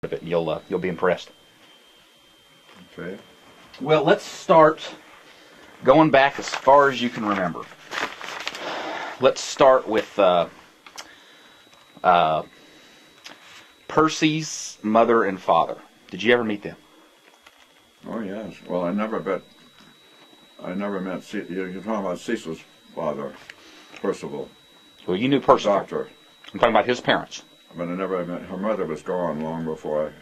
of it. You'll be impressed. Okay. Well, let's start going back as far as you can remember. Let's start with Percy's mother and father. Did you ever meet them? Oh yes. Well, I never met. You're talking about Cecil's father, Percival. Well, you knew Percival. Doctor. I'm talking about his parents. But I never met. Her mother was gone long before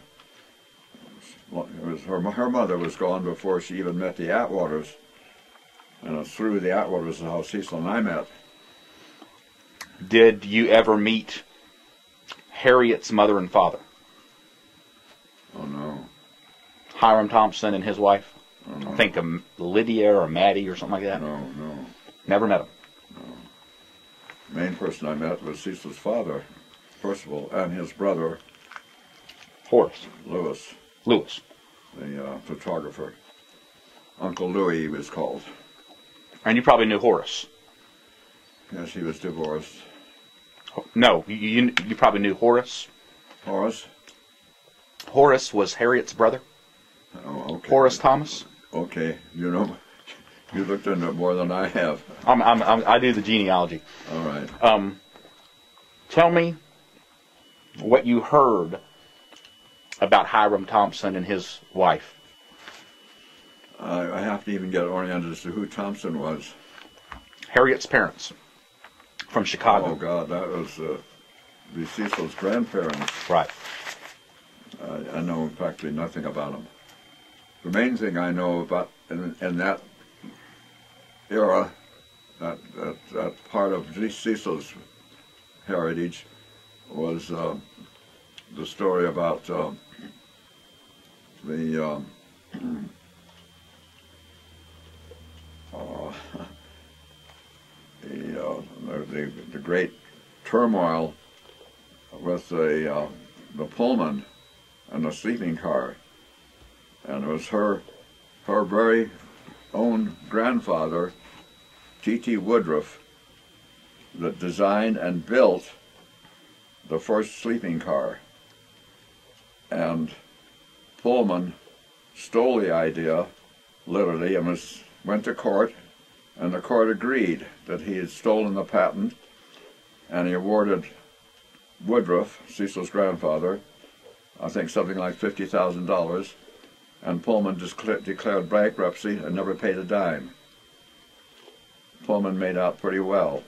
her mother was gone before she even met the Atwaters, and it was through the Atwaters how Cecil and I met. Did you ever meet Harriet's mother and father? Oh no. Hiram Thompson and his wife? Oh, no. I think Lydia or Maddie or something like that? No. Never met them? No. The main person I met was Cecil's father, Percival, and his brother, Horace. Lewis, the photographer. Uncle Louis, he was called. And you probably knew Horace. Yes, he was divorced. No, you probably knew Horace. Horace? Horace was Harriet's brother. Oh, okay. Horace Thomas. Okay, you know, you looked into it more than I have. I do the genealogy. All right. Tell me what you heard about Hiram Thompson and his wife. I have to even get oriented as to who Thompson was. Harriet's parents from Chicago. Oh God, that was the Cecil's grandparents. Right. I know practically nothing about them. The main thing I know about in that era, that part of Cecil's heritage, was the story about the great turmoil with the Pullman and the sleeping car, and it was her very own grandfather, T.T. Woodruff, that designed and built the first sleeping car. And Pullman stole the idea, literally, and went to court, and the court agreed that he had stolen the patent, and he awarded Woodruff, Cecil's grandfather, I think something like $50,000, and Pullman declared bankruptcy and never paid a dime. Pullman made out pretty well.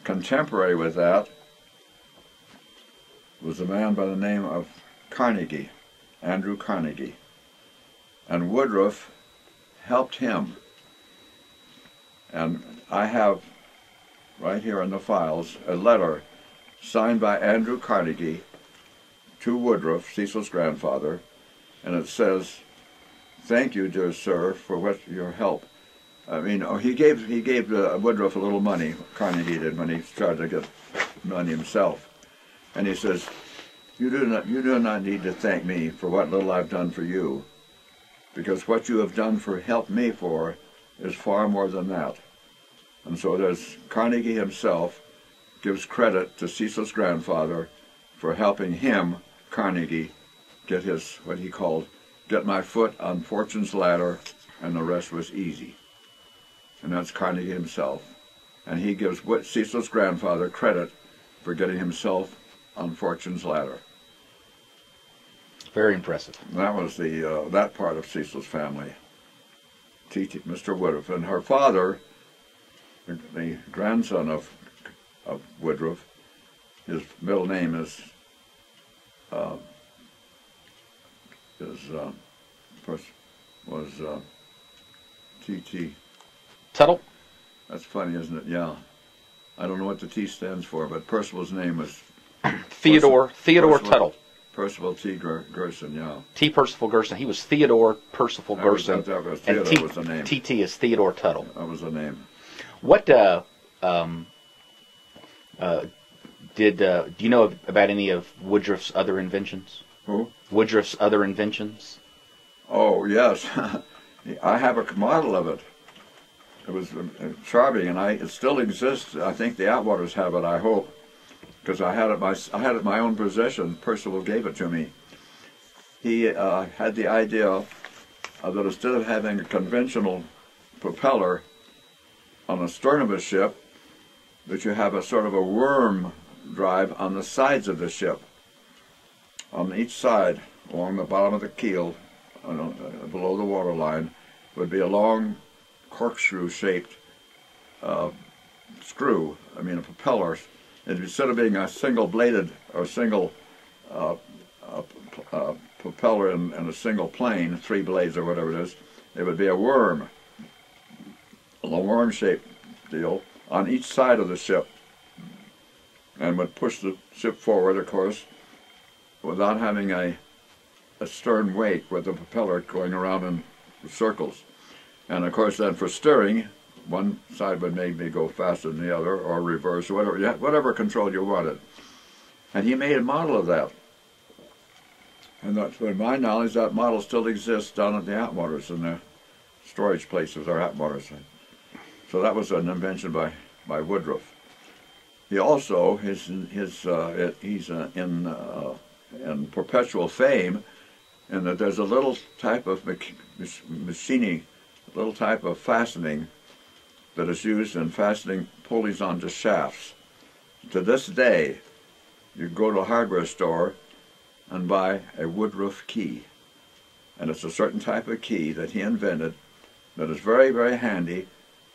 Contemporary with that was a man by the name of Carnegie, Andrew Carnegie, and Woodruff helped him. And I have right here in the files a letter signed by Andrew Carnegie to Woodruff, Cecil's grandfather, and it says, "Thank you, dear sir, for your help." I mean, he gave Woodruff a little money. Carnegie did when he started to get money himself, and he says, "You do not need to thank me for what little I've done for you, because what you have done for help me for is far more than that." And so there's Carnegie himself gives credit to Cecil's grandfather for helping him, Carnegie, get his, what he called, get my foot on fortune's ladder, and the rest was easy. And that's Carnegie himself. And he gives Cecil's grandfather credit for getting himself on fortune's ladder. Very impressive. And that was that part of Cecil's family, Mr. Woodruff. And her father, the grandson of Woodruff, his middle name is T.T. Tuttle? That's funny, isn't it? Yeah. I don't know what the T stands for, but Percival's name was Theodore Tuttle. Percival T. Gerson, yeah. T. Percival Gerson. He was Theodore Percival Gerson. Theodore was the name. T.T. is Theodore Tuttle. That was the name. What do you know about any of Woodruff's other inventions? Who? Woodruff's other inventions? Oh, yes. I have a model of it. It was charming, and it still exists. I think the Atwaters have it, I hope, because I had it my own possession. Percival gave it to me. he had the idea that instead of having a conventional propeller on the stern of a ship, that you have a sort of a worm drive on the sides of the ship. On each side, along the bottom of the keel, below the waterline, would be a long corkscrew-shaped screw, a propeller. Instead of being a single-bladed or single propeller in a single plane, 3 blades or whatever it is, it would be a worm-shaped deal on each side of the ship, and would push the ship forward, of course, without having a stern wake with the propeller going around in circles. And of course then for steering, one side would maybe go faster than the other, or reverse, or whatever control you wanted. And he made a model of that. And that's, to my knowledge, that model still exists down at the Atwaters in the storage place of our Atwaters. So that was an invention by Woodruff. He also, he's in perpetual fame in that there's a little type of machining, a little type of fastening that is used in fastening pulleys onto shafts. To this day, you go to a hardware store and buy a Woodruff key. And it's a certain type of key that he invented that is very, very handy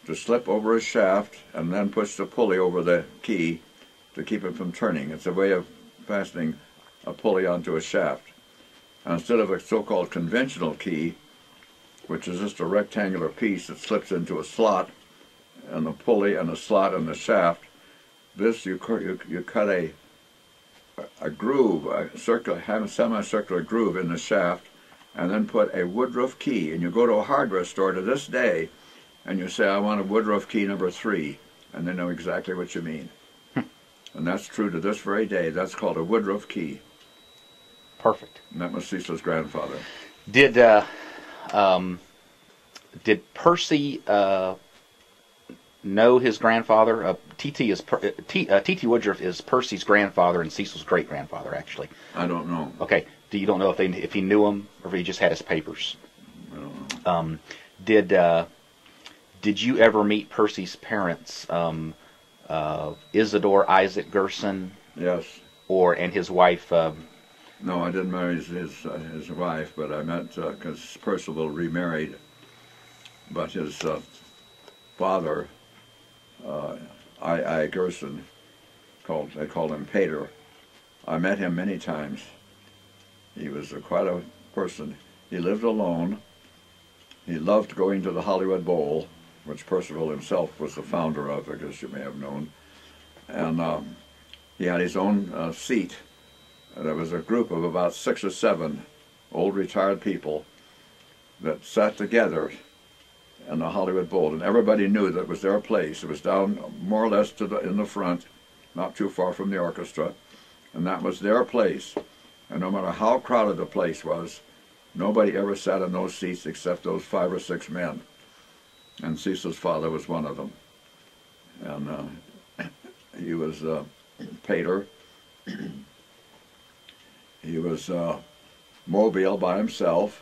to slip over a shaft and then push the pulley over the key to keep it from turning. It's a way of fastening a pulley onto a shaft. And instead of a so-called conventional key, which is just a rectangular piece that slips into a slot, and the pulley and a slot in the shaft, this you cut a groove, have a semicircular groove in the shaft, and then put a Woodruff key. And you go to a hardware store to this day, and you say, I want a Woodruff key number 3, and they know exactly what you mean. And that's true to this very day. That's called a Woodruff key. Perfect. And that was Cecil's grandfather. Did Percy know his grandfather? T.T. Woodruff is Percy's grandfather and Cecil's great-grandfather, actually. I don't know. Okay. You don't know if he knew him or if he just had his papers? I don't know. Did you ever meet Percy's parents, Isidore Isaac Gerson? Yes. And his wife? No, I didn't marry his wife, but I met, because Percival remarried, but his father, I. Gerson, they called him Pater. I met him many times. He was quite a person. He lived alone. He loved going to the Hollywood Bowl, which Percival himself was the founder of, I guess you may have known. And he had his own seat. There was a group of about 6 or 7 old retired people that sat together in the Hollywood Bowl, and everybody knew that it was their place. It was down more or less in the front, not too far from the orchestra, and that was their place. And no matter how crowded the place was, nobody ever sat in those seats except those 5 or 6 men. And Cecil's father was one of them. And he was Pater. He was mobile by himself,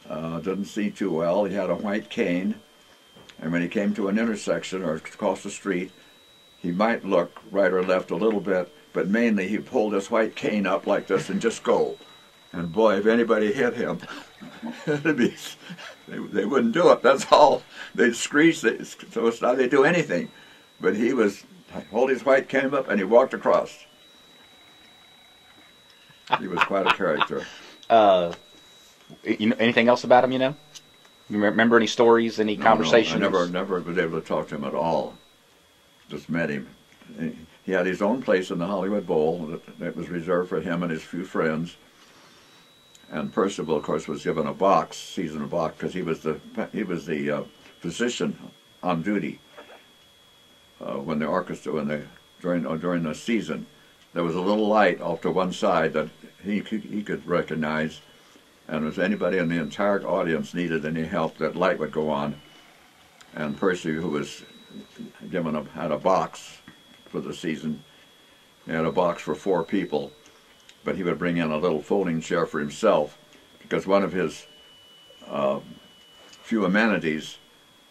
didn't see too well. He had a white cane, and when he came to an intersection or across the street, he might look right or left a little bit, but mainly he pulled his white cane up like this and just go. And boy, if anybody hit him, they wouldn't do it. That's all. They'd screech, so it's not they'd do anything. But he was, hold his white cane up and he walked across. He was quite a character. Anything else about him, you know? You remember any stories, any conversations? No, I never was able to talk to him at all. Just met him. He had his own place in the Hollywood Bowl that was reserved for him and his few friends. And Percival, of course, was given a box, seasonal box, because he was the physician on duty when the orchestra, during the season. There was a little light off to one side that he could recognize, and if anybody in the entire audience needed any help, that light would go on. And Percy, who was had a box for the season, he had a box for 4 people, but he would bring in a little folding chair for himself, because one of his few amenities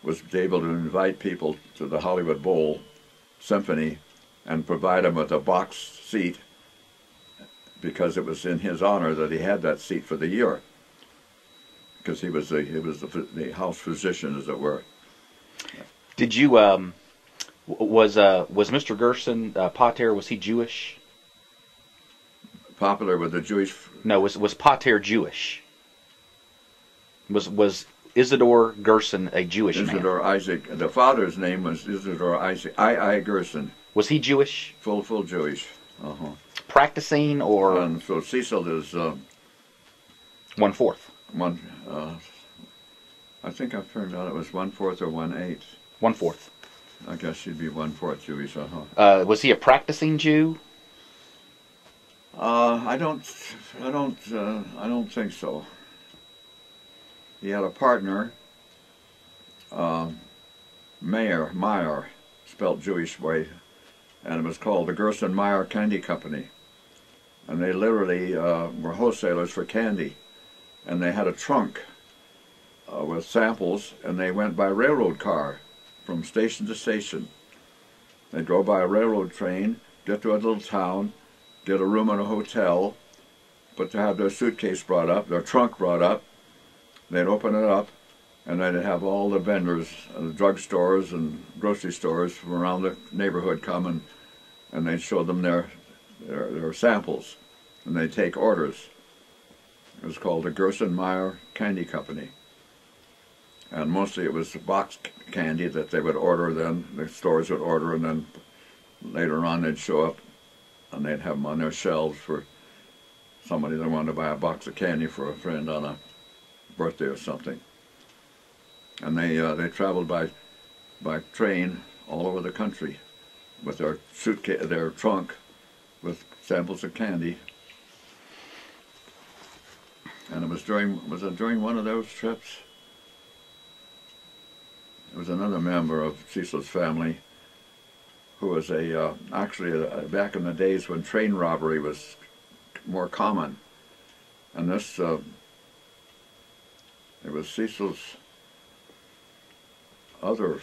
was able to invite people to the Hollywood Bowl Symphony and provide them with a box seat, because it was in his honor that he had that seat for the year, because he was the house physician, as it were. Did you was Mr. Gerson Pater, was he Jewish? Popular with the Jewish. No, was Pater Jewish? Was Isidore Gerson a Jewish man? Isidore Isaac. The father's name was Isidore Isaac. I. Gerson. Was he Jewish? Full Jewish. Practicing, or? And so Cecil is 1/4. One. I think I figured out it was 1/4 or 1/8. 1/4. I guess she'd be 1/4 Jewish. Was he a practicing Jew? I don't think so. He had a partner, Meyer, spelled Jewish way, and it was called the Gerson Meyer Candy Company. And they literally were wholesalers for candy. And they had a trunk with samples, and they went by railroad car from station to station. They'd go by a railroad train, get to a little town, get a room in a hotel, but to have their suitcase brought up, their trunk brought up, they'd open it up, and they'd have all the vendors, the drugstores and grocery stores from around the neighborhood come, and they'd show them their samples, and they'd take orders. It was called the Gerson Meyer Candy Company. And mostly it was box candy that they would order then, the stores would order, and then later on they'd show up and they'd have them on their shelves for somebody that wanted to buy a box of candy for a friend on a birthday or something. And they traveled by train all over the country with their suitcase, their trunk with samples of candy. And it was during one of those trips. There was another member of Cecil's family who was actually back in the days when train robbery was more common. And this, it was Cecil's other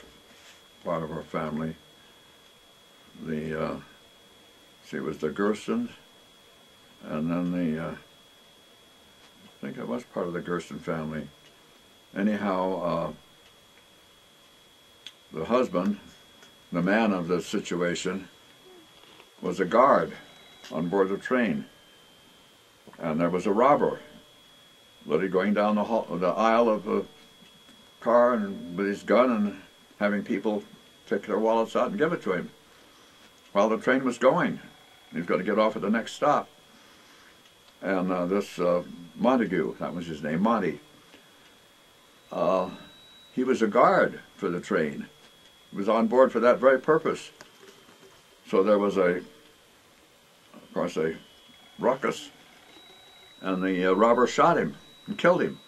part of our family. It was the Gersons, and then I think it was part of the Gerson family. Anyhow, the husband, the man of the situation, was a guard on board the train. And there was a robber literally going down the aisle of the car and with his gun and having people take their wallets out and give it to him while the train was going. He was going to get off at the next stop. And this Montague, that was his name, Monty, he was a guard for the train. He was on board for that very purpose. So there was of course, a ruckus, and the robber shot him and killed him.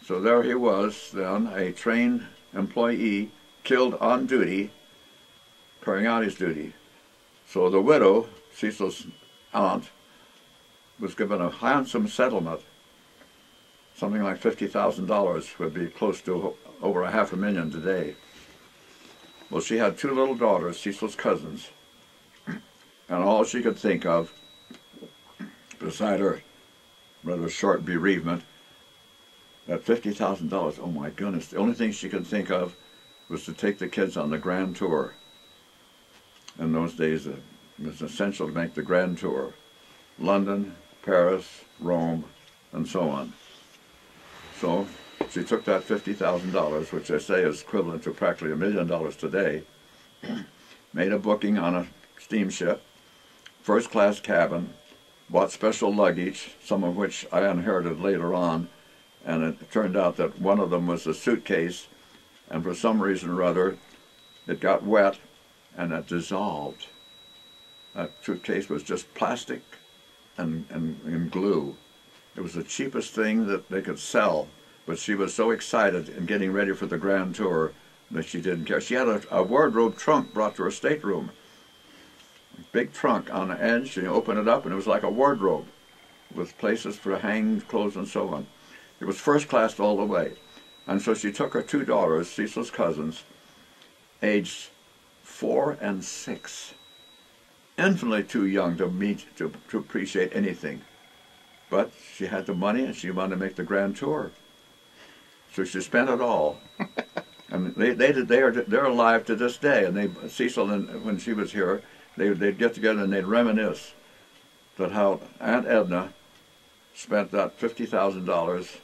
So there he was then, a train employee killed on duty, carrying out his duty. So the widow, Cecil's aunt, was given a handsome settlement. Something like $50,000 would be close to over $500,000 today. Well, she had 2 little daughters, Cecil's cousins, and all she could think of, beside her rather short bereavement, that $50,000, oh my goodness, the only thing she could think of was to take the kids on the grand tour. In those days, it was essential to make the grand tour. London, Paris, Rome, and so on. So she took that $50,000, which they say is equivalent to practically $1 million today, made a booking on a steamship, first-class cabin, bought special luggage, some of which I inherited later on, and it turned out that one of them was a suitcase, and for some reason or other, it got wet and it dissolved. That suitcase was just plastic and glue. It was the cheapest thing that they could sell, but she was so excited in getting ready for the grand tour that she didn't care. She had a wardrobe trunk brought to her stateroom. A big trunk on the edge, and you open it up and it was like a wardrobe. with places for hanging clothes and so on. It was first class all the way. And so she took her two daughters, Cecil's cousins, aged 4 and 6, infinitely too young to appreciate anything. But she had the money and she wanted to make the grand tour. So she spent it all. And they're alive to this day. And Cecil, and when she was here, they'd get together and they'd reminisce that how Aunt Edna spent that $50,000,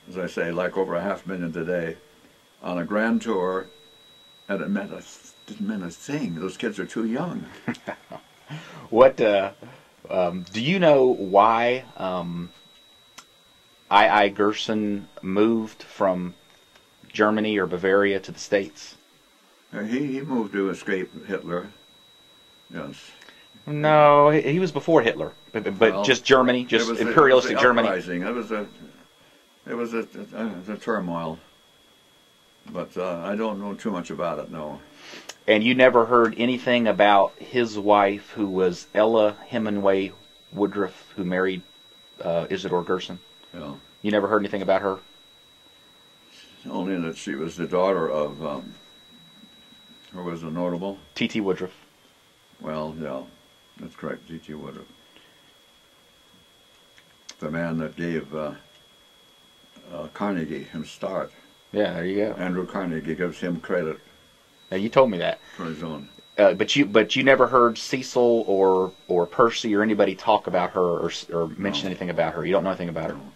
as I say, like over $500,000 today, on a grand tour, and it didn't mean a thing. Those kids are too young. What do you know why I.I. Gerson moved from Germany or Bavaria to the States? He moved to escape Hitler. Yes. No, he was before Hitler, but well, just Germany, just imperialistic Germany. It was a turmoil, but I don't know too much about it. No. And you never heard anything about his wife, who was Ella Hemingway Woodruff, who married Isidore Gerson? No. You never heard anything about her? Only that she was the daughter of, who was a notable? T.T. Woodruff. Well, yeah, that's correct, T.T. Woodruff. The man that gave Carnegie his start. Yeah, there you go. Andrew Carnegie gives him credit. Now, you told me that. For his own. But you never heard Cecil or Percy or anybody talk about her or mention anything about her. You don't know anything about her. No.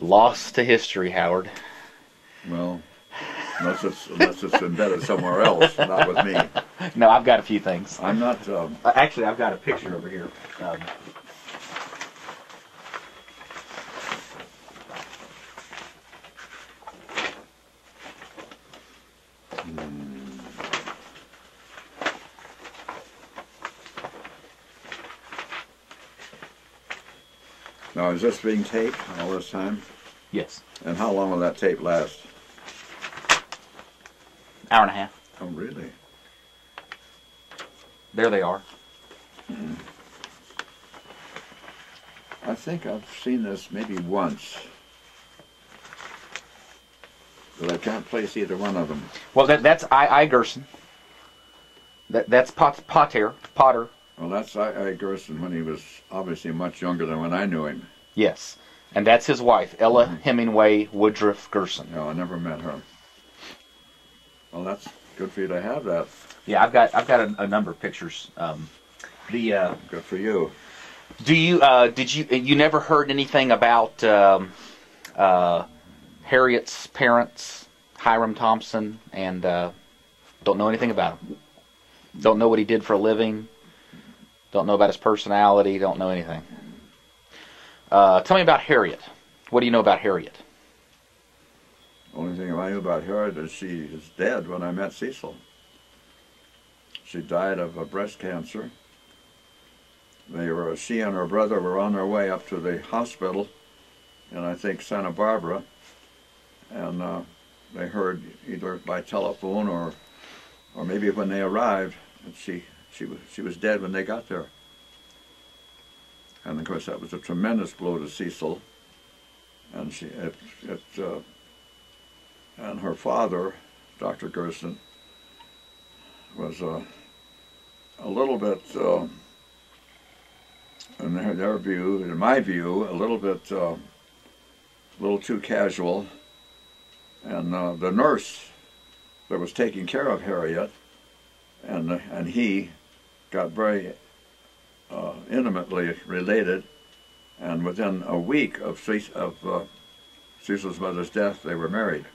Lost to history, Howard. Well, unless it's embedded somewhere else, not with me. No, I've got a few things. I'm not. Actually, I've got a picture over here. Now, is this being taped all this time? Yes. And how long will that tape last? Hour and a half. Oh, really? There they are. I think I've seen this maybe once, but I can't place either one of them. Well, that's I.I. Gerson. That's Potter. Well, that's I.I. Gerson when he was obviously much younger than when I knew him. Yes, and that's his wife, Ella Hemingway Woodruff Gerson. No, I never met her. Well, that's good for you to have that. Yeah, I've got a number of pictures. Good for you. Do you did you never heard anything about Harriet's parents, Hiram Thompson, and don't know anything about him? Don't know what he did for a living. Don't know about his personality. Don't know anything. Tell me about Harriet. What do you know about Harriet? Only thing I knew about Harriet is she is dead when I met Cecil. She died of breast cancer. She and her brother were on their way up to the hospital in, I think, Santa Barbara, and they heard either by telephone or maybe when they arrived that she was dead when they got there. And of course that was a tremendous blow to Cecil. And and her father, Dr. Gerson, was a little bit, in their view, in my view, a little too casual. And the nurse that was taking care of Harriet and he got very intimately related, and within a week of Cecil's mother's death, they were married.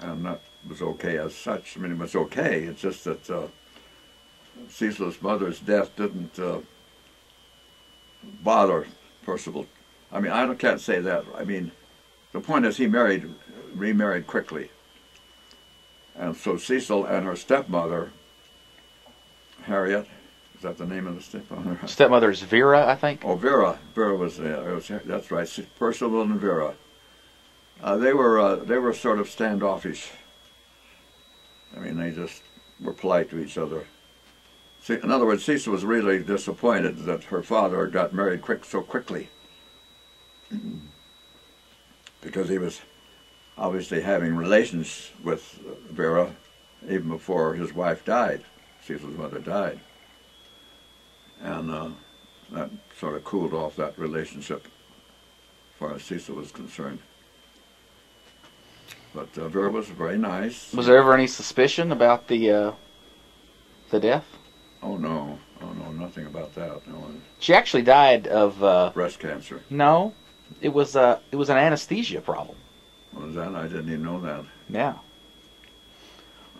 And that was okay as such. I mean, it was okay. It's just that Cecil's mother's death didn't bother Percival. I mean, I can't say that. I mean, the point is he remarried quickly. And so Cecil and her stepmother, Harriet, is that the name of the stepmother? Stepmother is Vera, I think. Oh, Vera. Vera was that's right. Percival and Vera. They were sort of standoffish. I mean, they just were polite to each other. See, in other words, Cecil was really disappointed that her father got married so quickly, because he was obviously having relations with Vera even before his wife died. Cecil's mother died. And that sort of cooled off that relationship as far as Cecil was concerned. But Vera was very nice. Was there ever any suspicion about the death? Oh no, nothing about that. No. She actually died of Breast cancer. No, it was an anesthesia problem. What was that? I didn't even know that. Yeah.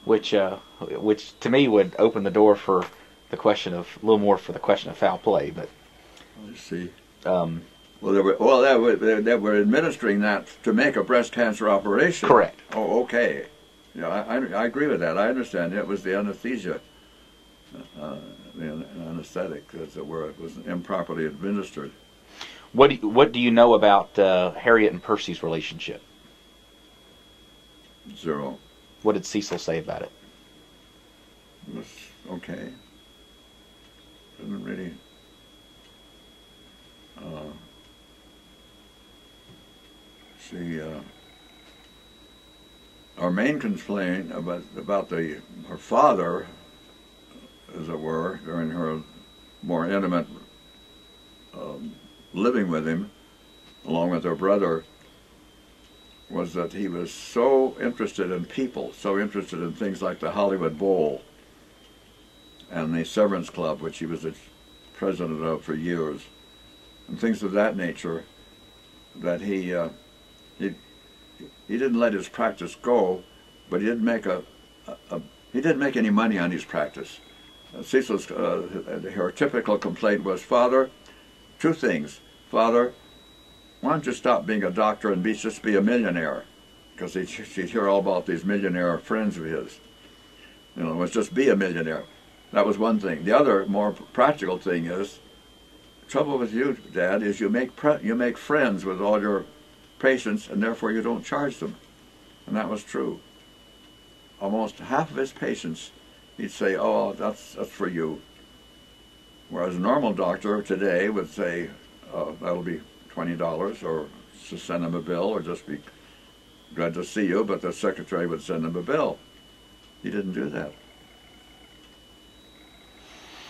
Which to me would open the door for the question of a little more for the question of foul play, but. I see. Well, they were administering that to make a breast cancer operation. Correct. Oh, okay. Yeah, I agree with that. I understand. It was the anesthesia, the anesthetic, as it were. It was improperly administered. What do you know about Harriet and Percy's relationship? Zero. What did Cecil say about it? It was okay. Didn't really. Our main complaint about her father, as it were, during her more intimate living with him, along with her brother, was that he was so interested in people, so interested in things like the Hollywood Bowl and the Severance Club, which he was the president of for years, and things of that nature, that he didn't let his practice go, but he didn't make any money on his practice. Cecil's her typical complaint was, "Father, two things. Father, why don't you stop being a doctor and just be a millionaire?" Because she'd hear all about these millionaire friends of his. You know, it was just be a millionaire. That was one thing. The other, more practical thing is, trouble with you, Dad, is you make friends with all your patients, and therefore you don't charge them. And that was true. Almost half of his patients, he'd say, "Oh, that's for you." Whereas a normal doctor today would say, "That'll be $20," or just send them a bill, or just be glad to see you, but the secretary would send them a bill. He didn't do that.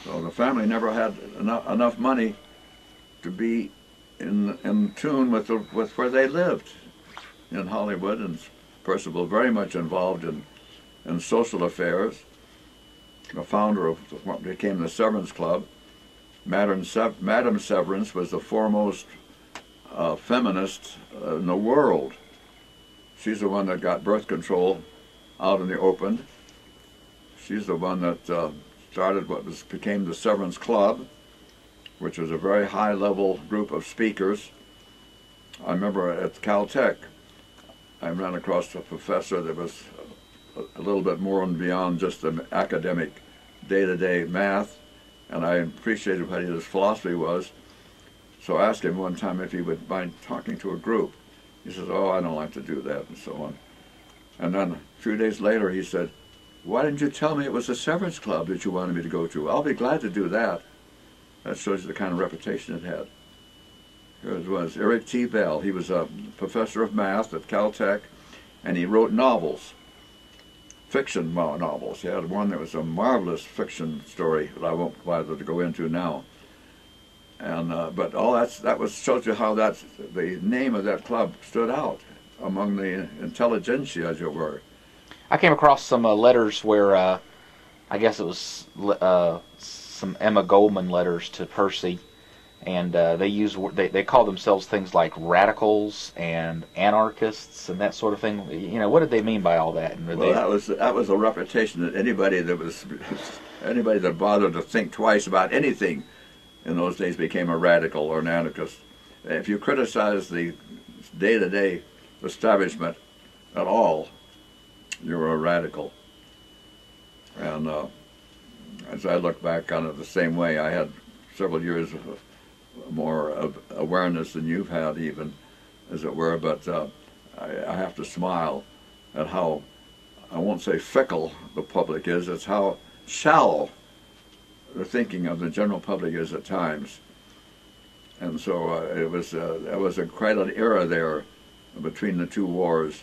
So the family never had enough money to be in tune with where they lived in Hollywood, and Percival very much involved in social affairs. The founder of what became the Severance Club. Madame Severance was the foremost feminist in the world. She's the one that got birth control out in the open. She's the one that started what became the Severance Club, which was a very high-level group of speakers. I remember at Caltech, I ran across a professor that was a little bit more and beyond just the academic day-to-day math, and I appreciated what his philosophy was. So I asked him one time if he would mind talking to a group. He says, "Oh, I don't like to do that," and so on. And then a few days later he said, "Why didn't you tell me it was a Severance Club that you wanted me to go to? I'll be glad to do that." That shows you the kind of reputation it had. Here it was, Eric T. Bell. He was a professor of math at Caltech, and he wrote novels, fiction novels. He had one that was a marvelous fiction story that I won't bother to go into now. And but all that shows you how the name of that club stood out among the intelligentsia, as it were. I came across some letters where I guess it was some Emma Goldman letters to Percy, and they call themselves things like radicals and anarchists and that sort of thing. You know, what did they mean by all that? And that was a reputation that anybody that bothered to think twice about anything in those days became a radical or an anarchist. If you criticize the day-to-day establishment at all, you're a radical. And as I look back on it the same way, I had several years more of awareness than you've had, even, as it were, but I have to smile at how, I won't say fickle the public is, it's how shallow the thinking of the general public is at times. And so it was quite an era there between the two wars,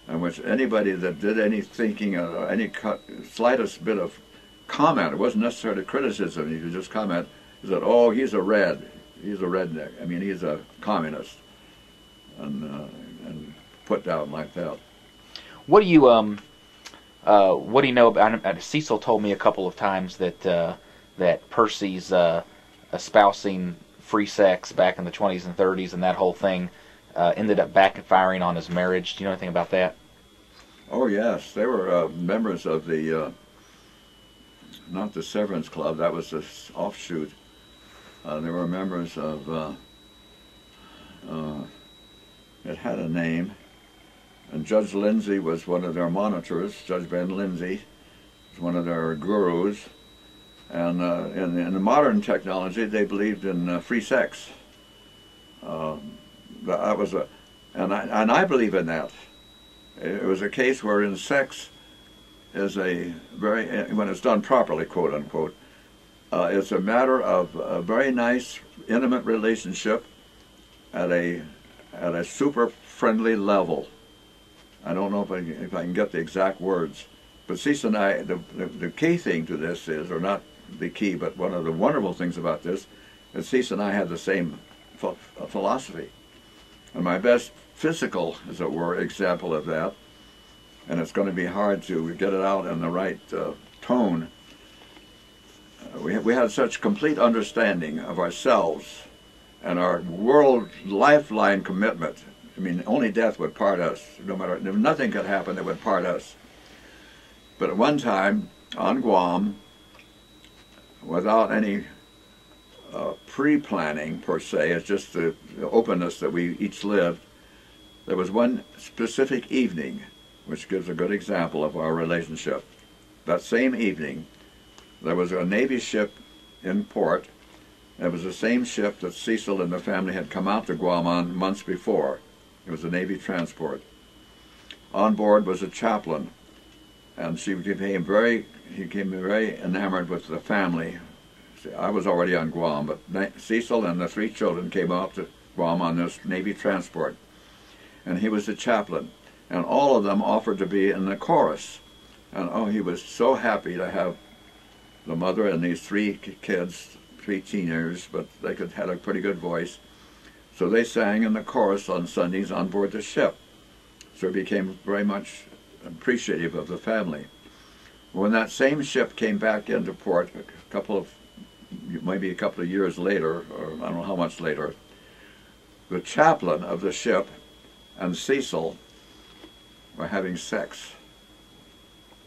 in which anybody that did any thinking, any slightest bit of comment, it wasn't necessarily criticism, you could just comment, is that, oh, he's a redneck, I mean, he's a communist, and put down like that. What do you know about? Cecil told me a couple of times that Percy's espousing free sex back in the 20s and 30s, and that whole thing ended up backfiring on his marriage. Do you know anything about that? Oh yes, they were members of the not the Severance Club. That was the offshoot. They were members of. It had a name. And Judge Lindsay was one of their monitors. Judge Ben Lindsay was one of their gurus. And in the modern technology, they believed in free sex. That was and I believe in that. It was a case wherein sex is when it's done properly, quote unquote, it's a matter of a very nice, intimate relationship at a super friendly level. I don't know if I can get the exact words, but Cecil and I, the key thing to this is, or not the key, but one of the wonderful things about this is Cecil and I had the same philosophy. And my best physical, as it were, example of that, and it's going to be hard to get it out in the right tone, we had such complete understanding of ourselves and our world lifeline commitment. I mean, only death would part us. No matter, nothing could happen that would part us. But at one time, on Guam, without any pre-planning per se, it's just the openness that we each lived, there was one specific evening, which gives a good example of our relationship. That same evening, there was a Navy ship in port. It was the same ship that Cecil and the family had come out to Guam on months before. It was a Navy transport. On board was a chaplain, and he became very enamored with the family. I was already on Guam, but Cecil and the 3 children came out to Guam on this Navy transport, and he was the chaplain, and all of them offered to be in the chorus. And oh, he was so happy to have the mother and these 3 kids, 3 teenagers, but they had a pretty good voice. So they sang in the chorus on Sundays on board the ship. So he became very much appreciative of the family. When that same ship came back into port, maybe a couple of years later, or I don't know how much later, the chaplain of the ship and Cecil were having sex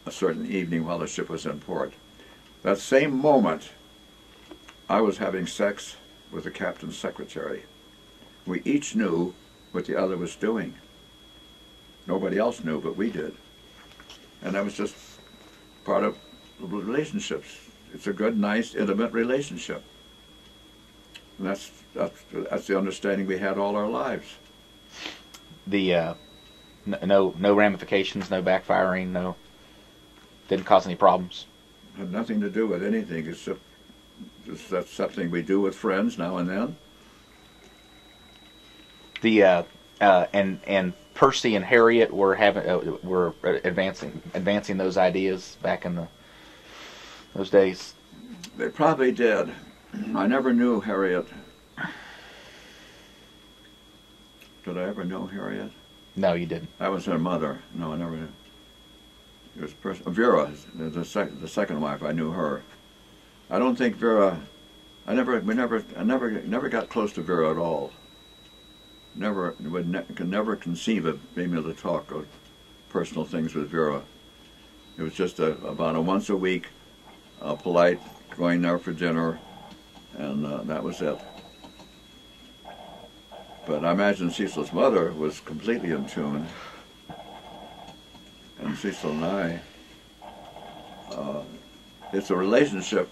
a certain evening while the ship was in port. That same moment, I was having sex with the captain's secretary. We each knew what the other was doing. Nobody else knew, but we did. And that was just part of relationships. It's a good, nice, intimate relationship. And that's the understanding we had all our lives. The no ramifications, no backfiring, didn't cause any problems. Had nothing to do with anything except that's something we do with friends now and then. And Percy and Harriet were advancing those ideas back in those days. They probably did. I never knew Harriet. Did I ever know Harriet? No, you didn't. That was her mother. No, I never knew. It was Vera, the second wife. I knew her. I don't think Vera. I never got close to Vera at all. Could never conceive of being able to talk of personal things with Vera. It was just about a once a week, polite, going there for dinner, and that was it. But I imagine Cecil's mother was completely in tune, and Cecil and I, it's a relationship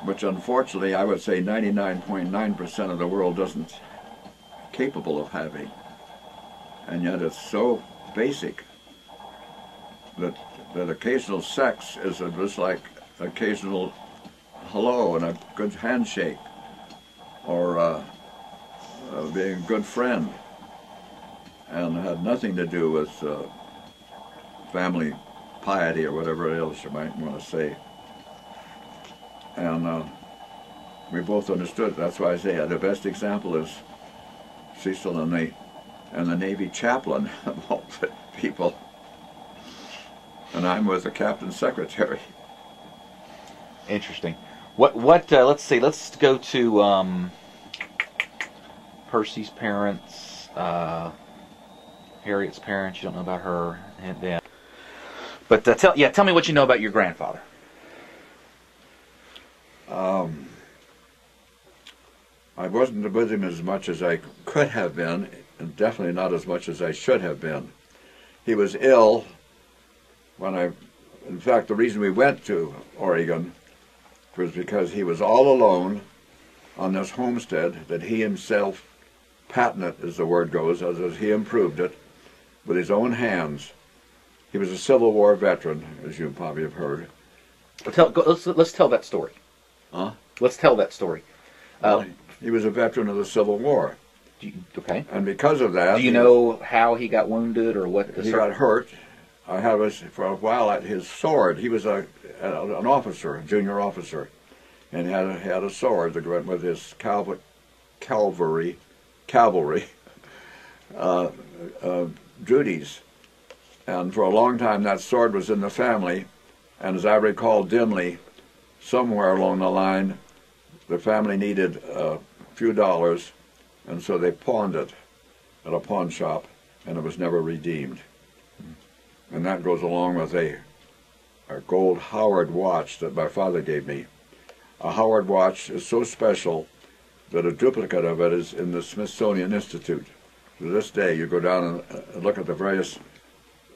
which unfortunately I would say 99.9% of the world doesn't capable of having, and yet it's so basic that occasional sex is just like occasional hello and a good handshake, or being a good friend, and had nothing to do with family piety or whatever else you might want to say. And we both understood. That's why I say the best example is Cecil and the Navy chaplain of all the people, and I'm with the captain's secretary. Interesting. What? Let's see. Let's go to Percy's parents, Harriet's parents. You don't know about her, and then. But tell me what you know about your grandfather. I wasn't with him as much as I could have been, and definitely not as much as I should have been. He was ill in fact, the reason we went to Oregon was because he was all alone on this homestead that he himself patented, as the word goes, as he improved it, with his own hands. He was a Civil War veteran, as you probably have heard. Let's tell that story. Huh? Let's tell that story. He was a veteran of the Civil War. Okay. And because of that... Do you know how he got wounded or what? He got hurt. I had for a while at his sword. He was an officer, a junior officer, and had a sword that went with his cavalry duties. And for a long time that sword was in the family, and as I recall dimly, somewhere along the line, the family needed a few dollars, and so they pawned it at a pawn shop, and it was never redeemed. And that goes along with a gold Howard watch that my father gave me. A Howard watch is so special that a duplicate of it is in the Smithsonian Institute. To this day, you go down and look at the various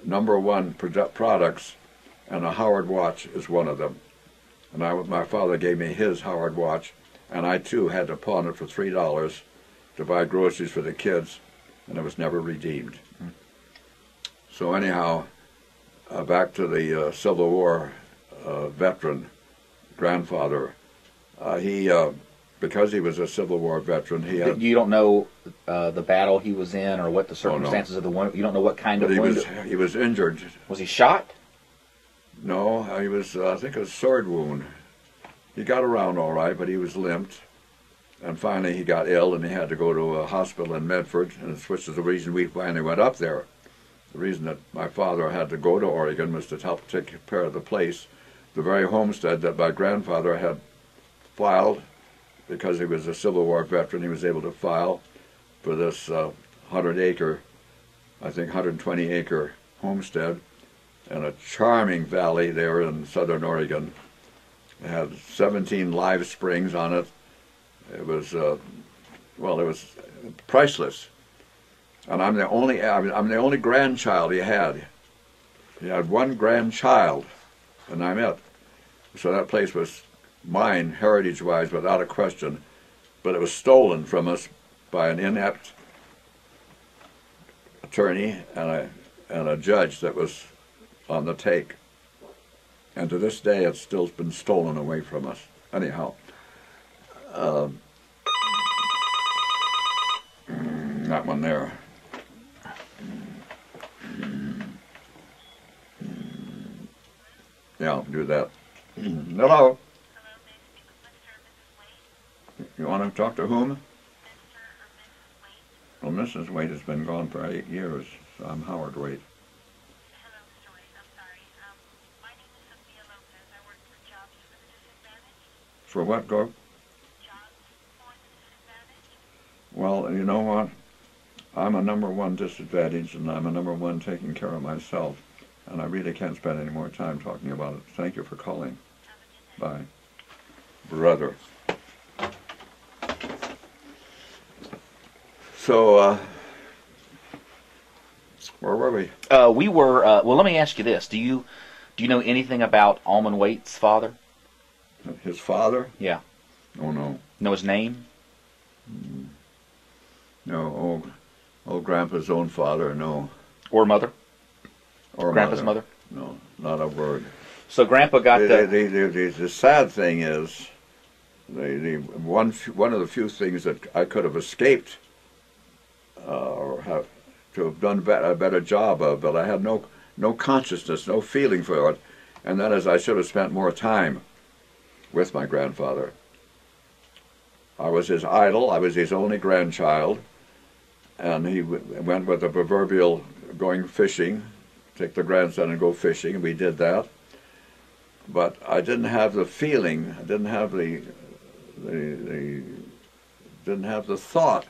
#1 products, and a Howard watch is one of them. And my father gave me his Howard watch, and I too had to pawn it for $3 to buy groceries for the kids, and it was never redeemed. So anyhow, back to the Civil War veteran grandfather. Because he was a Civil War veteran, he had... You don't know the battle he was in or what the circumstances of the wound? You don't know what kind of wound? He was injured. Was he shot? No, he was, I think, a sword wound. He got around all right, but he was limped. And finally he got ill and he had to go to a hospital in Medford, which is the reason we finally went up there. The reason that my father had to go to Oregon was to help take care of the place, the very homestead that my grandfather had filed. Because he was a Civil War veteran, he was able to file for this 100-acre, I think 120-acre homestead in a charming valley there in southern Oregon. It had 17 live springs on it. It was, it was priceless. And I'm the only grandchild he had. He had one grandchild, and I'm it. So that place was mine, heritage-wise, without a question, but it was stolen from us by an inept attorney and a judge that was on the take. And to this day, it's still been stolen away from us. Anyhow, that one there. Yeah, I'll do that. Hello. You want to talk to whom? Well, Mrs. Waite has been gone for 8 years. So I'm Howard Waite. Hello, Mr. Waite. I'm sorry. My name is Sophia Lopez. I work for Jobs for the Disadvantaged. For what, Go? Jobs for the Disadvantaged. Well, you know what? I'm a #1 disadvantage, and I'm a #1 taking care of myself. And I really can't spend any more time talking about it. Thank you for calling. Bye. Brother. So, where were we? We were. Well, let me ask you this: Do you know anything about Almon Waite's father? His father? Yeah. Oh no. Know his name? No. Old Grandpa's own father. No. Or mother? Or Grandpa's mother? No, not a word. So Grandpa got the sad thing is one of the few things that I could have escaped or have to have done a better job of, but I had no consciousness, no feeling for it, and that is I should have spent more time with my grandfather. I was his idol. I was his only grandchild, and he went with the proverbial going fishing, take the grandson and go fishing, and we did that. But I didn't have the feeling. I didn't have didn't have the thought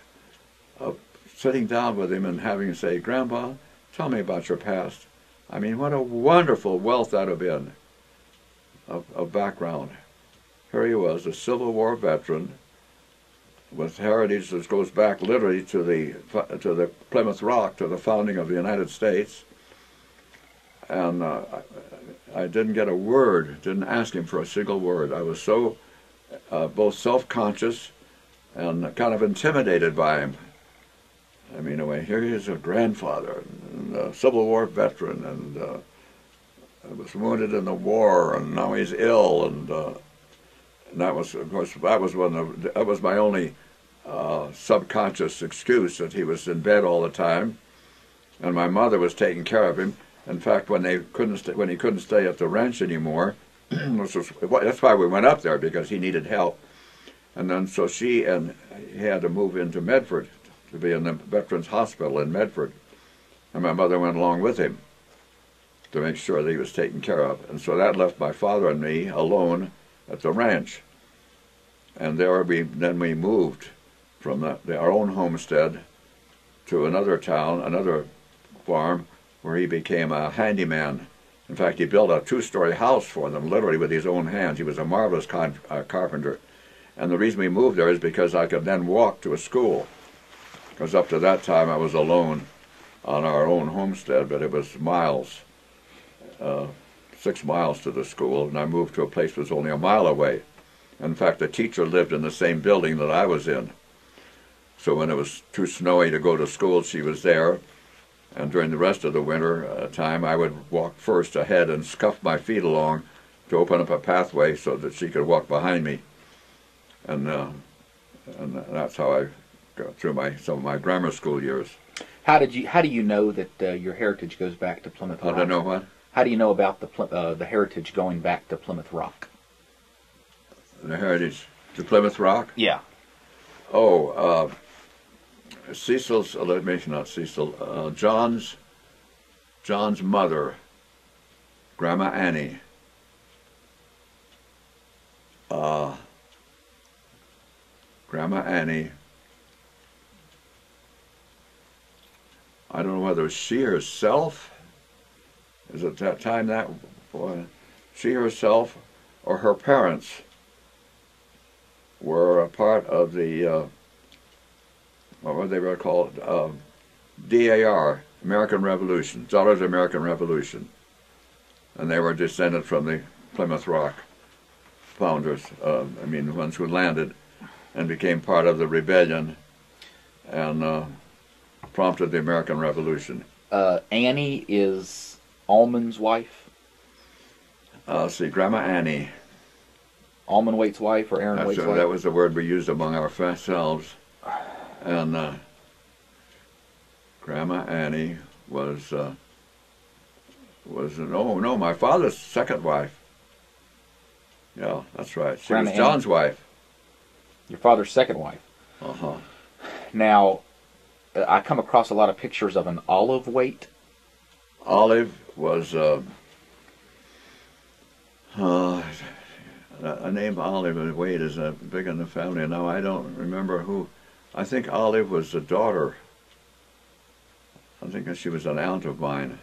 of sitting down with him and having him say, "Grandpa, tell me about your past." I mean, what a wonderful wealth that would have been of background. Here he was, a Civil War veteran, with heritage that goes back literally to the Plymouth Rock, to the founding of the United States. And I didn't get a word, didn't ask him for a single word. I was so both self-conscious and kind of intimidated by him. I mean, here he is, a grandfather, and a Civil War veteran, and was wounded in the war, and now he's ill, and that was, of course, that was my only subconscious excuse, that he was in bed all the time, and my mother was taking care of him. In fact, when he couldn't stay at the ranch anymore, that's why we went up there, because he needed help. And then so he had to move into Medford to be in the Veterans Hospital in Medford, and my mother went along with him to make sure that he was taken care of. And so that left my father and me alone at the ranch. And then we moved from our own homestead to another town, another farm, where he became a handyman. In fact, he built a 2-story house for them, literally with his own hands. He was a marvelous carpenter. And the reason we moved there is because I could then walk to a school. Because up to that time I was alone on our own homestead, but it was miles, 6 miles to the school, and I moved to a place that was only a mile away. In fact, the teacher lived in the same building that I was in. So when it was too snowy to go to school, she was there. And during the rest of the winter time, I would walk first ahead and scuff my feet along to open up a pathway so that she could walk behind me. And that's how I got through some of my grammar school years. How do you know that your heritage goes back to Plymouth Rock? I don't know what. How do you know about the heritage going back to Plymouth Rock? The heritage to Plymouth Rock? Yeah. Oh, John's mother, Grandma Annie, I don't know whether it was she herself, is at that time she herself or her parents were a part of the, what were they called, DAR, American Revolution, Daughters of the American Revolution. And they were descended from the Plymouth Rock founders, the ones who landed and became part of the rebellion and prompted the American Revolution. Annie is Almond's wife? See, Grandma Annie. Almond Waite's wife or Aaron Waite's wife? That was the word we used among ourselves. And Grandma Annie was my father's second wife. Yeah, that's right. She was John's wife. Your father's second wife. Uh-huh. Now, I come across a lot of pictures of an Olive Waite. Olive was a name Olive and Waite is big in the family. Now I don't remember who. I think Olive was the daughter. I think she was an aunt of mine,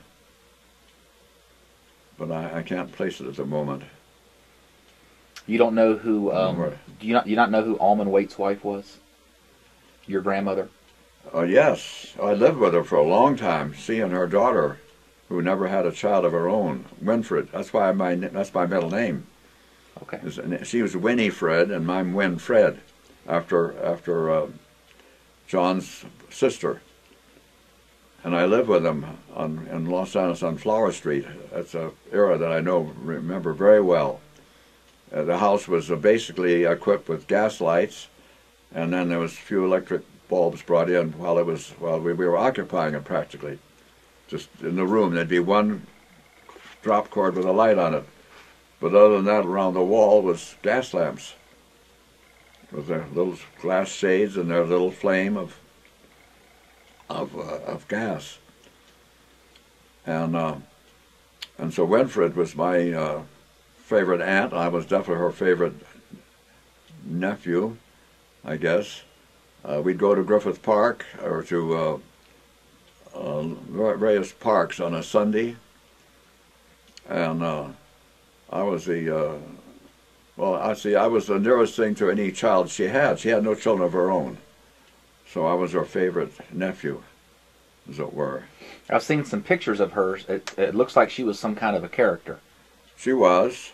but I can't place it at the moment. You don't know who? Do you not know who Almond Waite's wife was? Your grandmother? Yes, I lived with her for a long time. She and her daughter, who never had a child of her own, Winfred. That's my middle name. Okay. She was Winifred, and I'm Winfred, after John's sister. And I lived with them in Los Angeles on Flower Street. That's an era that I remember very well. The house was basically equipped with gas lights, and then there was a few electric bulbs brought in while we were occupying it practically. Just in the room, there'd be one drop cord with a light on it. But other than that, around the wall was gas lamps with their little glass shades and their little flame of gas. And so Winfred was my favorite aunt. I was definitely her favorite nephew, I guess. We'd go to Griffith Park or to various parks on a Sunday, and I was the I was the nearest thing to any child she had. She had no children of her own, so I was her favorite nephew, as it were. I've seen some pictures of her. It looks like she was some kind of a character. She was.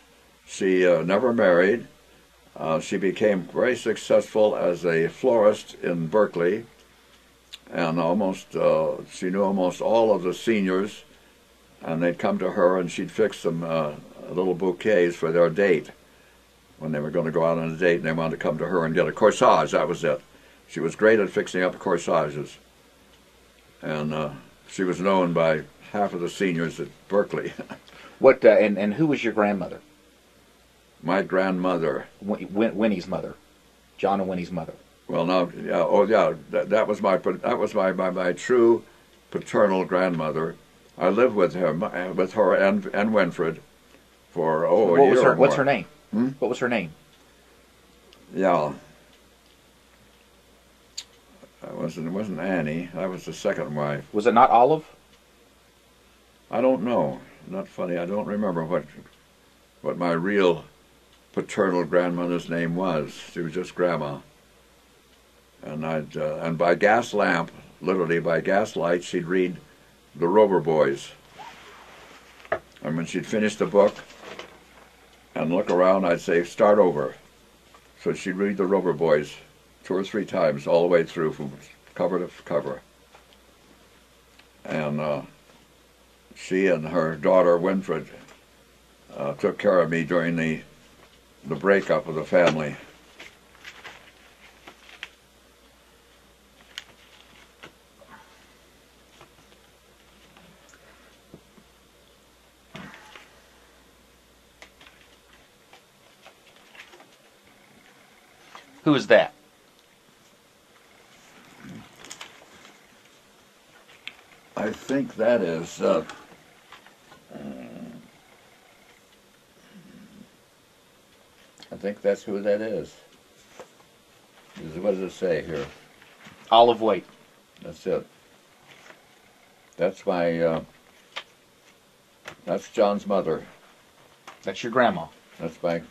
She never married. She became very successful as a florist in Berkeley, and she knew almost all of the seniors, and they'd come to her and she'd fix them little bouquets for their date when they were going to go out on a date, and they wanted to come to her and get a corsage. That was it. She was great at fixing up corsages, and she was known by half of the seniors at Berkeley. What and who was your grandmother? My grandmother. Winnie's mother, John and Winnie's mother. Well, now, yeah, that was my true paternal grandmother. I lived with her and Winfred for a year or more. What's her name? What was her name? Yeah, it wasn't Annie. I was the second wife. Was it not Olive? I don't know. Not funny. I don't remember what my real paternal grandmother's name was. She was just Grandma. And and by gas lamp, literally by gas light, she'd read the Rover Boys. And when she'd finish the book and look around, I'd say, "Start over." So she'd read the Rover Boys 2 or 3 times all the way through from cover to cover. And she and her daughter Winfred took care of me during the breakup of the family. Who is that? I think that is I think that's who that is. What does it say here? Olive Waite. That's it. That's that's John's mother. That's your grandma. That's my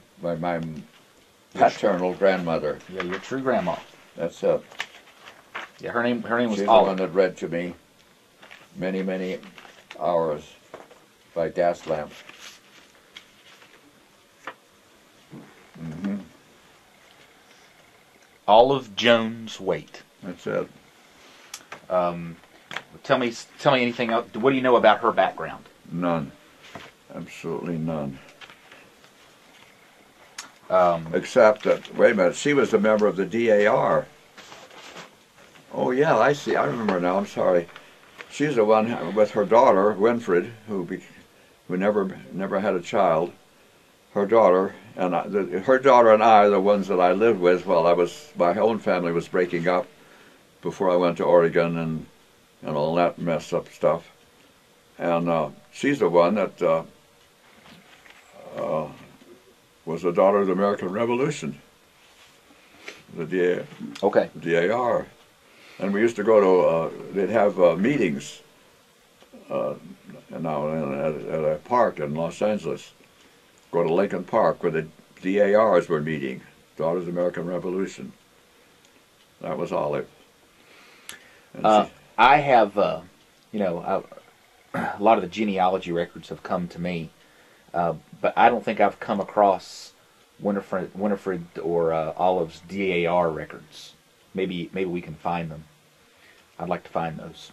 paternal grandmother. Yeah, your true grandma. That's it. Yeah, her name was She's Olive. the one that read to me many hours by gas lamp. Olive Jones Waite. That's it. Tell me anything else. What do you know about her background? None. Absolutely none. Except that, wait a minute, she was a member of the DAR. Oh yeah, I see. I remember now. I'm sorry. She's the one with her daughter Winfred, who never had a child. Her daughter and her daughter and I are the ones that I lived with while my own family was breaking up before I went to Oregon and all that messed up stuff. And she's the one that was the daughter of the American Revolution, the DAR. And we used to go to, they'd have meetings at a park in Los Angeles. Go to Lincoln Park where the DARs were meeting, Daughters of the American Revolution. That was Olive. I have, a lot of the genealogy records have come to me, but I don't think I've come across Winifred or Olive's DAR records. Maybe we can find them. I'd like to find those.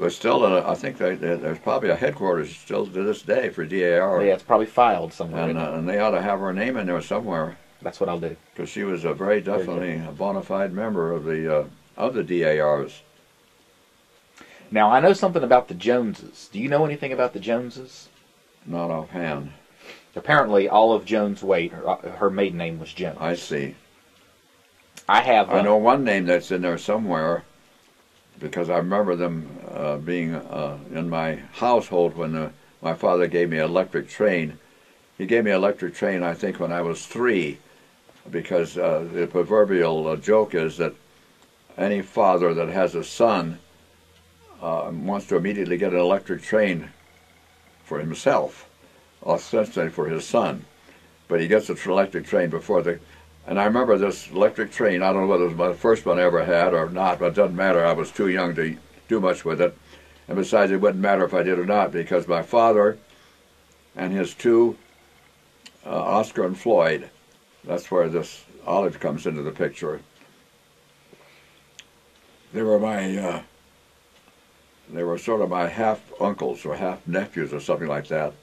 But still, I think there's probably a headquarters still to this day for DAR. Yeah, it's probably filed somewhere. And they ought to have her name in there somewhere. That's what I'll do. Because she was a very definitely a bona fide member of the DARs. Now, I know something about the Joneses. Do you know anything about the Joneses? Not offhand. Apparently, Olive Jones Wade, her maiden name was Jones. I see. I know one name that's in there somewhere, because I remember them being in my household when my father gave me an electric train. He gave me an electric train, I think, when I was 3, because the proverbial joke is that any father that has a son wants to immediately get an electric train for himself, ostensibly for his son. But he gets an electric train before the... And I remember this electric train, I don't know whether it was my first one I ever had or not, but it doesn't matter, I was too young to do much with it. And besides, it wouldn't matter if I did or not, because my father and his 2, Oscar and Floyd, that's where this Olive comes into the picture. They were sort of my half uncles or half nephews or something like that.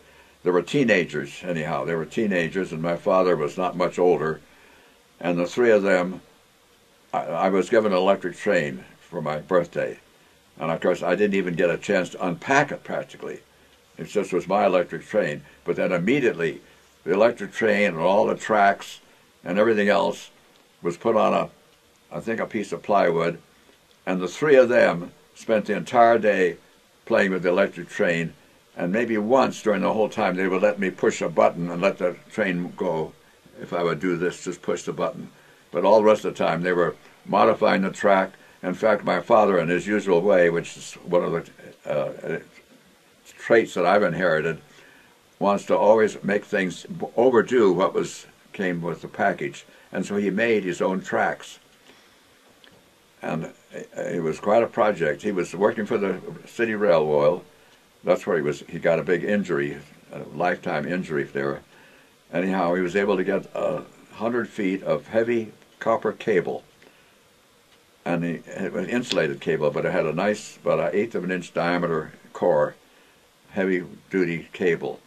They were teenagers, anyhow. They were teenagers, and my father was not much older. And the 3 of them, I was given an electric train for my birthday. And of course, I didn't even get a chance to unpack it practically. It just was my electric train. But then immediately, the electric train and all the tracks and everything else was put on I think a piece of plywood. And the 3 of them spent the entire day playing with the electric train. And maybe once during the whole time, they would let me push a button and let the train go. If I would do this, just push the button. But all the rest of the time, they were modifying the track. In fact, my father, in his usual way, which is one of the traits that I've inherited, wants to always make things overdo what came with the package. And so he made his own tracks. And it was quite a project. He was working for the City Railroad. That's where he got a big injury, a lifetime injury there. Anyhow, he was able to get 100 feet of heavy copper cable. And it was insulated cable, but it had a nice, about 1/8 of an inch diameter core, heavy-duty cable.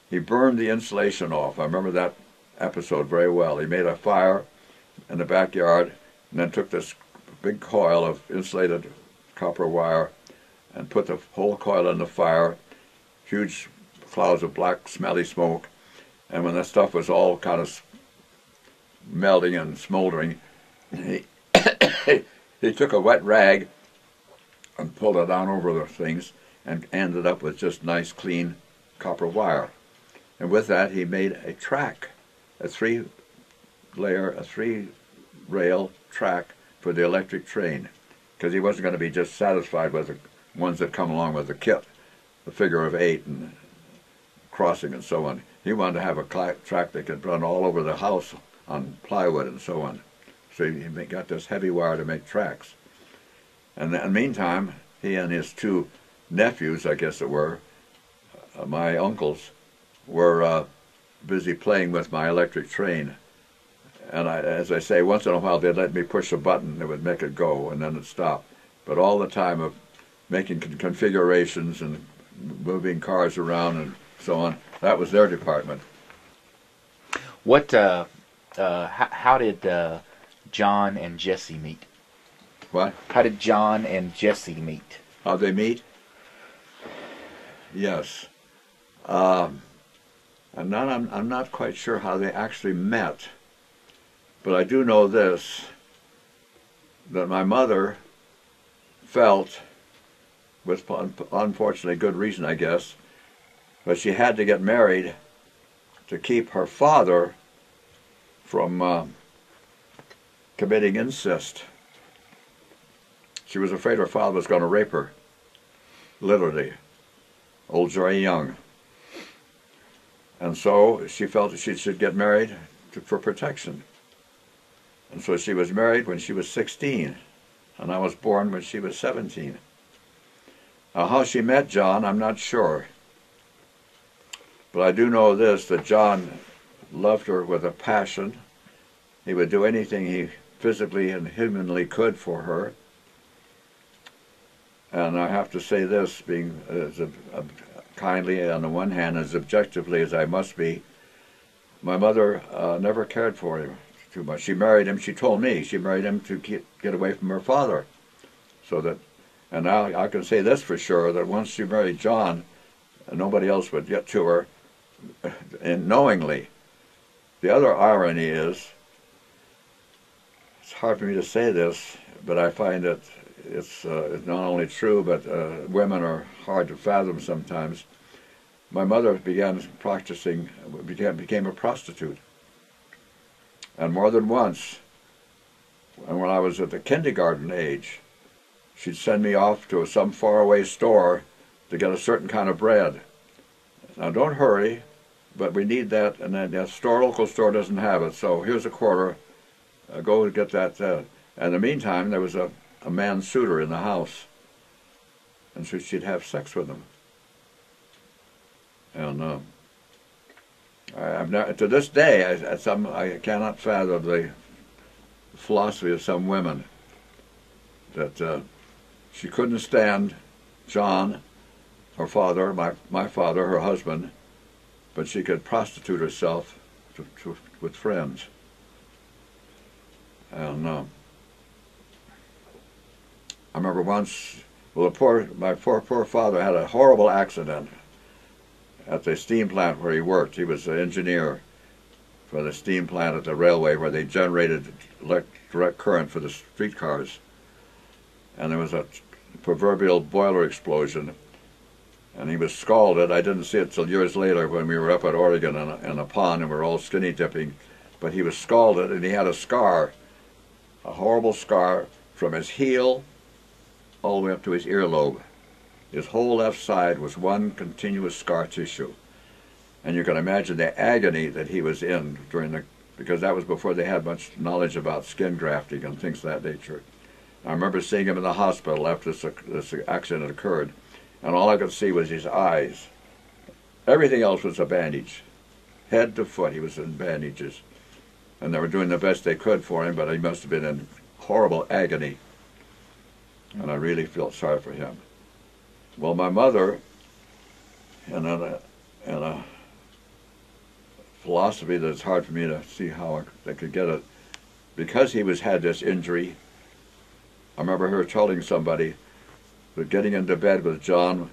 He burned the insulation off. I remember that episode very well. He made a fire in the backyard and then took this big coil of insulated copper wire and put the whole coil in the fire, huge clouds of black, smelly smoke. And when the stuff was all kind of melting and smoldering, he took a wet rag and pulled it down over the things and ended up with just nice, clean copper wire. And with that, he made a track, a 3-rail track for the electric train, because he wasn't going to be just satisfied with the ones that come along with the kit, the figure of 8 and crossing and so on. He wanted to have a track that could run all over the house on plywood and so on. So he got this heavy wire to make tracks. And in the meantime, he and his 2 nephews, I guess it were, my uncles, were busy playing with my electric train. And as I say, once in a while they'd let me push a button that would make it go, and then it'd stop. But all the time of making configurations and moving cars around and so on, that was their department. How did John and Jesse meet? What? How did John and Jesse meet? How'd they meet? Yes. I'm not quite sure how they actually met, but I do know this, that my mother felt, with unfortunately good reason, I guess, but she had to get married to keep her father from committing incest. She was afraid her father was going to rape her, literally, old Joy Young. And so she felt that she should get married for protection. And so she was married when she was 16, and I was born when she was 17. Now, how she met John, I'm not sure. But I do know this, that John loved her with a passion. He would do anything he physically and humanly could for her. And I have to say this, being as kindly on the one hand, as objectively as I must be, my mother never cared for him too much. She married him, she told me, she married him to get away from her father. So that, and now I can say this for sure, that once she married John, nobody else would get to her, and knowingly. The other irony is, it's hard for me to say this, but I find that it's not only true, but women are hard to fathom sometimes. My mother began practicing, became a prostitute. And more than once, and when I was at the kindergarten age, she'd send me off to some faraway store to get a certain kind of bread. Now don't hurry, but we need that, and then the local store doesn't have it, so here's a quarter, go get that. And in the meantime, there was a man suitor in the house, and so she'd have sex with him. And I've never, to this day, I cannot fathom the philosophy of some women, that she couldn't stand John, her father, my father, her husband, but she could prostitute herself with friends. And I remember once, well, my poor father had a horrible accident at the steam plant where he worked. He was an engineer for the steam plant at the railway where they generated direct current for the streetcars. And there was a proverbial boiler explosion, and he was scalded. I didn't see it till years later when we were up at Oregon in a pond and we were all skinny dipping. But he was scalded, and he had a scar, a horrible scar from his heel all the way up to his earlobe. His whole left side was one continuous scar tissue. And you can imagine the agony that he was in because that was before they had much knowledge about skin grafting and things of that nature. I remember seeing him in the hospital after this accident occurred, and all I could see was his eyes. Everything else was a bandage. Head to foot, he was in bandages. And they were doing the best they could for him, but he must have been in horrible agony. And I really felt sorry for him. Well, my mother, in a philosophy that it's hard for me to see how they could get it, because he had this injury, I remember her telling somebody that getting into bed with John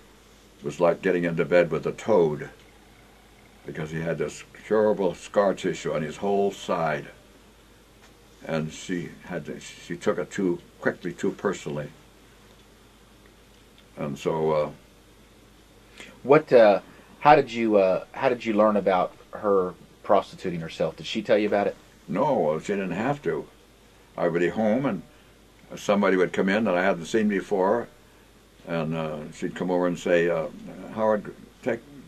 was like getting into bed with a toad, because he had this curable scar tissue on his whole side, and she took it too quickly, too personally. And so, how did you learn about her prostituting herself? Did she tell you about it? No, she didn't have to. I would be home, and somebody would come in that I hadn't seen before, and she'd come over and say, "Howard,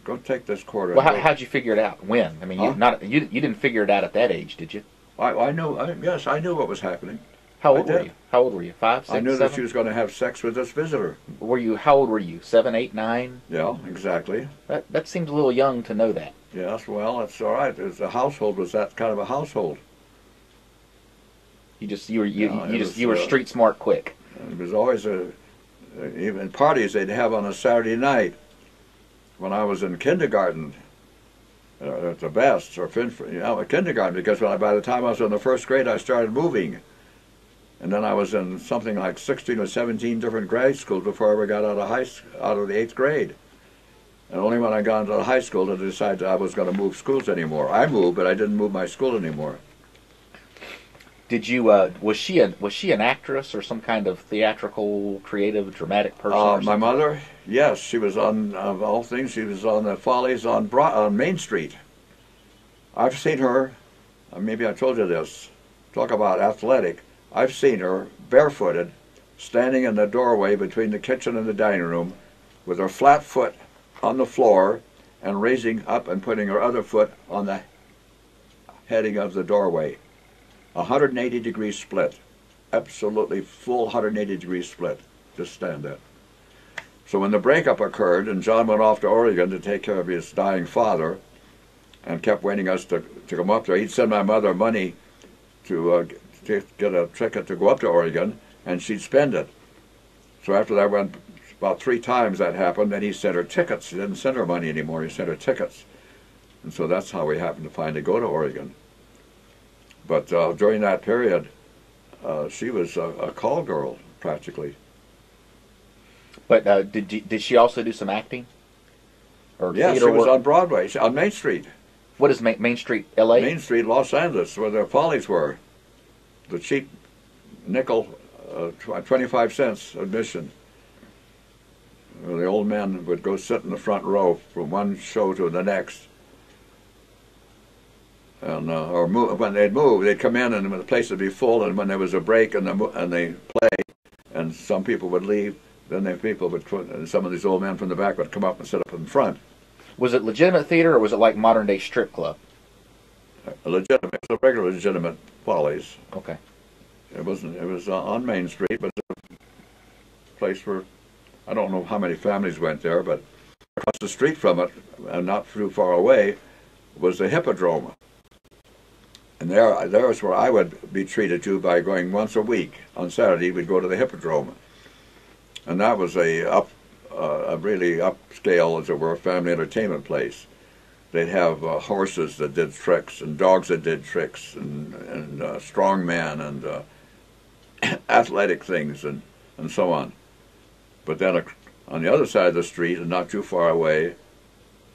go take this quarter." Well, how'd you figure it out? When? I mean, you didn't figure it out at that age, did you? I knew. Yes, I knew what was happening. How old were you? How old were you? 5, 6, I knew 7? that she was going to have sex with this visitor. How old were you? 7, 8, 9? Yeah, exactly. That seems a little young to know that. Yes, well, that's all right. The household was that kind of a household. You were street smart quick. It was always even parties they'd have on a Saturday night when I was in kindergarten. At the best, or kindergarten, because by the time I was in the first grade, I started moving. And then I was in something like 16 or 17 different grade schools before I ever got out of the 8th grade. And only when I got into the high school did I decide I was going to move schools anymore. I moved, but I didn't move my school anymore. Did you? Was she an actress or some kind of theatrical, creative, dramatic person? My mother, yes, she was on of all things. She was on the Follies on Main Street. I've seen her. Maybe I told you this. Talk about athletic. I've seen her barefooted, standing in the doorway between the kitchen and the dining room, with her flat foot on the floor, and raising up and putting her other foot on the heading of the doorway. 180-degree split, absolutely full 180-degree split. Just stand there. So when the breakup occurred, and John went off to Oregon to take care of his dying father, and kept waiting us to come up there, he'd send my mother money to get a ticket to go up to Oregon, and she'd spend it. So after that, about 3 times that happened, and he sent her tickets. He didn't send her money anymore. He sent her tickets. And so that's how we happened to finally go to Oregon. But during that period, she was a call girl, practically. But did she also do some acting? Or Yes, she theater was work? on Broadway, on Main Street. What is Main Street, L.A.? Main Street, Los Angeles, where the Follies were. The cheap nickel, 25 cents admission. The old men would go sit in the front row from one show to the next. And or move, when they'd move, they'd come in and the place would be full, and when there was a break and they play, and some people would leave, then some of these old men from the back would come up and sit up in front. Was it legitimate theater, or was it like modern day strip club? It was a regular legitimate Follies. Okay. It wasn't. It was on Main Street, but a place where I don't know how many families went there, but across the street from it, and not too far away, was the Hippodrome. And there was where I would be treated to by going once a week. On Saturday, we'd go to the Hippodrome, and that was a really upscale, as it were, family entertainment place. They'd have horses that did tricks, and dogs that did tricks, and strongmen, and athletic things, and so on. But then on the other side of the street, and not too far away,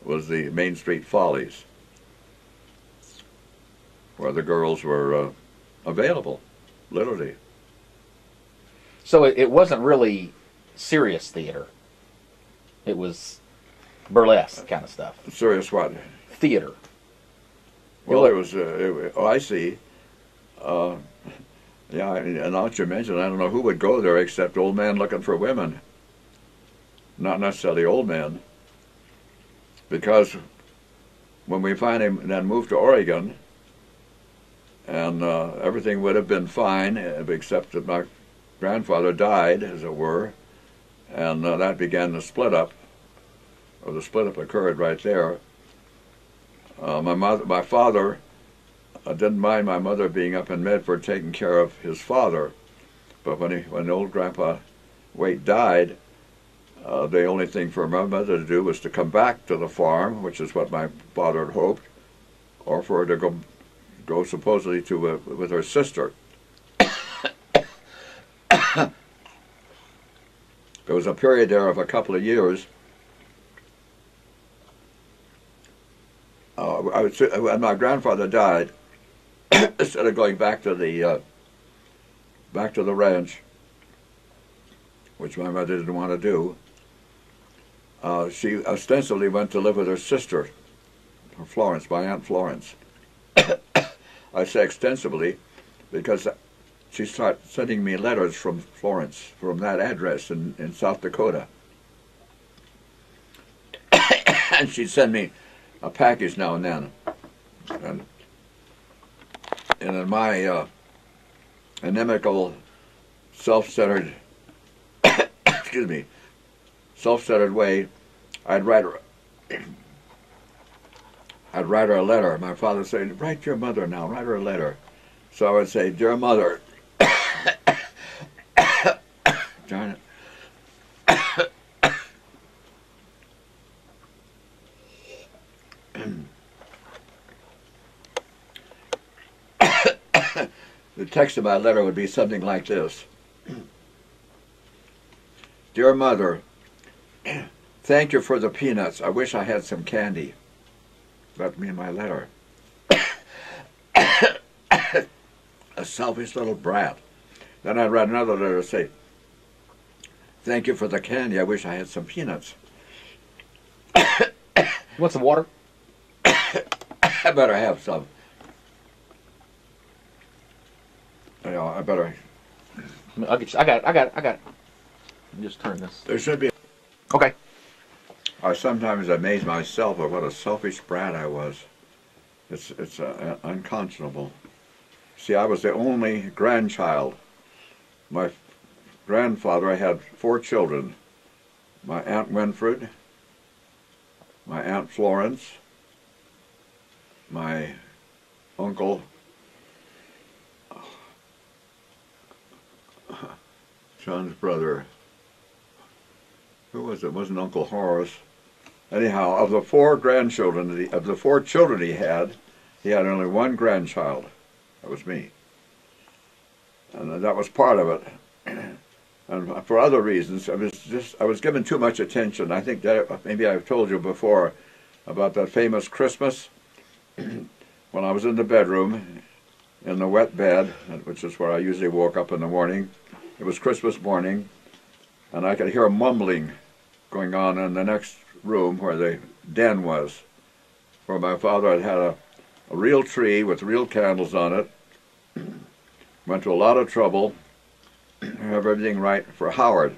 was the Main Street Follies, where the girls were available, literally. So it wasn't really serious theater. It was burlesque kind of stuff. Serious what? Theater. Well, I see. Yeah, and now that you mention, I don't know who would go there except old men looking for women. Not necessarily old men. Because when we finally then moved to Oregon, and everything would have been fine, except that my grandfather died, as it were, and that began the split up, or the split up occurred right there. My father didn't mind my mother being up in Medford taking care of his father, but when old Grandpa Waite died, the only thing for my mother to do was to come back to the farm, which is what my father had hoped, or for her to go supposedly to with her sister. There was a period there of a couple of years. When my grandfather died, instead of going back to the ranch, which my mother didn't want to do, she ostensibly went to live with her sister, Florence, my Aunt Florence. I say extensively because she started sending me letters from Florence, from that address in South Dakota. And she'd send me a package now and then. And in my inimical, self-centered, excuse me, self-centered way, I'd write her a letter. My father would say, "Write your mother now, write her a letter." So I would say, "Dear Mother," darn it. The text of my letter would be something like this. "Dear Mother, thank you for the peanuts. I wish I had some candy." That'd be in my letter. A selfish little brat. Then I'd write another letter and say, "Thank you for the candy. I wish I had some peanuts." You want some water? I better have some. You know, I better. I'll get you. I got it. Just turn this. There should be. Okay. I sometimes amaze myself at what a selfish brat I was. It's unconscionable. See, I was the only grandchild. My grandfather, I had 4 children. My Aunt Winfred, my Aunt Florence, my uncle John's brother, who was it? It wasn't Uncle Horace. Anyhow, of the four grandchildren, of the four children he had only one grandchild. That was me. And that was part of it. And for other reasons, I was given too much attention. I think that maybe I've told you before about that famous Christmas when I was in the bedroom in the wet bed, which is where I usually woke up in the morning. It was Christmas morning, and I could hear mumbling going on in the next room where the den was, where my father had had a real tree with real candles on it. Went to a lot of trouble to have everything right for Howard.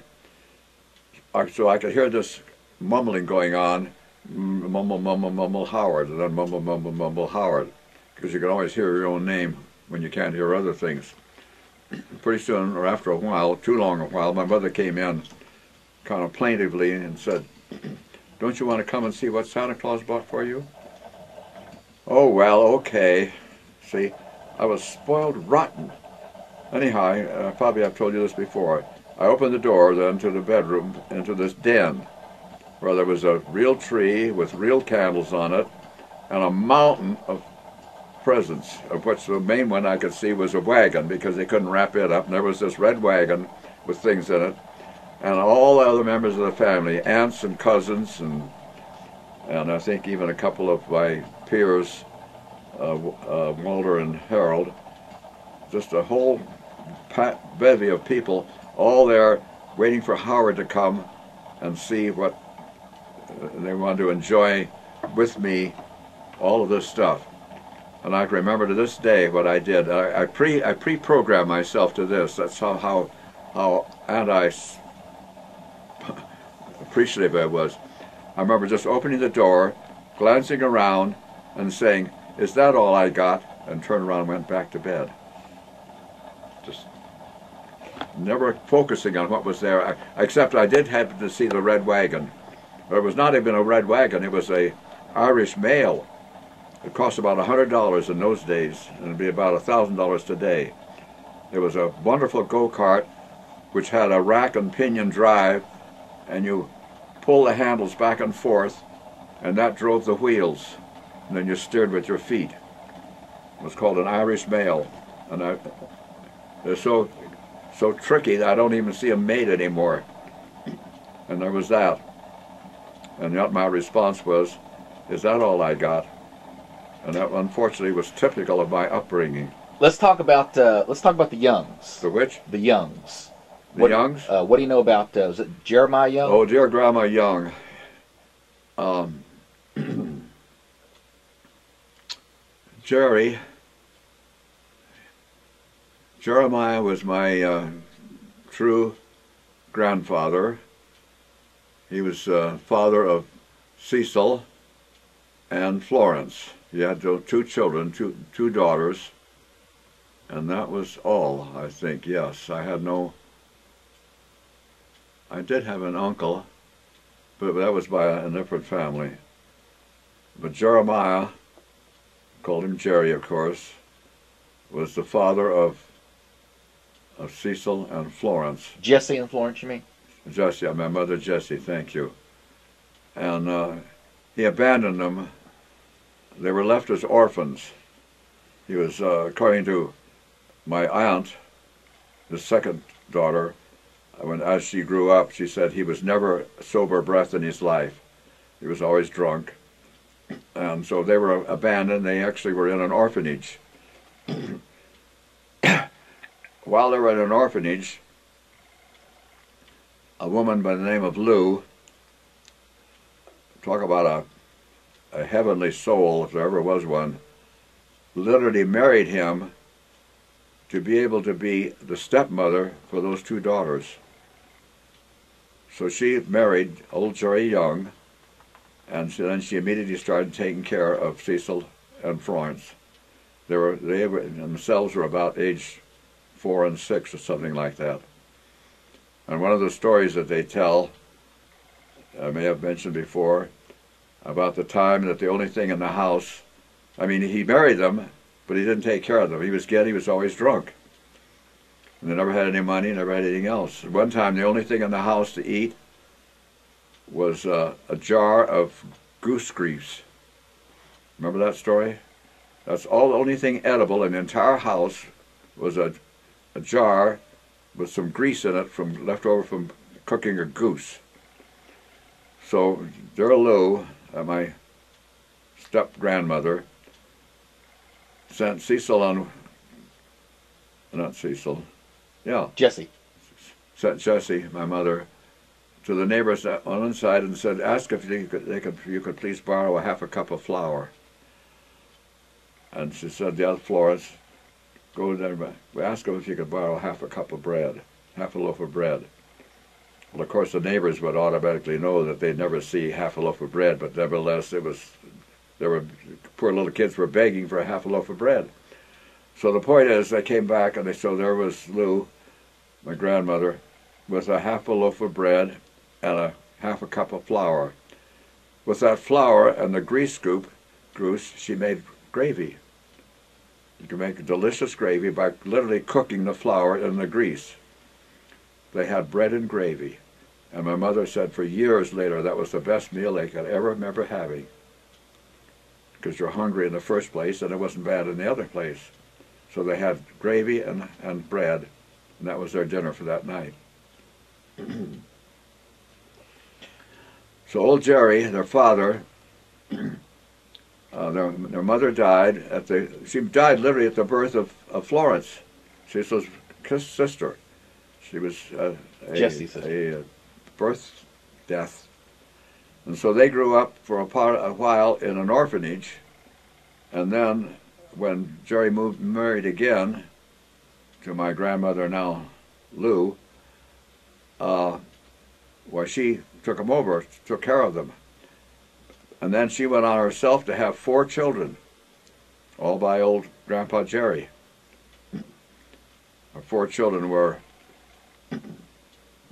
So I could hear this mumbling going on, mumble, mumble, mumble, Howard, and then mumble, mumble, mumble, Howard, because you can always hear your own name when you can't hear other things. Pretty soon, or after a while, too long a while, my mother came in kind of plaintively and said, "Don't you want to come and see what Santa Claus bought for you?" Oh, well, okay. See, I was spoiled rotten. Anyhow, probably I've told you this before. I opened the door then to the bedroom, into this den, where there was a real tree with real candles on it, and a mountain of presents, of which the main one I could see was a wagon, because they couldn't wrap it up, and there was this red wagon with things in it, and all the other members of the family, aunts and cousins, and I think even a couple of my peers, Walter and Harold, just a whole bevy of people, all there waiting for Howard to come and see what they wanted to enjoy with me, all of this stuff. And I can remember to this day what I did. I pre-programmed myself to this. That's how appreciative I was. I remember just opening the door, glancing around, and saying, "Is that all I got?" and turned around and went back to bed. Just never focusing on what was there, except I did happen to see the red wagon. But it was not even a red wagon, it was a Irish mail. It cost about $100 in those days, and it'd be about $1,000 today. It was a wonderful go-kart which had a rack and pinion drive, and you pull the handles back and forth, and that drove the wheels, and then you steered with your feet. It was called an Irish mail, and they're so tricky that I don't even see them made anymore. And there was that. And yet my response was, "Is that all I got?" And that unfortunately was typical of my upbringing. Let's talk about the Youngs. The which? The Youngs. The Youngs? What do you know about? Was it Jeremiah Young? Oh, dear Grandma Young. Jeremiah was my true grandfather. He was father of Cecil and Florence. He had two children, two daughters, and that was all, I think. Yes, I did have an uncle, but that was by a different family. But Jeremiah, called him Jerry, of course, was the father of Cecil and Florence. Jesse and Florence, you mean? Jessie, my mother Jessie, thank you. And he abandoned them. They were left as orphans. He was, according to my aunt, the second daughter, as she grew up, she said he was never sober breath in his life. He was always drunk. And so they were abandoned. They actually were in an orphanage. While they were in an orphanage, a woman by the name of Lou, talk about a heavenly soul, if there ever was one, literally married him to be able to be the stepmother for those two daughters. So she married old Jerry Young, and then she immediately started taking care of Cecil and Florence. They themselves were about age 4 and 6 or something like that. And one of the stories that they tell, I may have mentioned before, about the time that the only thing in the house, I mean, he married them, but he didn't take care of them. He was always drunk. And they never had any money, never had anything else. One time, the only thing in the house to eat was a jar of goose grease. Remember that story? That's all. The only thing edible in the entire house was a jar with some grease in it from left over from cooking a goose. So dear Lou, my step-grandmother, sent Cecil on, not Cecil, yeah, Jesse. sent Jessie, my mother, to the neighbors on one side and said, ask if you could please borrow a half a cup of flour. And she said, yeah, Florence, go there. We asked them if you could borrow half a cup of bread, half a loaf of bread. Well, of course, the neighbors would automatically know that they'd never see half a loaf of bread, but nevertheless, poor little kids were begging for a half a loaf of bread. So the point is, they came back and so there was Lou, my grandmother, with a half a loaf of bread and a half a cup of flour. With that flour and the grease, she made gravy. You can make a delicious gravy by literally cooking the flour in the grease. They had bread and gravy. And my mother said for years later that was the best meal they could ever remember having. Because you're hungry in the first place and it wasn't bad in the other place. So they had gravy and bread, and that was their dinner for that night. So old Jerry, their father, their mother died she died literally at the birth of Florence, Cecil's sister. She was Jesse's sister. A birth death. And so they grew up for a while in an orphanage, and then when Jerry married again to my grandmother now, Lou, she took him over, took care of them. And then she went on herself to have 4 children, all by old Grandpa Jerry. Her 4 children were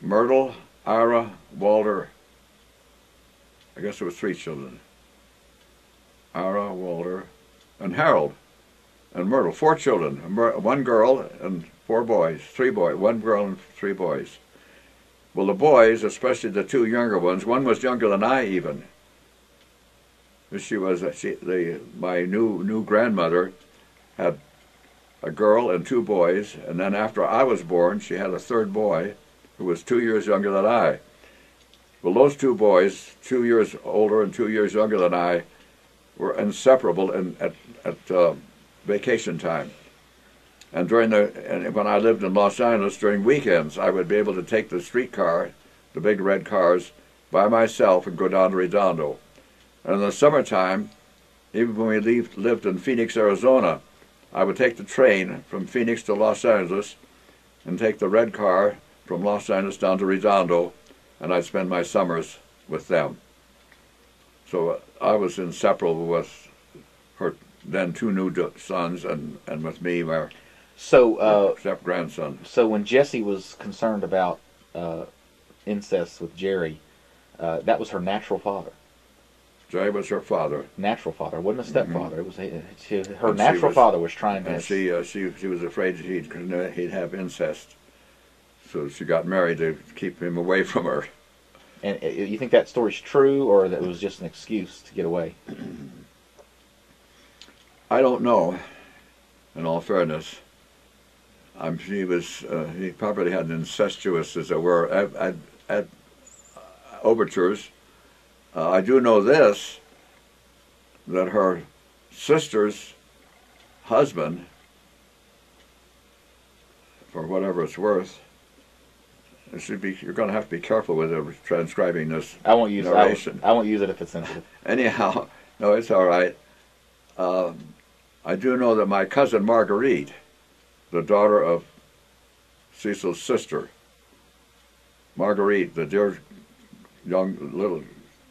Myrtle, Ira, Walter, I guess there was 3 children. Ira, Walter, and Harold, and Myrtle. 4 children, 1 girl and 4 boys, 3 boys, 1 girl and 3 boys. Well, the boys, especially the 2 younger ones, one was younger than I even. My new grandmother had a girl and 2 boys, and then after I was born, she had a 3rd boy who was 2 years younger than I. Well, those 2 boys, 2 years older and 2 years younger than I, were inseparable at vacation time. And when I lived in Los Angeles, during weekends, I would be able to take the streetcar, the big red cars, by myself and go down to Redondo. And in the summertime, even when we lived in Phoenix, Arizona, I would take the train from Phoenix to Los Angeles and take the red car from Los Angeles down to Redondo, and I'd spend my summers with them. So I was inseparable with her then 2 new sons and with me, my step-grandson. So when Jessie was concerned about incest with Jerry, that was her natural father. Jerry was her father. Natural father. It wasn't a stepfather. It was her natural father was trying to... And she was afraid he'd have incest. So she got married to keep him away from her. And you think that story's true, or that it was just an excuse to get away? I don't know, in all fairness. He probably had incestuous, as it were, overtures. I do know this, that her sister's husband, for whatever it's worth, you're going to have to be careful with transcribing this I won't use narration. I won't use it if it's sensitive. Anyhow, no, it's all right. I do know that my cousin Marguerite, the daughter of Cecil's sister, Marguerite, the dear young little,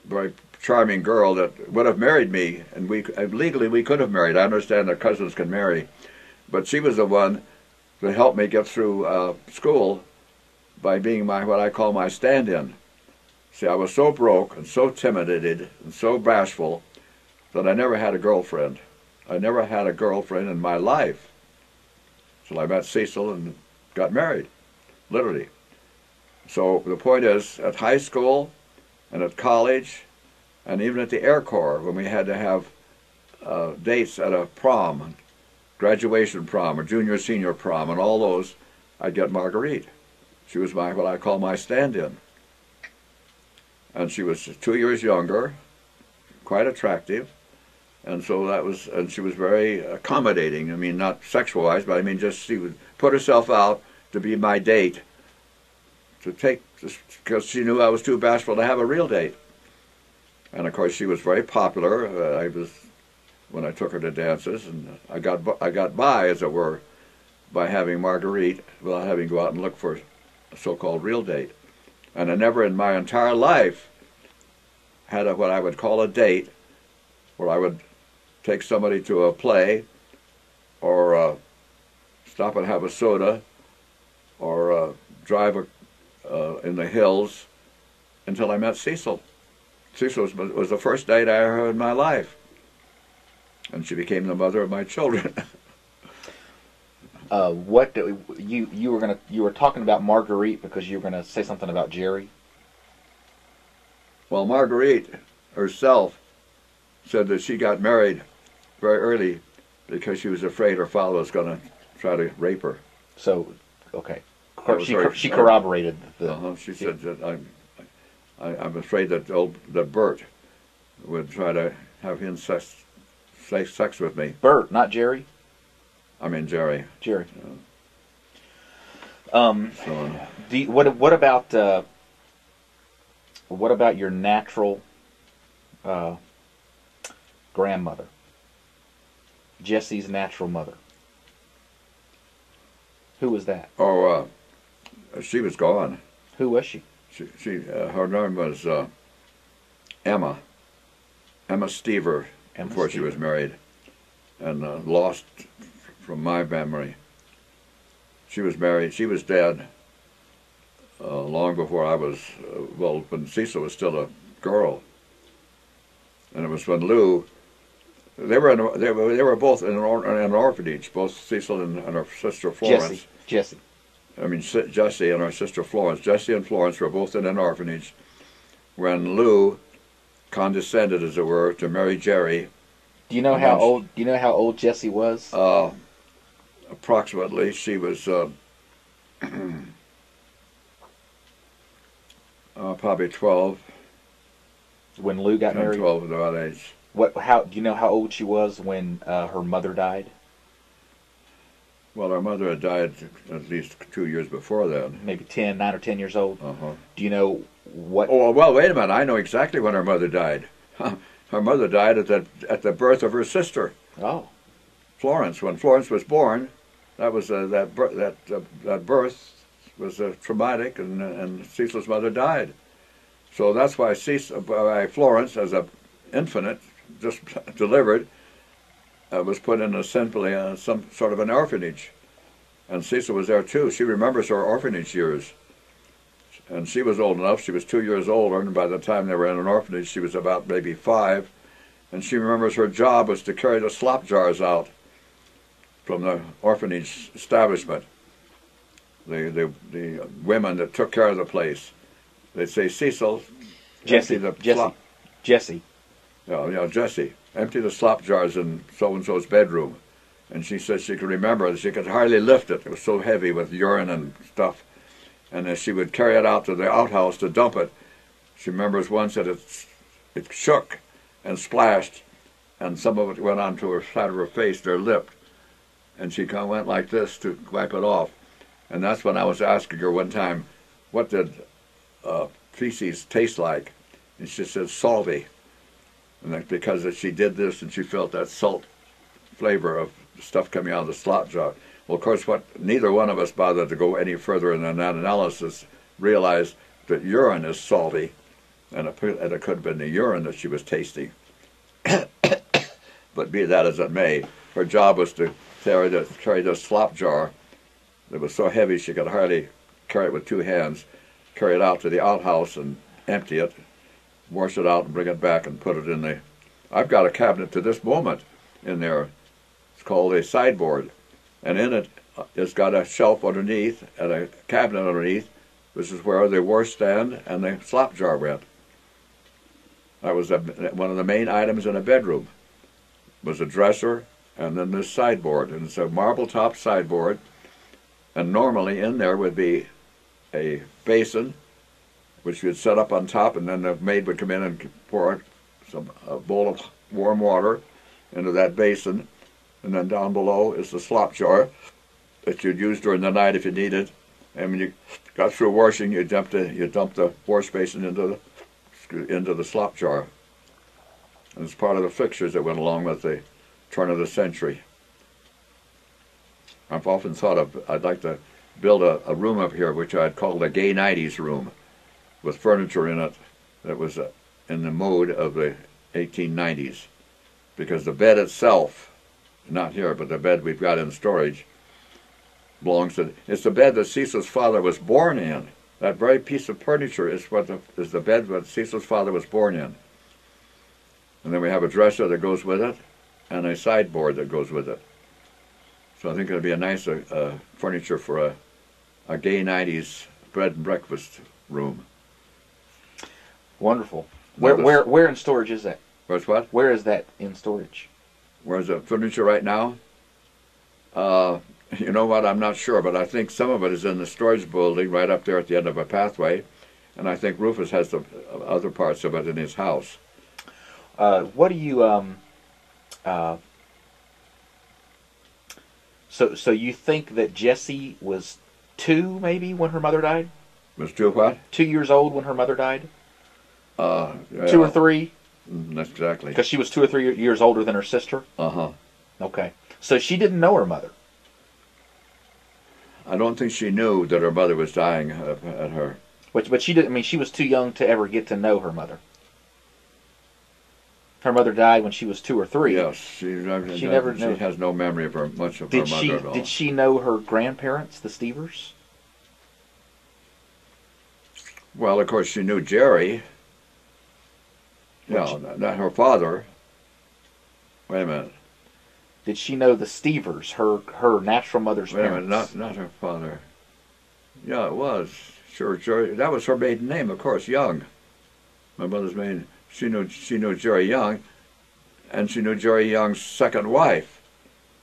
very charming girl that would have married me, and legally we could have married. I understand that cousins can marry, but she was the one that helped me get through school by being what I call my stand-in. See, I was so broke and so intimidated and so bashful that I never had a girlfriend. I never had a girlfriend in my life till I met Cecil and got married, literally. So the point is, at high school, and at college, and even at the Air Corps when we had to have dates at a prom, graduation prom, or junior senior prom, and all those, I'd get Marguerite. She was my what I call my stand-in. And she was 2 years younger, quite attractive, and so that was, and she was very accommodating. I mean, not sexualized, but I mean, just she would put herself out to be my date, to take, because she knew I was too bashful to have a real date. And of course, she was very popular. When I took her to dances, and I got by, as it were, by having Marguerite without having to go out and look for a so-called real date. And I never in my entire life had what I would call a date where I would take somebody to a play or stop and have a soda or drive in the hills until I met Cecil. Cecil was the first date I ever had in my life. And she became the mother of my children. You were talking about Marguerite because you were going to say something about Jerry? Well, Marguerite herself said that she got married very early because she was afraid her father was going to try to rape her. So, okay. She corroborated the... She said that I'm afraid that Bert would try to have incest sex with me. Bert, not Jerry? I mean Jerry. Jerry. So, what about your natural grandmother? Jesse's natural mother. Who was that? Oh, she was gone. Who was she? Her name was Emma Stever. Before she was married, and lost from my memory. She was married. She was dead long before I was. When Cecil was still a girl, and it was when Lou. They were both in an orphanage. Both Cecil and her sister Florence. Jessie. I mean Jessie and her sister Florence. Jessie and Florence were both in an orphanage when Lou condescended, as it were, to marry Jerry. Do you know how old? Do you know how old Jessie was? Approximately, she was probably 12. When Lou got 10, married. 12 at that age. Do you know how old she was when her mother died? Well, her mother had died at least 2 years before then. Maybe 9 or 10 years old. Do you know what? Oh well, wait a minute. I know exactly when her mother died. Her mother died at the birth of her sister. Oh. Florence. When Florence was born, that was that birth was traumatic, and Cecil's mother died. So that's why Florence, as an infant, just delivered, was put in simply some sort of an orphanage, and Cecil was there too. She remembers her orphanage years. And she was old enough. She was 2 years older, and by the time they were in an orphanage, she was about maybe 5. And she remembers her job was to carry the slop jars out from the orphanage establishment. The women that took care of the place, they'd say, Cecil, Jessie. Jessie, empty the slop jars in so-and-so's bedroom. And she said she could remember that she could hardly lift it. It was so heavy with urine and stuff. And as she would carry it out to the outhouse to dump it, she remembers once that it shook and splashed, and some of it went onto her side of her face, her lip, and she kind of went like this to wipe it off. And that's when I was asking her one time, what did feces taste like? And she said, salty. And that's because she did this and she felt that salt flavor of stuff coming out of the slop jar. Well, of course, neither one of us bothered to go any further in that analysis, realized that urine is salty, and it could have been the urine that she was tasting. But be that as it may, her job was to carry the slop jar that was so heavy she could hardly carry it with 2 hands, carry it out to the outhouse and empty it, wash it out and bring it back and put it in the... I've got a cabinet to this moment in there. It's called a sideboard. And in it, it's got a shelf underneath and a cabinet underneath. This is where the washstand and the slop jar went. That was one of the main items in a bedroom. Was a dresser and then this sideboard, and it's a marble top sideboard. And normally in there would be a basin, which you'd set up on top, and then the maid would come in and pour a bowl of warm water into that basin, and then down below is the slop jar that you'd use during the night if you needed. And when you got through washing, you dump the wash basin into the slop jar. And it's part of the fixtures that went along with the turn of the century. I've often thought I'd like to build a room up here which I'd call the gay 90s room, with furniture in it that was in the mode of the 1890s. Because the bed itself, not here, but the bed we've got in storage, belongs to, it's the bed that Cecil's father was born in. That very piece of furniture is the bed that Cecil's father was born in. And then we have a dresser that goes with it, and a sideboard that goes with it. So I think it'll be a nice furniture for a gay 90s bed and breakfast room. Wonderful. Where in storage is that? Where's what? Where is that in storage? Where's the furniture right now? You know what? I'm not sure, but I think some of it is in the storage building right up there at the end of a pathway, and I think Rufus has the other parts of it in his house. What do you So you think that Jessie was 2 maybe when her mother died? Was 2 what? 2 years old when her mother died? Yeah. 2 or 3? That's exactly. Because she was 2 or 3 years older than her sister? Uh-huh. Okay. So she didn't know her mother? I don't think she knew that her mother was dying at her. But she didn't. I mean, she was too young to ever get to know her mother. Her mother died when she was 2 or 3. Yes, she never knew. She has no memory of much of her mother at all. Did she know her grandparents, the Stevers? Well, of course, she knew Jerry. Yeah, not her father. Wait a minute. Did she know the Stevers, her natural mother's Wait parents? a minute, not her father. Yeah, it was. Sure, Jerry. That was her maiden name, of course, Young. My mother's maiden. She knew Jerry Young, and she knew Jerry Young's second wife,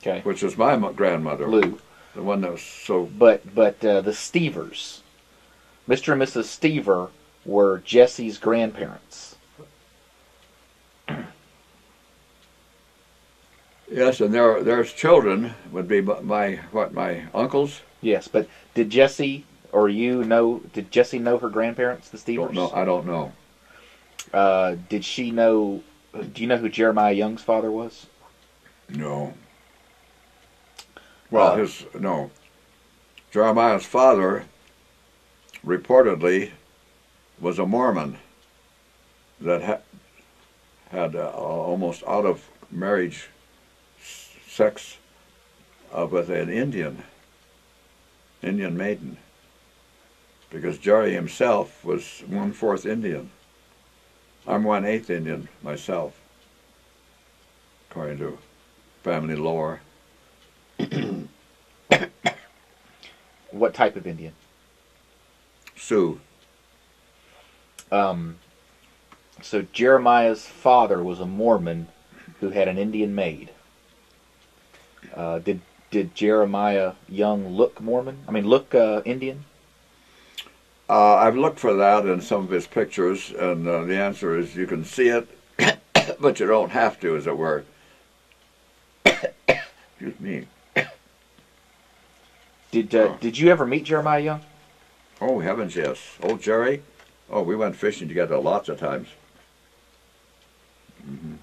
Okay. which was my grandmother, Lou. the one that was so. But the Stevers, Mr. and Mrs. Stever, were Jessie's grandparents. Yes, and their children would be my uncles. Yes, but did Jessie or did Jessie know her grandparents, the Stevers? Don't know. I don't know. Did she know? Do you know who Jeremiah Young's father was? No. Well, no. Jeremiah's father reportedly was a Mormon that had almost out of marriage sex with an Indian maiden, because Jerry himself was 1/4 Indian. I'm 1/8 Indian myself, according to family lore. What type of Indian? Sioux. So Jeremiah's father was a Mormon who had an Indian maid. Did Jeremiah Young look Mormon? I mean, look Indian? I've looked for that in some of his pictures, and the answer is you can see it, but you don't have to, as it were. Excuse me. Did you ever meet Jeremiah Young? Oh, heavens, yes. Old Jerry? Oh, we went fishing together lots of times. Mm-hmm.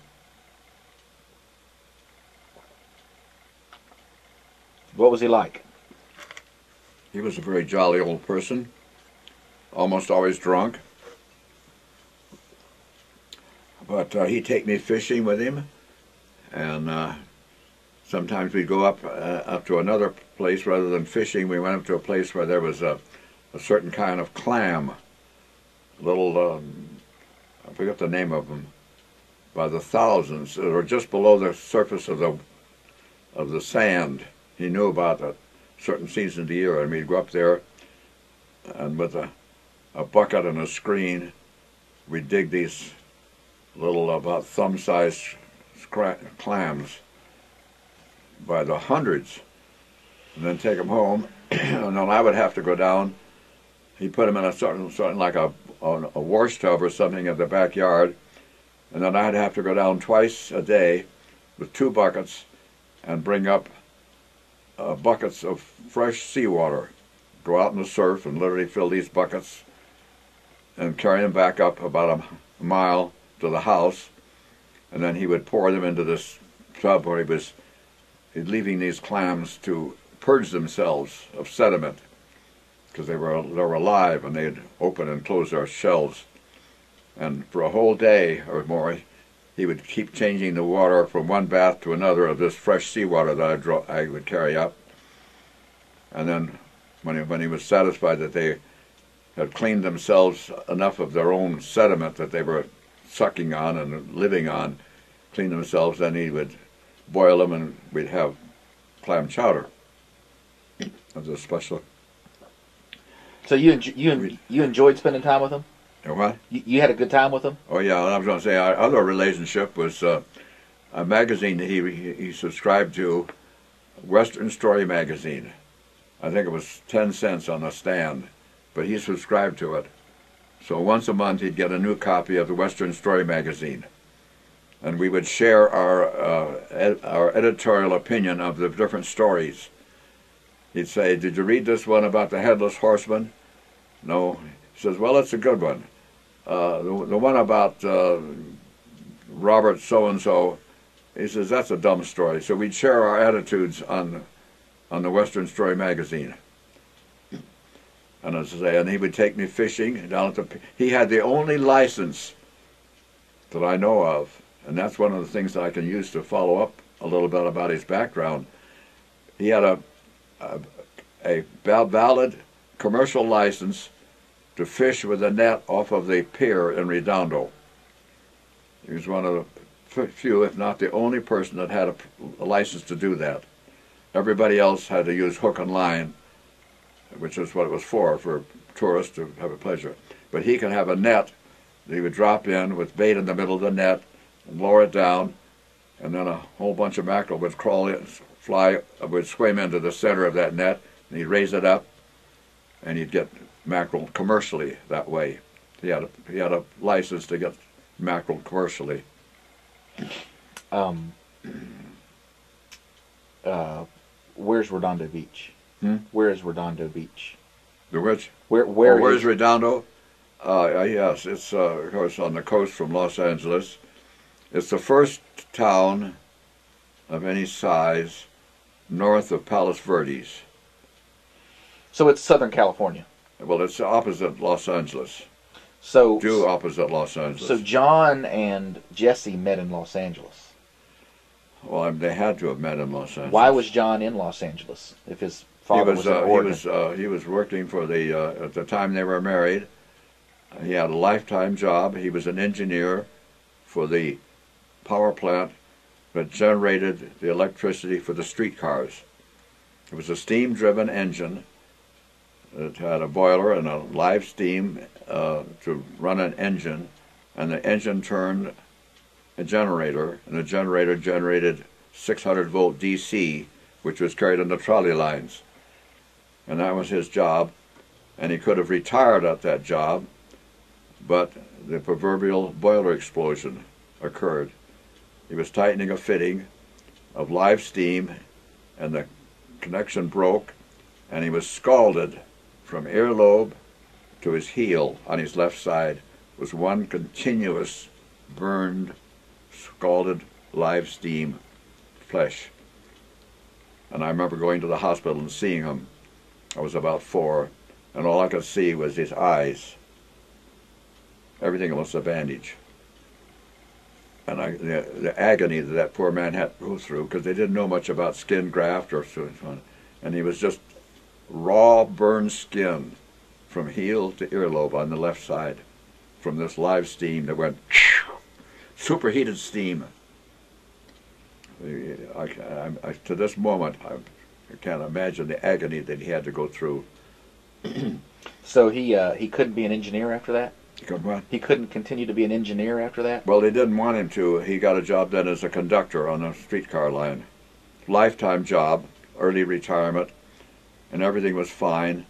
What was he like? He was a very jolly old person, almost always drunk. But he'd take me fishing with him, and sometimes we'd go up to another place rather than fishing. We went up to a place where there was a certain kind of clam, little, I forget the name of them, by the thousands, that were just below the surface of the sand. He knew about a certain season of the year, and we'd go up there, and with a bucket and a screen, we'd dig these little about thumb-sized clams by the hundreds, and then take them home. And then I would have to go down. He put them in a certain like a wash tub or something in the backyard, and then I'd have to go down twice a day with 2 buckets and bring up buckets of fresh seawater. Go out in the surf and literally fill these buckets and carry them back up about a mile to the house, and then he would pour them into this tub where he's leaving these clams to purge themselves of sediment, because they were alive and they'd open and close their shells. And for a whole day or more, he would keep changing the water from one bath to another of this fresh seawater that I would carry up. And then when he was satisfied that they had cleaned themselves enough of their own sediment that they were sucking on and living on, clean themselves, then he would boil them and we'd have clam chowder. As a special. So you enjoyed spending time with him? What? You had a good time with him? Oh yeah, I was going to say our other relationship was a magazine that he subscribed to, Western Story magazine. I think it was 10 cents on the stand, but he subscribed to it. So once a month he'd get a new copy of the Western Story magazine, and we would share our editorial opinion of the different stories. He'd say, "Did you read this one about the Headless Horseman?" "No." He says, "Well, it's a good one. The one about Robert so-and-so," he says, "that's a dumb story." So we'd share our attitudes on the Western Story magazine. And as I say, and he would take me fishing down at he had the only license that I know of, and that's one of the things that I can use to follow up a little bit about his background. He had a valid commercial license to fish with a net off of the pier in Redondo. He was one of the few, if not the only person that had a license to do that. Everybody else had to use hook and line, which is what it was for tourists to have a pleasure. But he could have a net that he would drop in with bait in the middle of the net and lower it down, and then a whole bunch of mackerel would crawl in, would swim into the center of that net, and he'd raise it up, and he'd get mackerel commercially that way. He had a license to get mackerel commercially. Where's Redondo Beach? Where is Redondo Beach? The which? Where's Redondo? Yes, it's of course on the coast from Los Angeles. It's the first town of any size north of Palos Verdes. So it's Southern California. Well, it's opposite Los Angeles. So Due opposite Los Angeles. So John and Jesse met in Los Angeles. Well, they had to have met in Los Angeles. Why was John in Los Angeles if his father was in Oregon? He was working for at the time they were married, he had a lifetime job. He was an engineer for the power plant that generated the electricity for the streetcars. It was a steam-driven engine. It had a boiler and a live steam to run an engine, and the engine turned a generator, and the generator generated 600-volt DC, which was carried on the trolley lines. And that was his job, and he could have retired at that job, but the proverbial boiler explosion occurred. He was tightening a fitting of live steam, and the connection broke, and he was scalded from earlobe to his heel on his left side. Was one continuous burned, scalded live steam flesh. And I remember going to the hospital and seeing him. I was about 4, and all I could see was his eyes. Everything was a bandage. And the agony that poor man had to go through, because they didn't know much about skin graft or so on. And he was just raw, burned skin from heel to earlobe on the left side from this live steam that went superheated steam. To this moment, I can't imagine the agony that he had to go through. So he couldn't be an engineer after that? He could what? He couldn't continue to be an engineer after that? Well, they didn't want him to. He got a job then as a conductor on a streetcar line. Lifetime job, early retirement, and everything was fine.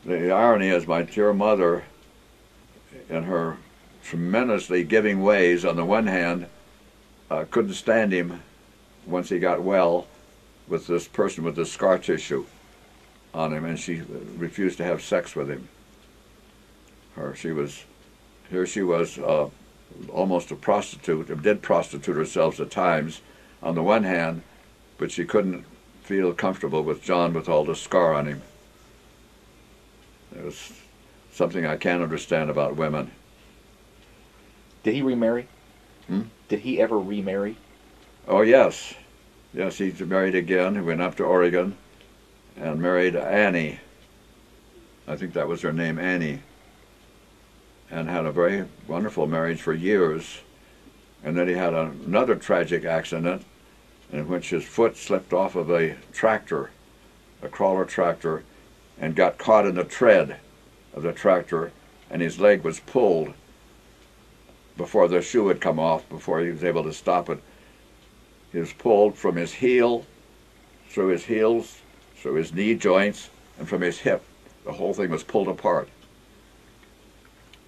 The irony is my dear mother, in her tremendously giving ways, on the one hand, couldn't stand him once he got well with this person with the scar tissue on him, and she refused to have sex with him. Here she was almost a prostitute, did prostitute herself at times on the one hand, but she couldn't feel comfortable with John with all the scar on him. It was something I can't understand about women. Did he remarry? Hmm? Did he ever remarry? Oh, yes. Yes, he married again. He went up to Oregon and married Annie. I think that was her name, Annie. And had a very wonderful marriage for years. And then he had another tragic accident in which his foot slipped off of a tractor, a crawler tractor, and got caught in the tread of the tractor, and his leg was pulled before the shoe had come off, before he was able to stop it. He was pulled from his heel, through his heels, through his knee joints, and from his hip. The whole thing was pulled apart.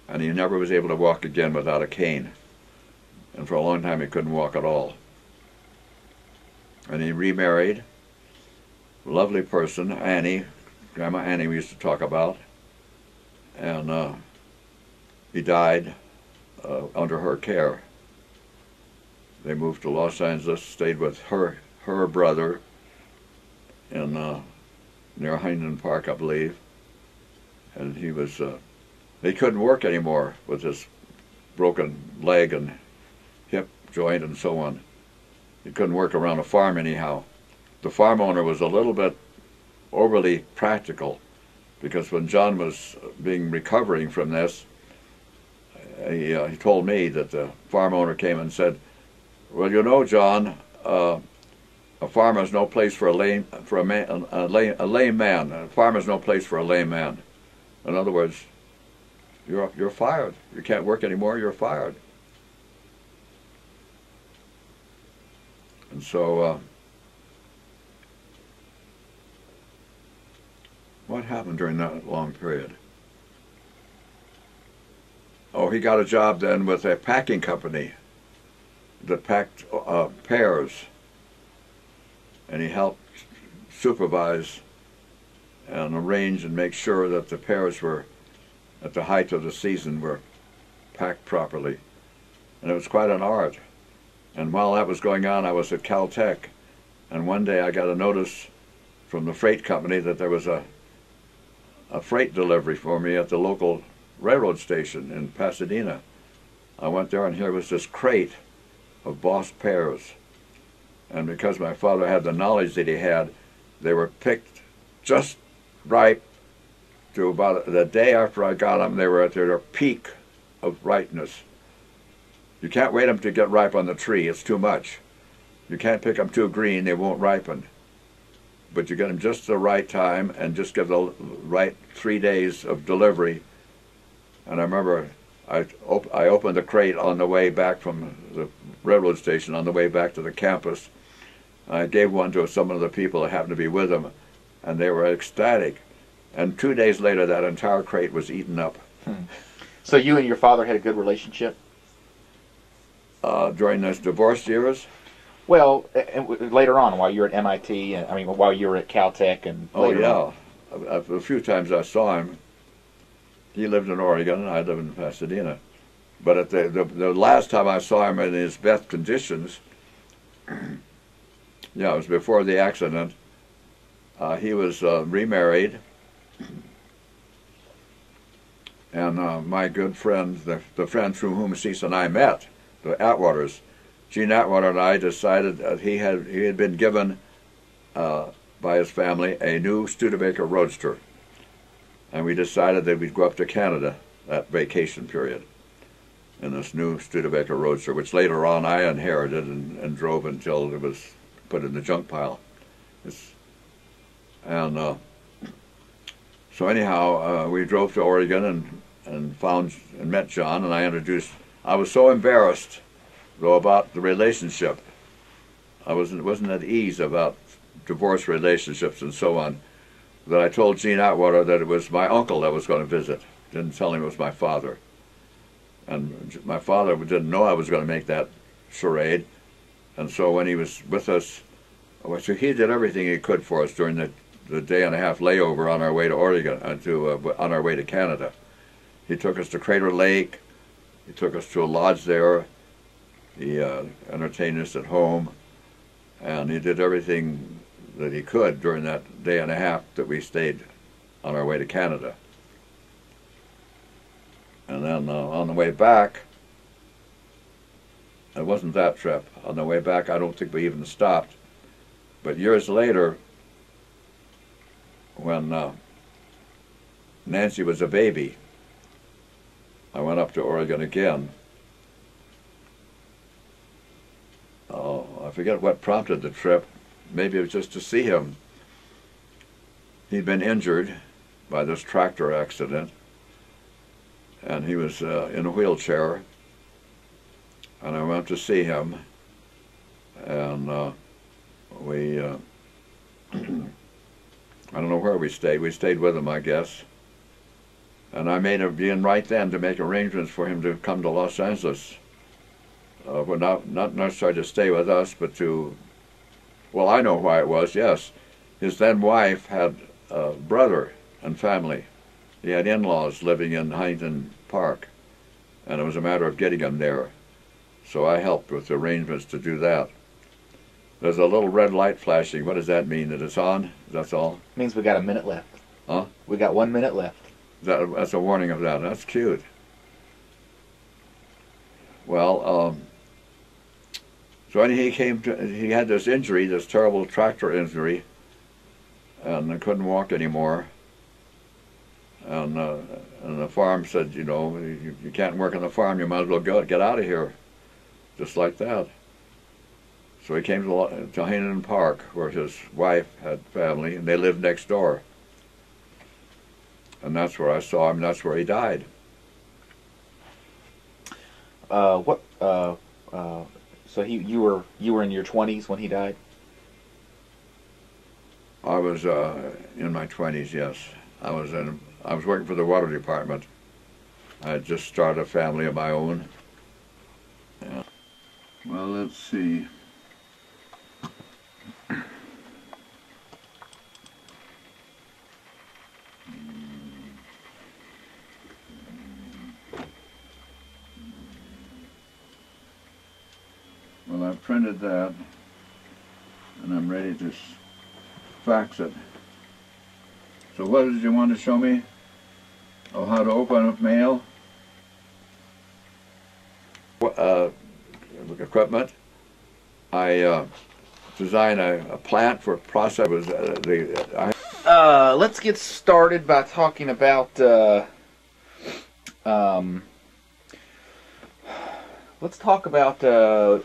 And he never was able to walk again without a cane. And for a long time he couldn't walk at all. And he remarried. Lovely person, Annie, Grandma Annie we used to talk about. And he died under her care. They moved to Los Angeles, stayed with her brother in near Huntington Park, I believe. And he was, he couldn't work anymore with his broken leg and hip joint and so on. He couldn't work around a farm anyhow. The farm owner was a little bit overly practical, because when John was recovering from this, he told me that the farm owner came and said, "Well, you know, John, a farm is no place for a lame man. A farm is no place for a lame man. In other words, you're fired. You can't work anymore. You're fired." And so, what happened during that long period? Oh, he got a job then with a packing company that packed pears, and he helped supervise and arrange and make sure that the pears were, at the height of the season, were packed properly. And it was quite an art. And while that was going on, I was at Caltech, and one day I got a notice from the freight company that there was a freight delivery for me at the local railroad station in Pasadena. I went there, and here was this crate of Boss pears. And because my father had the knowledge that he had, they were picked just ripe to about the day after I got them. They were at their peak of ripeness. You can't wait them to get ripe on the tree. It's too much. You can't pick them too green. They won't ripen. But you get them just the right time and just give the right 3 days of delivery. And I remember I opened the crate on the way back from the railroad station, on the way back to the campus. I gave one to some of the people that happened to be with them, and they were ecstatic. And 2 days later, that entire crate was eaten up. So you and your father had a good relationship? During those divorce years? Well, later on, while you were at MIT, and while you were at Caltech, and later on. A few times I saw him. He lived in Oregon, and I lived in Pasadena. But at the last time I saw him in his best conditions, yeah, it was before the accident. He was remarried, and my good friend, the friend through whom Cece and I met, the Atwaters, Gene Atwater and I decided that he had been given by his family a new Studebaker Roadster, and we decided that we'd go up to Canada that vacation period in this new Studebaker Roadster, which later on I inherited and drove until it was put in the junk pile. So anyhow, we drove to Oregon and found and met John, and I introduced. I was so embarrassed, though, about the relationship. I wasn't at ease about divorce relationships and so on, that I told Gene Atwater that it was my uncle that was going to visit. Didn't tell him it was my father. And my father didn't know I was going to make that charade. And so when he was with us, so he did everything he could for us during the day and a half layover on our way to Oregon, on our way to Canada. He took us to Crater Lake. He took us to a lodge there. He entertained us at home. And he did everything that he could during that day and a half that we stayed on our way to Canada. And then on the way back, it wasn't that trip. On the way back, I don't think we even stopped. But years later, when Nancy was a baby, I went up to Oregon again. I forget what prompted the trip. Maybe it was just to see him. He'd been injured by this tractor accident, and he was in a wheelchair. And I went to see him, and we, I don't know where we stayed. We stayed with him, I guess. And I made a being right then to make arrangements for him to come to Los Angeles. Well, not necessarily to stay with us, but to, well, I know why it was, yes. His then wife had a brother and family. He had in-laws living in Huntington Park, and it was a matter of getting him there. So I helped with the arrangements to do that. There's a little red light flashing. What does that mean? That it's on? That's all? It means we got a minute left. Huh? We got 1 minute left. That's a warning of that. That's cute. Well, so when he had this injury, this terrible tractor injury, and couldn't walk anymore. And the farm said, you know, you can't work on the farm. You might as well get out of here, just like that. So he came to Huntington Park, where his wife had family, and they lived next door. And that's where I saw him. That's where he died. So you were in your 20s when he died? I was in my 20s, yes. I was working for the water department. I had just started a family of my own. Yeah. Well, let's see. Well, I printed that, and I'm ready to fax it. So what did you want to show me? Oh, how to open up mail? Equipment. I designed a plant for process. Let's get started by talking about let's talk about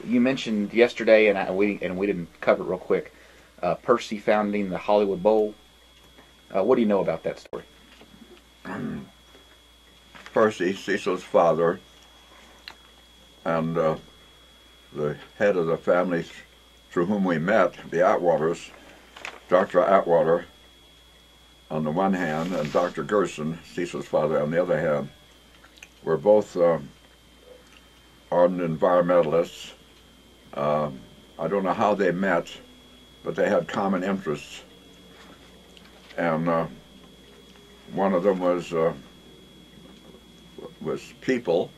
you mentioned yesterday, and we didn't cover it real quick. Percy founding the Hollywood Bowl. What do you know about that story? Percy, Cecil's father, and the head of the family through whom we met, the Atwaters, Dr. Atwater on the one hand, and Dr. Gerson, Cecil's father, on the other hand, were both ardent environmentalists. I don't know how they met, but they had common interests. And one of them was people,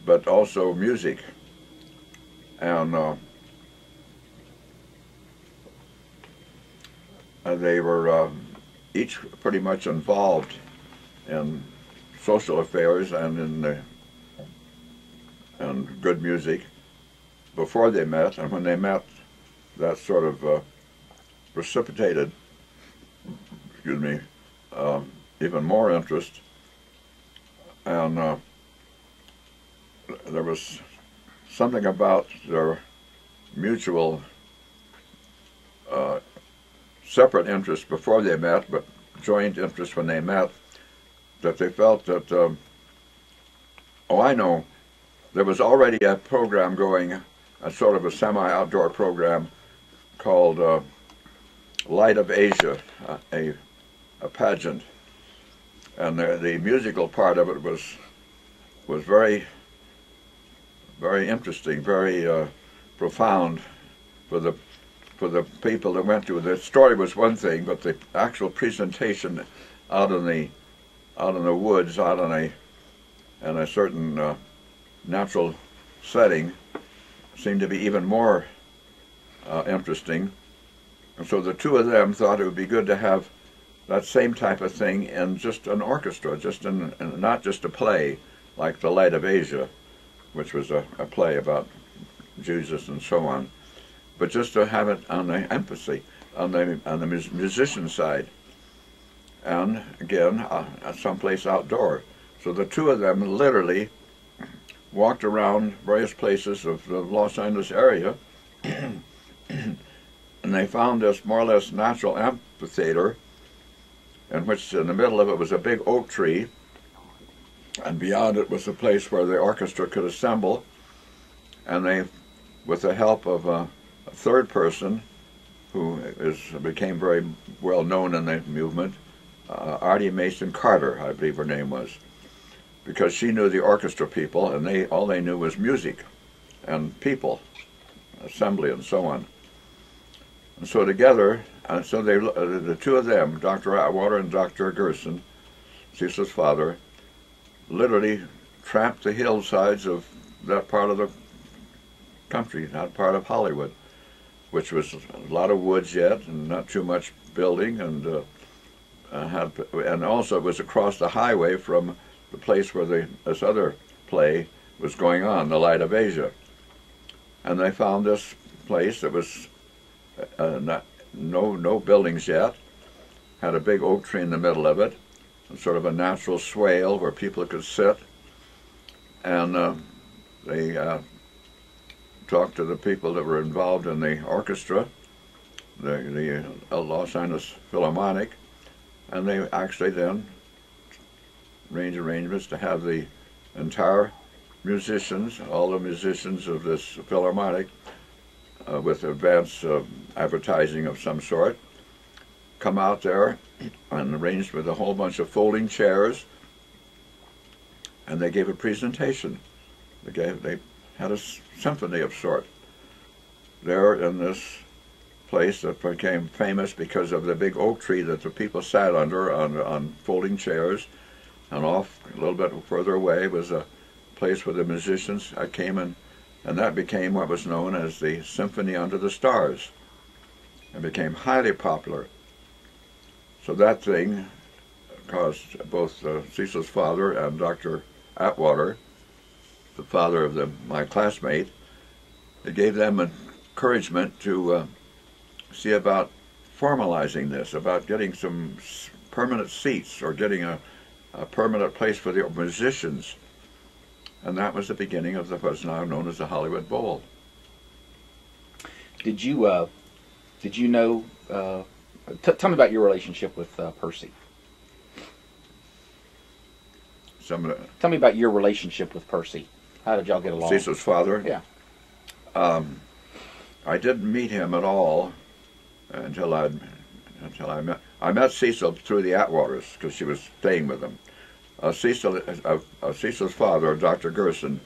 but also music. And they were each pretty much involved in social affairs and in good music before they met, and when they met, that sort of precipitated, excuse me, even more interest. And there was something about their mutual separate interests before they met, but joint interest when they met, that they felt that Oh, I know. There was already a program going, a sort of a semi-outdoor program called Light of Asia, a pageant, and the musical part of it was very interesting, very profound for the people that went to it. The story was one thing, but the actual presentation out in the woods, out in a certain natural setting, seemed to be even more interesting. And so the two of them thought it would be good to have that same type of thing in just an orchestra, just in not just a play like The Light of Asia, which was a play about Jesus and so on, but just to have it on the empathy, on the musician side, and again someplace outdoor. So the two of them literally walked around various places of the Los Angeles area, and they found this more or less natural amphitheater, in which in the middle of it was a big oak tree, and beyond it was a place where the orchestra could assemble. And they, with the help of a third person who became very well known in the movement, Artie Mason Carter, I believe her name was, because she knew the orchestra people, and all they knew was music and people, assembly, and so on. And so together, so the two of them, Dr. Atwater and Dr. Gerson, Cecil's father, literally tramped the hillsides of that part of the country, that part of Hollywood, which was a lot of woods yet and not too much building, and also it was across the highway from the place where this other play was going on, The Light of Asia. And they found this place that was no buildings yet, had a big oak tree in the middle of it, and sort of a natural swale where people could sit. And they talked to the people that were involved in the orchestra, the Los Angeles Philharmonic, and they actually then arranged arrangements to have the entire musicians, all the musicians of this Philharmonic, with advance advertising of some sort, come out there and arranged with a whole bunch of folding chairs, and they gave a presentation. They had a symphony of sort there in this place that became famous because of the big oak tree that the people sat under on folding chairs, and off a little bit further away was a place where the musicians came in, and that became what was known as the Symphony Under the Stars, and became highly popular. So that thing caused both Cecil's father and Dr. Atwater, the father of my classmate, it gave them encouragement to see about formalizing this, about getting some permanent seats or getting a permanent place for the musicians. And that was the beginning of what's now known as the Hollywood Bowl. Did you know? Tell me about your relationship with Percy. Tell me about your relationship with Percy. How did y'all get along? Cecil's father? Yeah. I didn't meet him at all until I met Cecil through the Atwaters, because she was staying with them. Cecil's father, Dr. Gerson,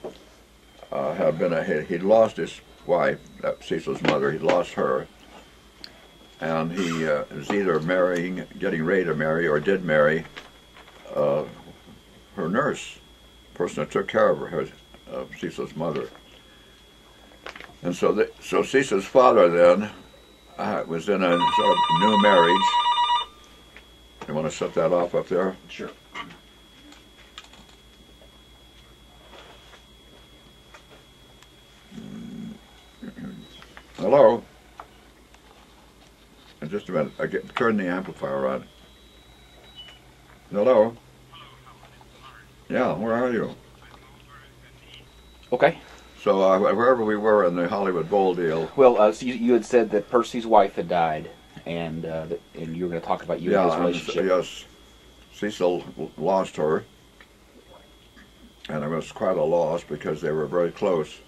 he'd lost his wife, Cecil's mother. He'd lost her, and he was either getting ready to marry, or did marry her nurse, the person that took care of her, Cecil's mother. And so Cecil's father then was in a sort of new marriage. You want to shut that off up there? Sure. Hello? Just a minute. Turn the amplifier on. Hello? Yeah, where are you? Okay. So wherever we were in the Hollywood Bowl deal. Well, so you had said that Percy's wife had died, and you were going to talk about you and his relationship. Yes. Cecil lost her, and it was quite a loss because they were very close.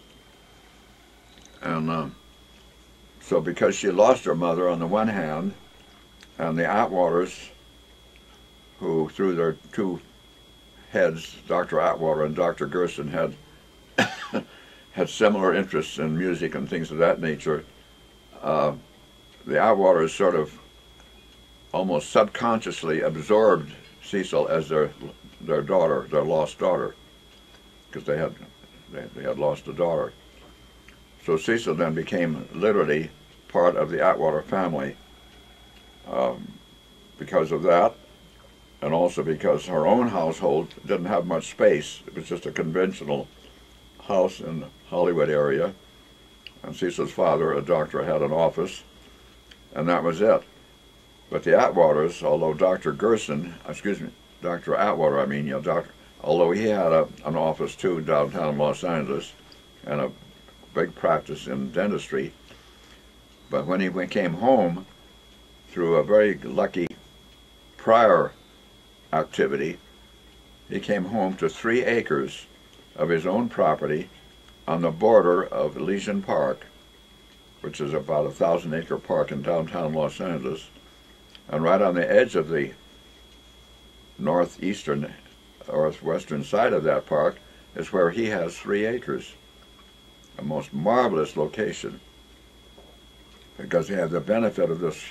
And so because she lost her mother on the one hand, and the Atwaters, who through their two heads, Dr. Atwater and Dr. Gerson, had had similar interests in music and things of that nature, the Atwaters sort of almost subconsciously absorbed Cecil as their daughter, their lost daughter, because they had lost a daughter. So Cecil then became literally part of the Atwater family because of that, and also because her own household didn't have much space. It was just a conventional house in the Hollywood area, and Cecil's father, a doctor, had an office, and that was it. But the Atwaters, although Dr. Atwater, although he had an office too downtown Los Angeles and a big practice in dentistry, but when he came home through a very lucky prior activity, he came home to 3 acres of his own property on the border of Elysian Park, which is about a 1,000-acre park in downtown Los Angeles, and right on the edge of the northwestern side of that park is where he has 3 acres. A most marvelous location, because he had the benefit of this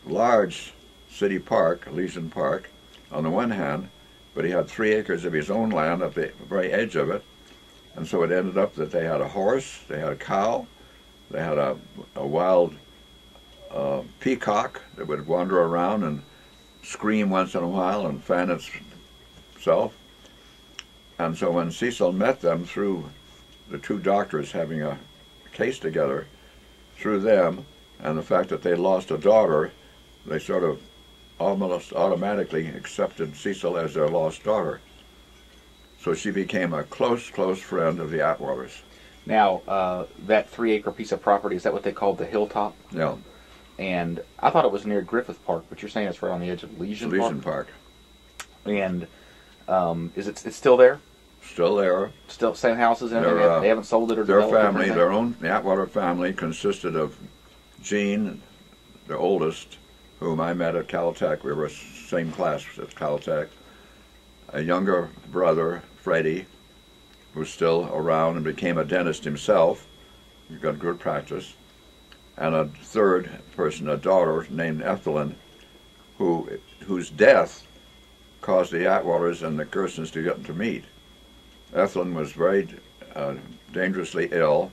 large city park, Elysian Park, on the one hand, but he had 3 acres of his own land at the very edge of it, and so it ended up that they had a horse, they had a cow, they had a wild peacock that would wander around and scream once in a while and fan itself. And so when Cecil met them through the 2 doctors having a case together, through them and the fact that they lost a daughter, they sort of almost automatically accepted Cecil as their lost daughter. So she became a close friend of the Atwaters. Now, that 3-acre piece of property, is that what they called the Hilltop? Yeah. And I thought it was near Griffith Park, but you're saying it's right on the edge of Elysian Park. And it's still there? Still there. Still same houses and everything? They haven't sold it or their developed family, it? The Atwater family consisted of Gene, the oldest, whom I met at Caltech. We were same class at Caltech. A younger brother, Freddie, who's still around and became a dentist himself. He got good practice. And a third person, a daughter named Ethelyn, whose death caused the Atwaters and the Gersons to get to meet. Ethelyn was very dangerously ill,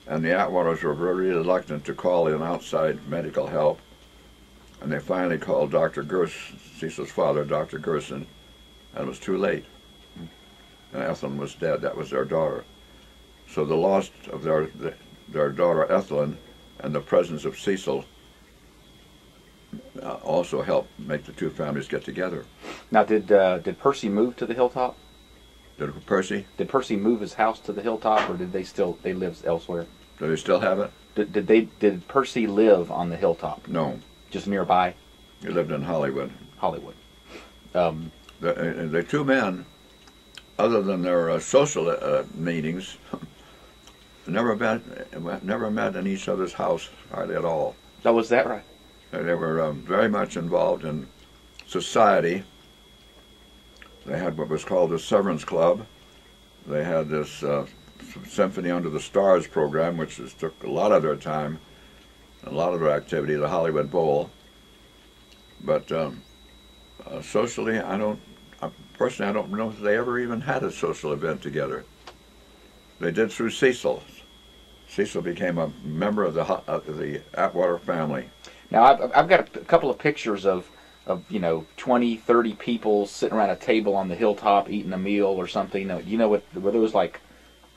and the Atwaters were very reluctant to call in outside medical help. And they finally called Dr. Gerson, Cecil's father, Dr. Gerson, and it was too late. And Ethelyn was dead. That was their daughter. So the loss of their daughter Ethelyn and the presence of Cecil also helped make the 2 families get together. Now, did Percy move to the Hilltop? Did Percy? Did Percy move his house to the Hilltop, or did they live elsewhere? Do they still have it? Did Percy live on the Hilltop? No. Just nearby? He lived in Hollywood. Hollywood. The 2 men, other than their social meetings, never met in each other's house hardly at all. Oh, was that right? They were very much involved in society. They had what was called the Severance Club. They had this Symphony Under the Stars program, which took a lot of their time, a lot of their activity, the Hollywood Bowl. But socially, personally, I don't know if they ever even had a social event together. They did through Cecil. Cecil became a member of the Atwater family. Now, I've got a couple of pictures of 20, 30 people sitting around a table on the Hilltop eating a meal or something. You know what? Were those like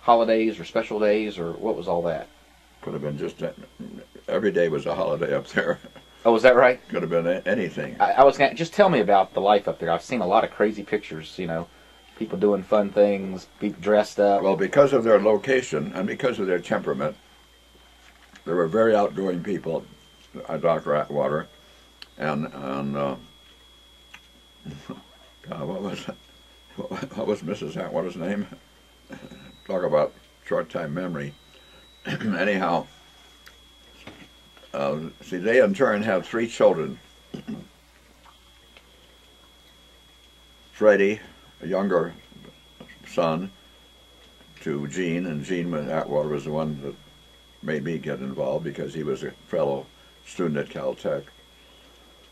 holidays or special days, or what was all that? Could have been just every day was a holiday up there. Oh, was that right? Could have been anything. I was gonna just tell me about the life up there. I've seen a lot of crazy pictures. People doing fun things, people dressed up. Well, because of their location and because of their temperament, they were very outgoing people. Dr. Atwater, and God, what was it? what was Mrs. Atwater's name? Talk about short-time memory. Anyhow, see, they in turn had 3 children. Freddie, a younger son, to Gene, and Gene Atwater was the one that made me get involved because he was a fellow student at Caltech.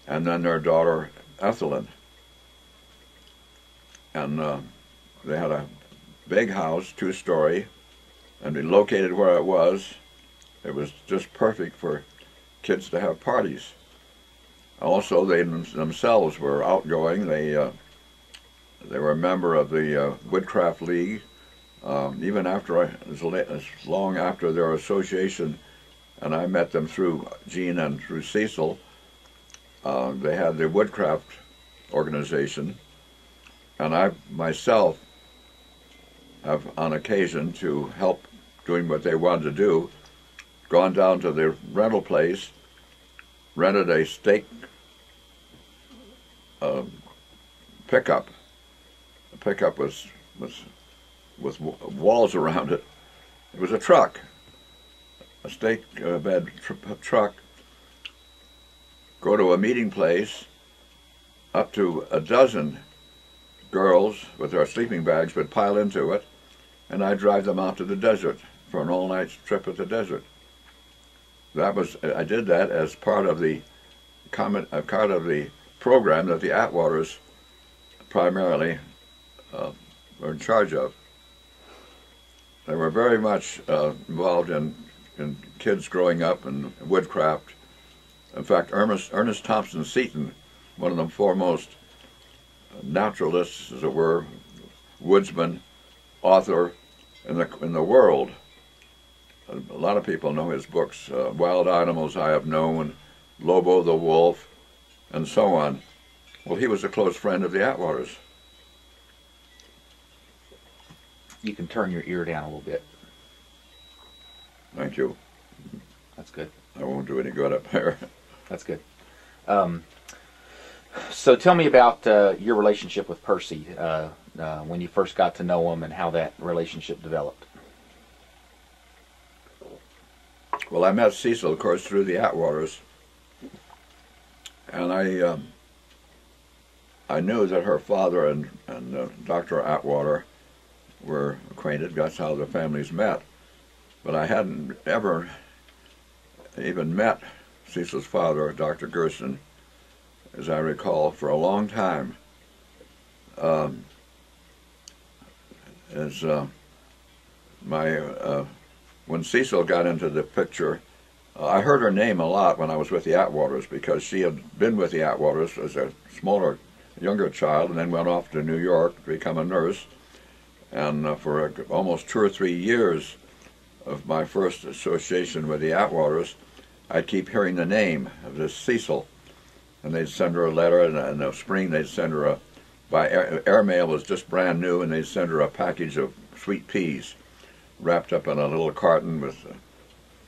And then their daughter, Ethelyn. And they had a big house, 2-story, and located where it was just perfect for kids to have parties. Also, they themselves were outgoing. They were a member of the Woodcraft League. Even after as long after their association, and I met them through Gene and through Cecil, they had the Woodcraft organization, and I myself have, on occasion, to help doing what they wanted to do, gone down to the rental place, rented a stake pickup. The pickup was with walls around it. It was a truck, a stake bed truck. Go to a meeting place, up to a dozen girls with their sleeping bags would pile into it, and I'd drive them out to the desert for an all-night trip at the desert. I did that as part of the program that the Atwaters primarily were in charge of. They were very much involved in kids growing up in woodcraft. In fact, Ernest Thompson Seton, one of the foremost naturalists, as it were, woodsman, author in the world. A lot of people know his books, Wild Animals I Have Known, Lobo the Wolf, and so on. Well, he was a close friend of the Atwaters. You can turn your ear down a little bit. Thank you. That's good. I won't do any good up there. That's good. So tell me about your relationship with Percy when you first got to know him and how that relationship developed. Well, I met Cecil, of course, through the Atwaters, and I knew that her father and Dr. Atwater were acquainted. That's how the families met. But I hadn't ever even met Cecil's father, Dr. Gerson, as I recall, for a long time. When Cecil got into the picture, I heard her name a lot when I was with the Atwaters, because she had been with the Atwaters as a smaller, younger child, and then went off to New York to become a nurse. And for almost 2 or 3 years of my first association with the Atwaters, I'd keep hearing the name of this Cecil. And they'd send her a letter, and in the spring they'd send her by airmail was just brand new, and they'd send her a package of sweet peas wrapped up in a little carton with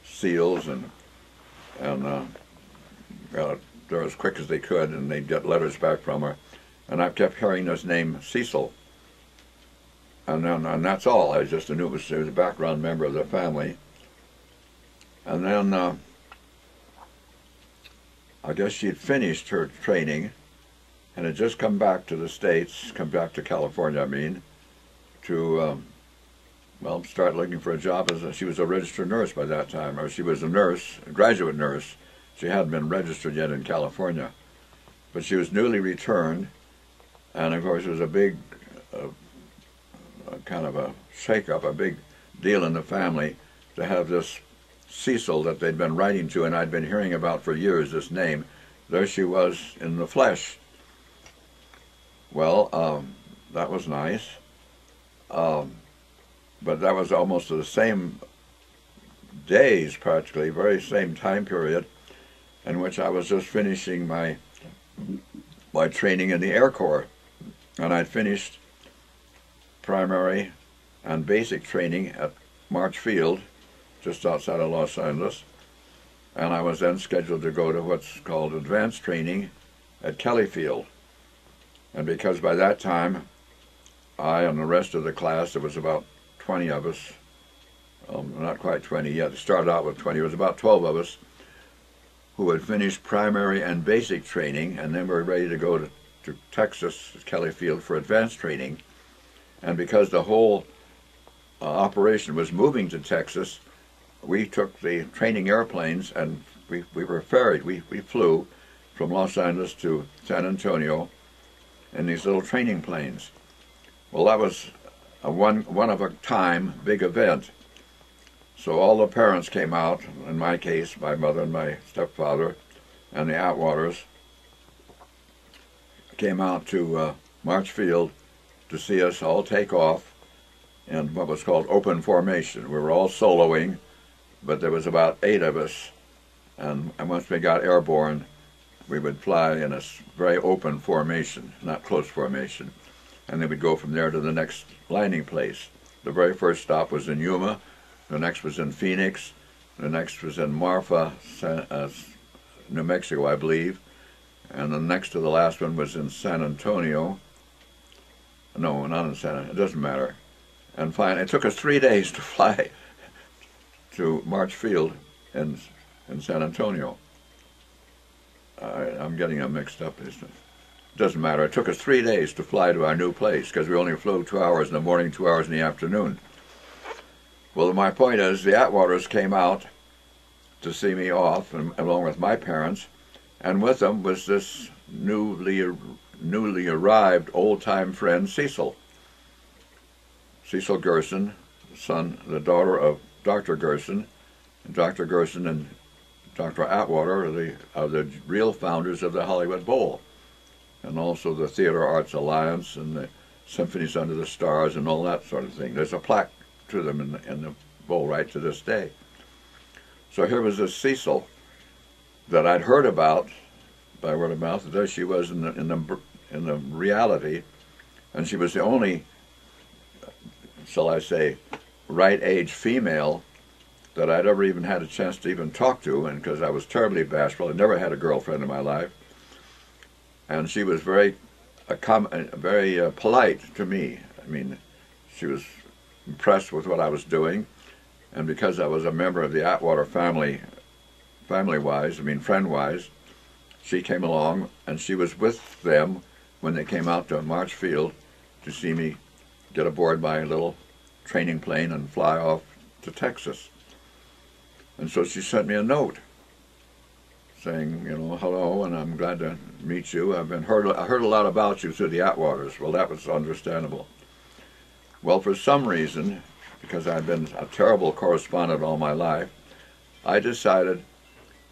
seals, and they're as quick as they could, and they'd get letters back from her. And I kept hearing this name, Cecil. And that's all. I just knew it was a background member of the family. And then I guess she'd finished her training and had just come back to the States, come back to California, I mean, to, start looking for a job. She was a registered nurse by that time, or she was a nurse, a graduate nurse. She hadn't been registered yet in California. But she was newly returned, and of course it was a big, kind of a shake-up, a big deal in the family to have this Cecil that they'd been writing to, and I'd been hearing about for years, this name. There she was in the flesh. Well, that was nice. But that was almost the same days, practically, very same time period, in which I was just finishing my training in the Air Corps. And I'd finished primary and basic training at March Field, just outside of Los Angeles, and I was then scheduled to go to what's called advanced training at Kelly Field. And because by that time I and the rest of the class, there was about 20 of us, not quite 20 yet, it started out with 20, it was about 12 of us, who had finished primary and basic training, and then were ready to go to Texas, Kelly Field, for advanced training. And because the whole operation was moving to Texas, we took the training airplanes and we were ferried. We flew from Los Angeles to San Antonio in these little training planes. Well, that was a one of a time big event. So all the parents came out, in my case, my mother and my stepfather and the Atwaters came out to March Field to see us all take off in what was called open formation. We were all soloing, but there was about 8 of us, and once we got airborne, we would fly in a very open formation, not close formation, and then we'd go from there to the next landing place. The very first stop was in Yuma, the next was in Phoenix, the next was in Marfa, New Mexico, I believe, and the next to the last one was in San Antonio. No, not in San Antonio, it doesn't matter. And finally, it took us 3 days to fly to March Field in San Antonio. I'm getting them mixed up. It doesn't matter. It took us 3 days to fly to our new place because we only flew 2 hours in the morning, 2 hours in the afternoon. Well, my point is, the Atwaters came out to see me off, along with my parents, and with them was this newly arrived old-time friend, Cecil. Cecil Gerson, the daughter of Dr. Gerson, and Dr. Gerson and Dr. Atwater are the real founders of the Hollywood Bowl, and also the Theater Arts Alliance and the Symphonies Under the Stars and all that sort of thing. There's a plaque to them in the bowl right to this day. So here was this Cecil that I'd heard about by word of mouth. There she was in the reality, and she was the only, shall I say, right age female that I'd ever even had a chance to even talk to, and because I was terribly bashful, I never had a girlfriend in my life, and she was very polite to me. I mean, she was impressed with what I was doing, and because I was a member of the Atwater family, friend-wise, she came along, and she was with them when they came out to March Field to see me get aboard my little training plane and fly off to Texas. And so she sent me a note saying, hello, and I'm glad to meet you. I heard a lot about you through the Atwaters. Well, that was understandable. Well, for some reason, because I've been a terrible correspondent all my life, I decided,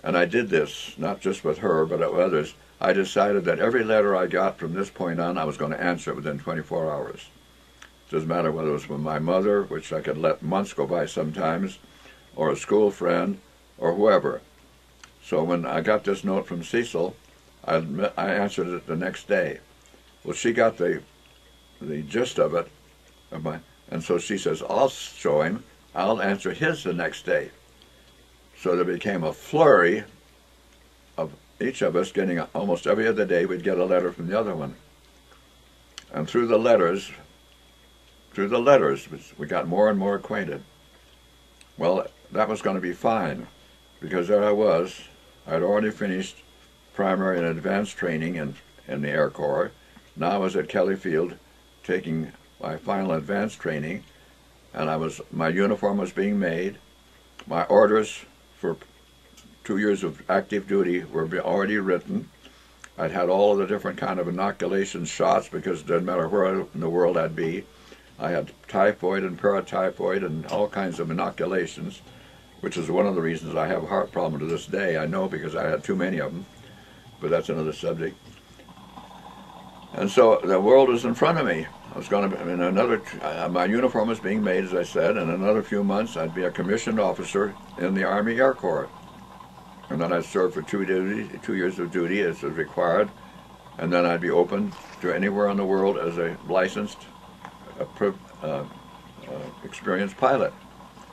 and I did this, not just with her, but with others, I decided that every letter I got from this point on, I was going to answer it within 24 hours. It doesn't matter whether it was from my mother, which I could let months go by sometimes, or a school friend, or whoever. So when I got this note from Cecil, I answered it the next day. Well, she got the gist of it, and so she says, I'll show him, I'll answer his the next day. So there became a flurry of each of us getting, almost every other day, we'd get a letter from the other one. And through the letters, we got more and more acquainted. Well, that was going to be fine, because there I was. I'd already finished primary and advanced training in the Air Corps. Now I was at Kelly Field taking my final advanced training, and my uniform was being made. My orders for 2 years of active duty were already written. I'd had all of the different kind of inoculation shots, because it didn't matter where in the world I'd be. I had typhoid and paratyphoid and all kinds of inoculations, which is one of the reasons I have a heart problem to this day. I know, because I had too many of them, but that's another subject. And so the world was in front of me. I was going to, my uniform was being made, as I said, and in another few months I'd be a commissioned officer in the Army Air Corps. And then I'd serve for 2 years of duty as was required, and then I'd be open to anywhere in the world as a licensed, experienced pilot.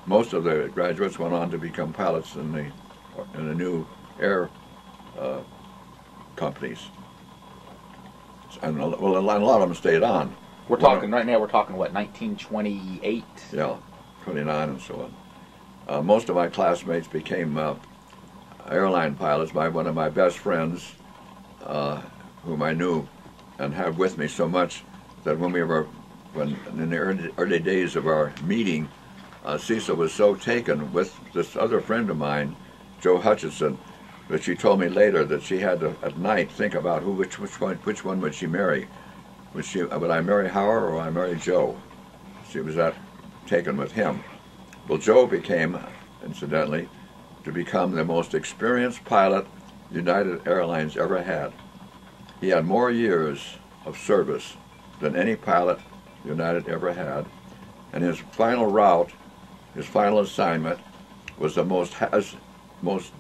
Most of the graduates went on to become pilots in the new air companies, and a lot of them stayed on. We're talking right now. We're talking what, 1928? Yeah, 29 and so on. Most of my classmates became airline pilots. One of my best friends, whom I knew and had with me so much that when in the early days of our meeting, Cecil was so taken with this other friend of mine, Joe Hutchinson, that she told me later that she had to at night think about which one would she marry. Would I marry Howard or would I marry Joe? She was that taken with him. Well, Joe became, incidentally, to become the most experienced pilot United Airlines ever had. He had more years of service than any pilot United ever had, and his final route, his final assignment, was the most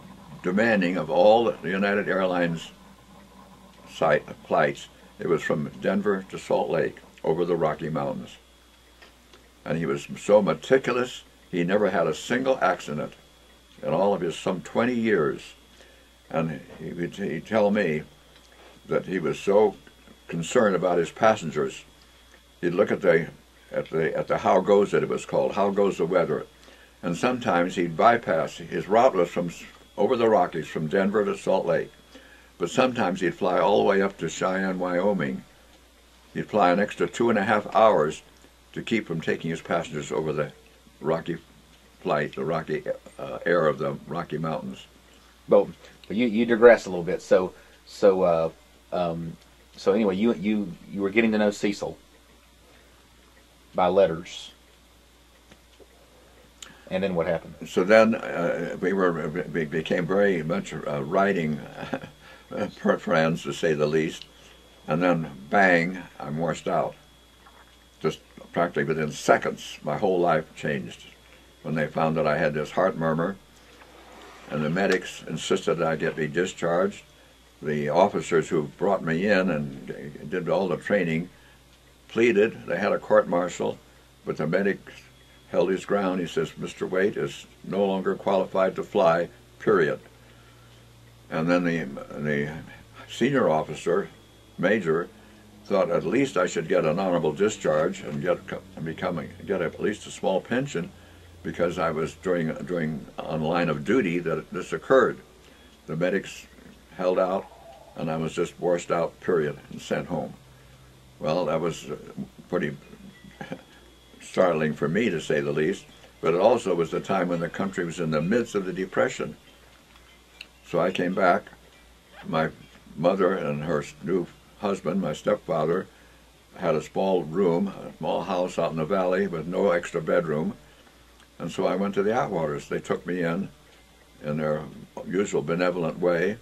demanding of all the United Airlines flights. It was from Denver to Salt Lake over the Rocky Mountains. And he was so meticulous, he never had a single accident in all of his some 20 years. And he'd tell me that he was so concerned about his passengers. He'd look at the how goes it was called, how goes the weather. And sometimes he'd bypass, his route was from over the Rockies from Denver to Salt Lake. But sometimes he'd fly all the way up to Cheyenne, Wyoming. He'd fly an extra 2.5 hours to keep from taking his passengers over the rocky flight, the rocky air of the Rocky Mountains. Well, you digress a little bit. So anyway, you were getting to know Cecil by letters, and then what happened? So then we became very much writing friends, to say the least, and then bang, I'm washed out. Just practically within seconds, my whole life changed when they found that I had this heart murmur, and the medics insisted that I be discharged. The officers who brought me in and did all the training pleaded. They had a court-martial, but the medic held his ground. He says, Mr. Waite is no longer qualified to fly, period. And then the senior officer, major, thought at least I should get an honorable discharge and get at least a small pension, because I was during on line of duty that this occurred. The medics held out, and I was just washed out, period, and sent home. Well, that was pretty startling for me, to say the least, but it also was the time when the country was in the midst of the Depression. So I came back. My mother and her new husband, my stepfather, had a small room, a small house out in the valley with no extra bedroom. And so I went to the Atwaters. They took me in their usual benevolent way,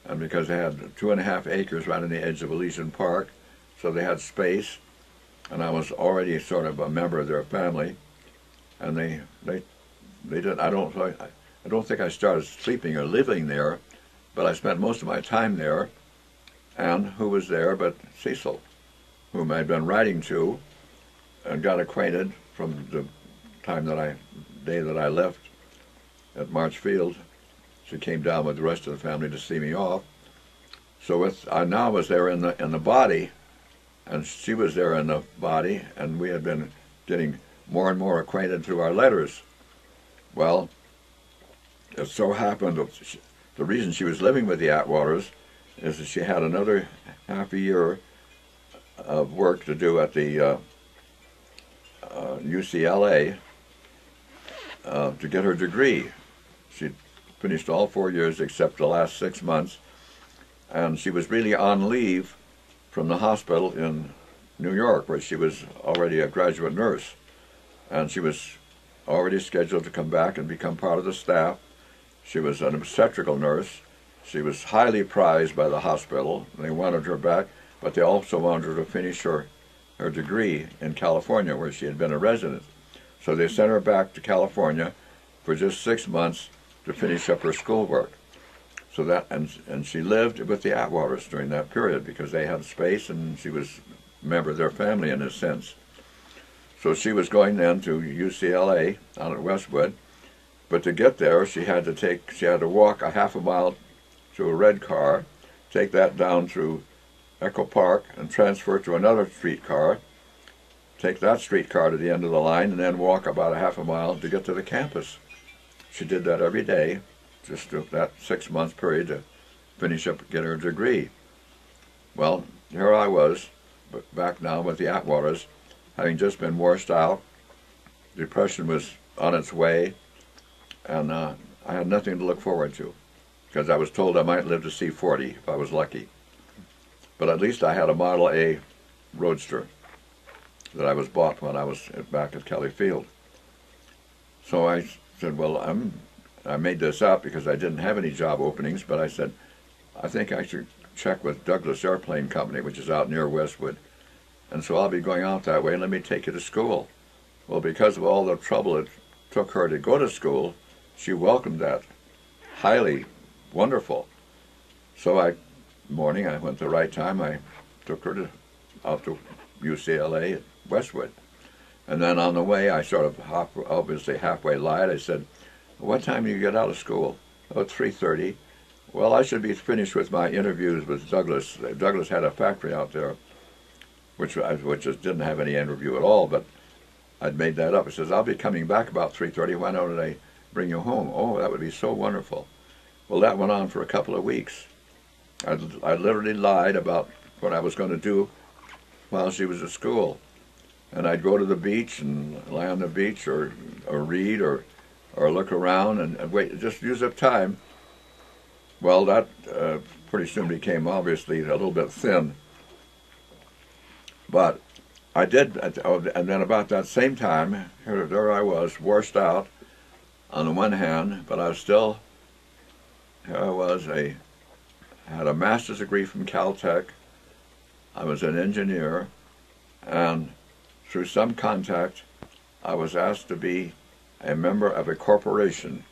and because they had 2.5 acres right on the edge of Elysian Park, so they had space, and I was already sort of a member of their family, and they did. I don't think I started sleeping or living there, but I spent most of my time there. And who was there but Cecil, whom I'd been writing to, and got acquainted from the day that I left at March Field. She came down with the rest of the family to see me off. So I now was there in the body, and she was there in the body, and we had been getting more and more acquainted through our letters. Well, it so happened that the reason she was living with the Atwaters is that she had another half a year of work to do at the UCLA to get her degree. She finished all 4 years except the last 6 months, and she was really on leave from the hospital in New York, where she was already a graduate nurse, and she was already scheduled to come back and become part of the staff. She was an obstetrical nurse. She was highly prized by the hospital. They wanted her back, but they also wanted her to finish her degree in California, where she had been a resident. So they sent her back to California for just 6 months to finish up her schoolwork. So that, and she lived with the Atwaters during that period because they had space, and she was a member of their family in a sense. So she was going then to UCLA out at Westwood, but to get there she had to walk a half a mile to a red car, take that down through Echo Park and transfer to another streetcar, take that streetcar to the end of the line and then walk about a half a mile to get to the campus. She did that every day, just that 6 month period to finish up and get her degree. Well, here I was, back now with the Atwaters, having just been washed out. Depression was on its way, and I had nothing to look forward to, because I was told I might live to see 40 if I was lucky. But at least I had a Model A Roadster that I was bought when I was back at Kelly Field. So I said, well, I made this up because I didn't have any job openings, but I said, I think I should check with Douglas Airplane Company, which is out near Westwood. And so I'll be going out that way, and let me take you to school. Well, because of all the trouble it took her to go to school, she welcomed that. Highly wonderful. So morning, I went the right time, I took her out to UCLA at Westwood. And then on the way, I sort of obviously halfway lied. I said, what time do you get out of school? Oh, 3:30. Well, I should be finished with my interviews with Douglas. Douglas had a factory out there, which just didn't have any interview at all, but I'd made that up. He says, I'll be coming back about 3:30. Why don't I bring you home? Oh, that would be so wonderful. Well, that went on for a couple of weeks. I literally lied about what I was going to do while she was at school. And I'd go to the beach and lie on the beach or read or look around and wait, just use up time. Well, that pretty soon became obviously a little bit thin. But I did, and then about that same time, there I was, washed out on the one hand, but I was still, here I was, I had a master's degree from Caltech. I was an engineer, and through some contact, I was asked to be a member of a corporation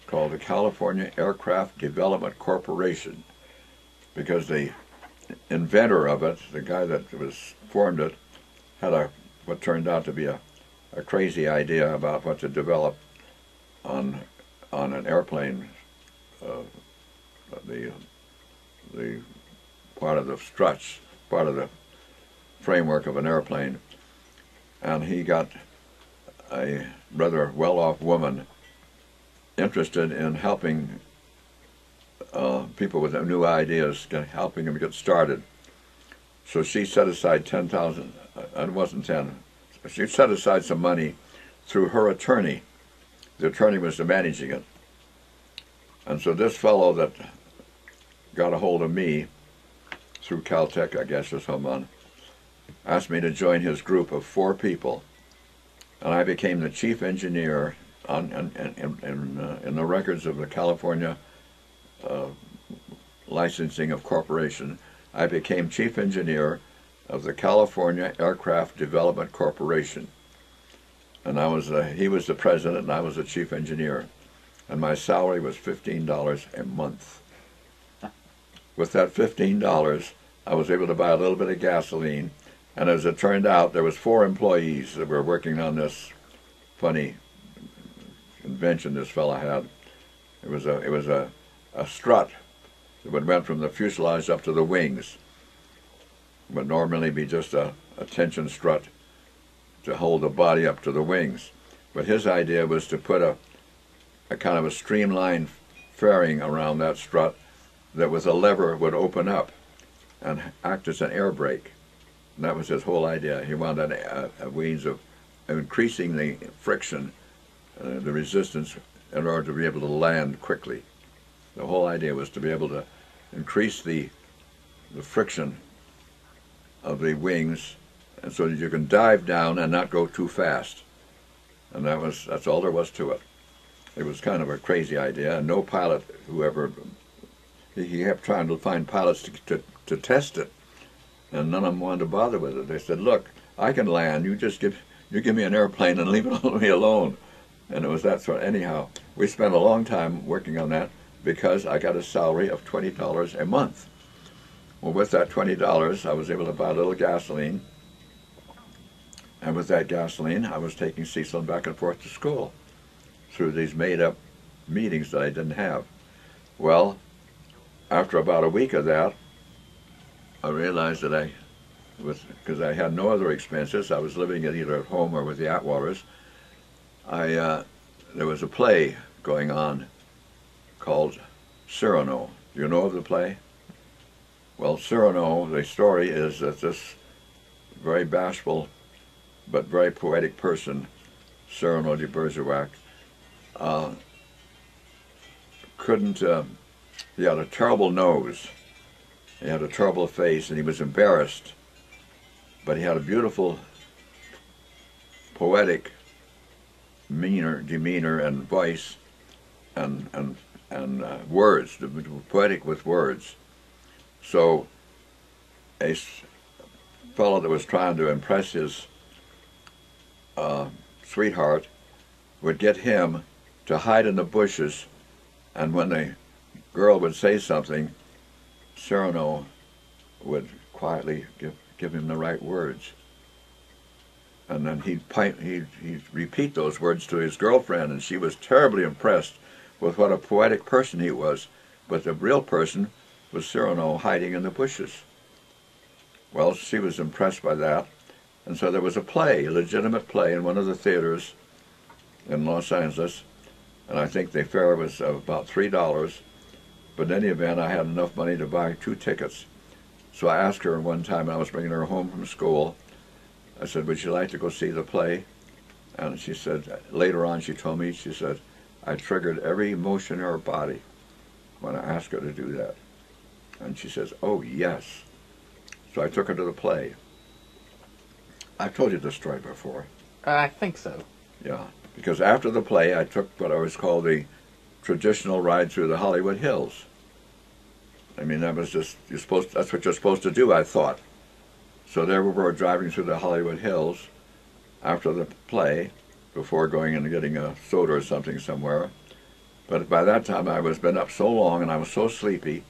called the California Aircraft Development Corporation, because the inventor of it, the guy that formed it, had what turned out to be a crazy idea about what to develop on an airplane, the part of the struts, part of the framework of an airplane. And he got a rather well-off woman interested in helping people with new ideas, helping them get started. So she set aside 10,000, it wasn't 10, she set aside some money through her attorney. The attorney was managing it. And so this fellow that got a hold of me through Caltech, I guess, or someone, asked me to join his group of 4 people. And I became the chief engineer in the records of the California Licensing of Corporation. I became chief engineer of the California Aircraft Development Corporation. And he was the president and I was the chief engineer. And my salary was $15 a month. With that $15, I was able to buy a little bit of gasoline. And as it turned out, there was 4 employees that were working on this funny invention this fellow had. It was a strut that went from the fuselage up to the wings. It would normally be just a tension strut to hold the body up to the wings. But his idea was to put a kind of a streamlined fairing around that strut that with a lever would open up and act as an air brake. And that was his whole idea. He wanted a means of increasing the friction, the resistance, in order to be able to land quickly. The whole idea was to be able to increase the friction of the wings, and so that you can dive down and not go too fast. And that's all there was to it. It was kind of a crazy idea, and no pilot he kept trying to find pilots to test it, and none of them wanted to bother with it. They said, look, I can land, you give me an airplane and leave me alone. And it was that sort. Anyhow, we spent a long time working on that because I got a salary of $20 a month. Well, with that $20, I was able to buy a little gasoline, and with that gasoline, I was taking Cecil back and forth to school through these made-up meetings that I didn't have. Well, after about a week of that, I realized that because I had no other expenses. I was living either at home or with the Atwaters. There was a play going on called Cyrano. Do you know of the play? Well, Cyrano, the story is that this very bashful but very poetic person, Cyrano de Bergerac, he had a terrible nose, he had a terrible face, and he was embarrassed, but he had a beautiful poetic demeanor and voice and words, poetic with words. So a fellow that was trying to impress his sweetheart would get him to hide in the bushes, and when the girl would say something, Cyrano would quietly give him the right words. And then he'd repeat those words to his girlfriend, and she was terribly impressed with what a poetic person he was. But the real person was Cyrano hiding in the bushes. Well, she was impressed by that, and so there was a play, a legitimate play, in one of the theaters in Los Angeles, and I think the fare was about $3, but in any event, I had enough money to buy 2 tickets. So I asked her one time, when I was bringing her home from school, I said, would you like to go see the play? And she said, later on she told me, she said, I triggered every emotion in her body when I asked her to do that. And she says, oh yes. So I took her to the play. I've told you this story before. I think so. Yeah, because after the play I took what I was called the traditional ride through the Hollywood Hills. I mean, that was just, that's what you're supposed to do, I thought. So there we were driving through the Hollywood Hills after the play, before going and getting a soda or something somewhere. But by that time I was been up so long and I was so sleepy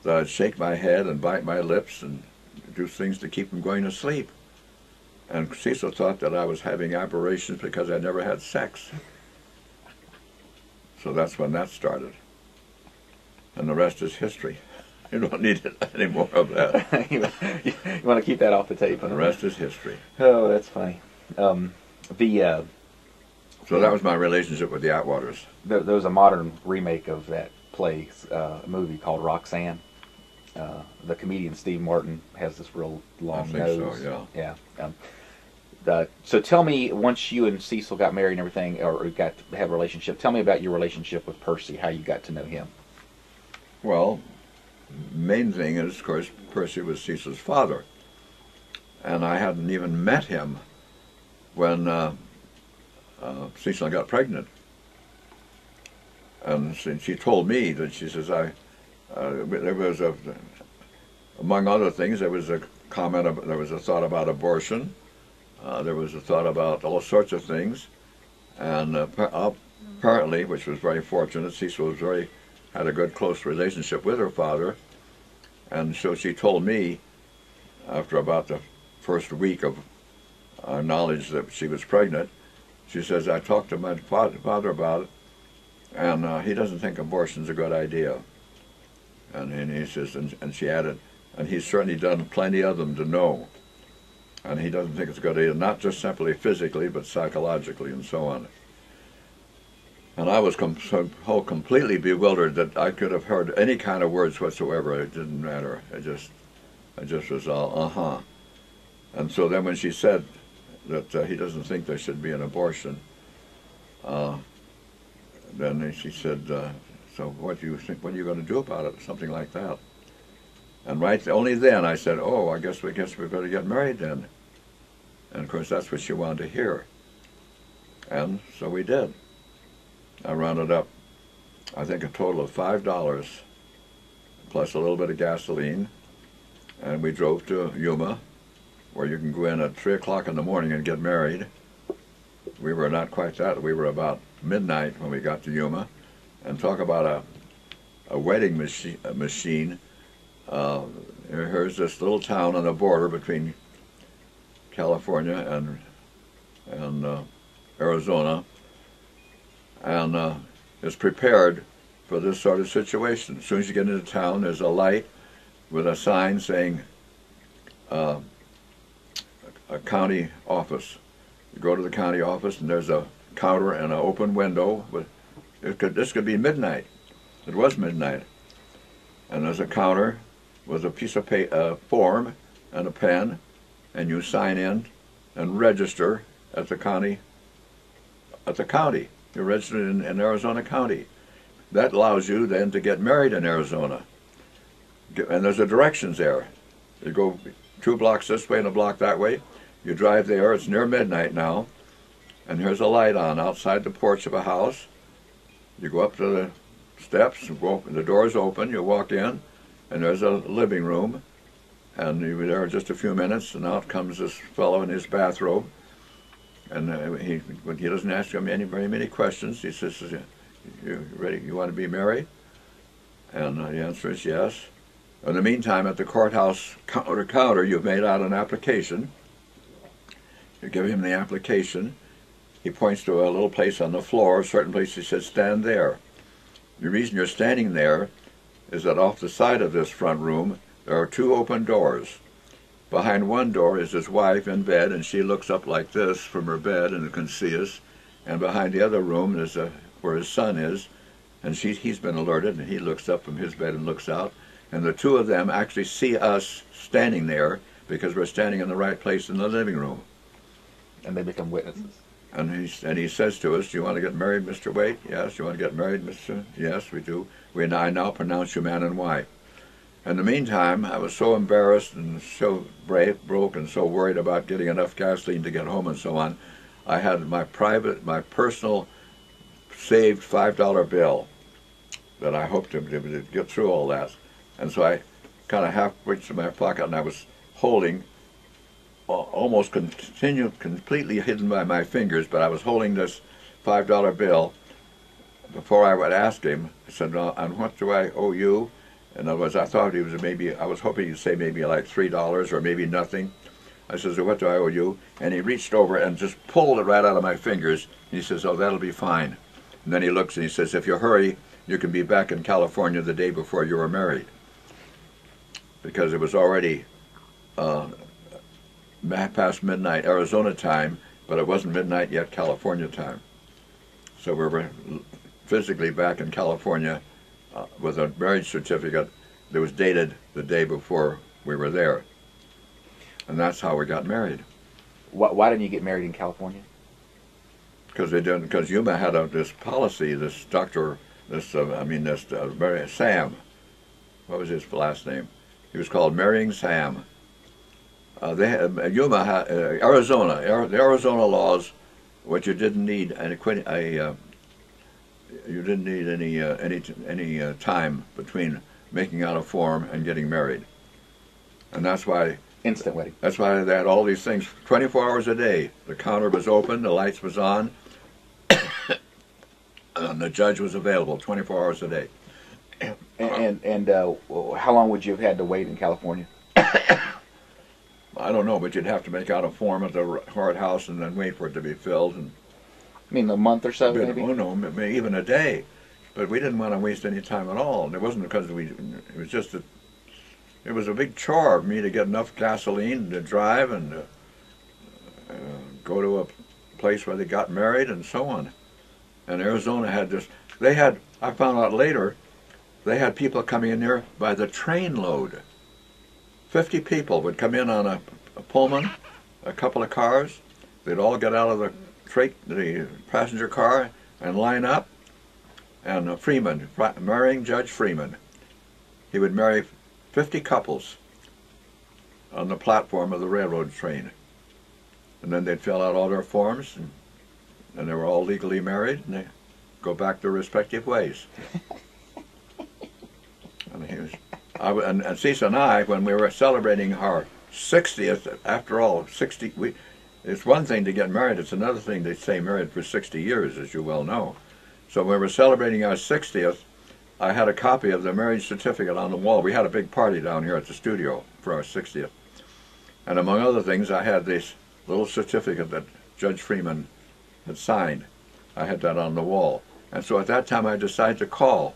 that I'd shake my head and bite my lips and do things to keep from going to sleep. And Cecil thought that I was having aberrations because I never had sex. So that's when that started. And the rest is history. You don't need any more of that. You want to keep that off the tape. And the rest is history. Oh, that's funny. So that was my relationship with the Atwaters. There was a modern remake of that play, a movie called Roxanne. The comedian Steve Martin has this real long nose. So, yeah. Yeah. So tell me, once you and Cecil got married and everything, or got to have a relationship, tell me about your relationship with Percy, how you got to know him. Well, main thing is, of course, Percy was Cecil's father. And I hadn't even met him when Cecil got pregnant. And she told me that, she says, there was among other things, there was a comment, there was a thought about abortion. There was a thought about all sorts of things. And apparently, which was very fortunate, Cecil had a good, close relationship with her father. And so she told me, after about the first week of knowledge that she was pregnant, she says, I talked to my father about it, and he doesn't think abortion's a good idea. And he says, and she added, and he's certainly done plenty of them to know. And he doesn't think it's a good idea, not just simply physically, but psychologically and so on. And I was completely bewildered that I could have heard any kind of words whatsoever. It didn't matter. I just was all, uh-huh. And so then when she said that he doesn't think there should be an abortion, then she said, so what do you think, what are you going to do about it? Something like that. And only then I said, oh, I guess we better get married then. And of course that's what she wanted to hear. And so we did. I rounded up, I think, a total of $5 plus a little bit of gasoline, and we drove to Yuma, where you can go in at 3 o'clock in the morning and get married. We were not quite that. We were about midnight when we got to Yuma. And talk about a wedding machine. Here's this little town on the border between California and Arizona, and is prepared for this sort of situation. As soon as you get into town, there's a light with a sign saying a county office. You go to the county office, and there's a counter and an open window. But this could be midnight. It was midnight. And there's a counter with a piece of form and a pen, and you sign in and register at the county. You're registered in Arizona County. That allows you then to get married in Arizona. And there's the directions there. You go 2 blocks this way and a block that way. You drive there. It's near midnight now. And here's a light on outside the porch of a house. You go up to the steps, the door's open, you walk in, and there's a living room. And you were there just a few minutes, and out comes this fellow in his bathrobe. And he doesn't ask him very many questions. He says, "You ready? You want to be married?" And the answer is yes. In the meantime, at the courthouse counter, you've made out an application. You give him the application. He points to a little place on the floor, a certain place. He says, "Stand there." The reason you're standing there is that off the side of this front room, there are 2 open doors. Behind one door is his wife in bed, and she looks up like this from her bed and can see us. And behind the other room is where his son is, and he's been alerted, and he looks up from his bed and looks out. And the 2 of them actually see us standing there because we're standing in the right place in the living room. And they become witnesses. And he says to us, "Do you want to get married, Mr. Waite?" "Yes." "Do you want to get married, Mr.?" "Yes, we do. I now pronounce you man and wife." In the meantime, I was so embarrassed and so broke and so worried about getting enough gasoline to get home and so on. I had my personal saved $5 bill that I hoped to get through all that. And so I kind of half reached in my pocket, and I was holding, almost completely hidden by my fingers, but I was holding this $5 bill. Before I would ask him, I said, "And what do I owe you?" In other words, I thought I was hoping he'd say maybe like $3 or maybe nothing. I says, "What do I owe you?" And he reached over and just pulled it right out of my fingers. He says, "Oh, that'll be fine." And then he looks and he says, "If you hurry, you can be back in California the day before you were married." Because it was already past midnight Arizona time, but it wasn't midnight yet California time. So we were physically back in California with a marriage certificate that was dated the day before we were there. And that's how we got married. Why didn't you get married in California? Because Yuma had this policy, Sam. What was his last name? He was called Marrying Sam. Yuma had Arizona. The Arizona laws, what you didn't need any time between making out a form and getting married, and that's why instant wedding. That's why they had all these things 24 hours a day. The counter was open, the lights was on, and the judge was available 24 hours a day. And how long would you have had to wait in California? I don't know, but you'd have to make out a form at the courthouse and then wait for it to be filled. And I mean, a month or so, maybe? Oh, no, even a day. But we didn't want to waste any time at all. And it wasn't because it was just that it was a big chore for me to get enough gasoline to drive and go to a place where they got married and so on. And Arizona had this, I found out later, they had people coming in there by the train load. 50 people would come in on a Pullman, a couple of cars. They'd all get out of the passenger car and line up. And Freeman, marrying Judge Freeman, he would marry 50 couples on the platform of the railroad train. And then they'd fill out all their forms, and they were all legally married, and they go back their respective ways. And Cece and I, when we were celebrating our 60th, after all, it's one thing to get married, it's another thing to stay married for 60 years, as you well know. So when we were celebrating our 60th, I had a copy of the marriage certificate on the wall. We had a big party down here at the studio for our 60th. And among other things, I had this little certificate that Judge Freeman had signed. I had that on the wall. And so at that time I decided to call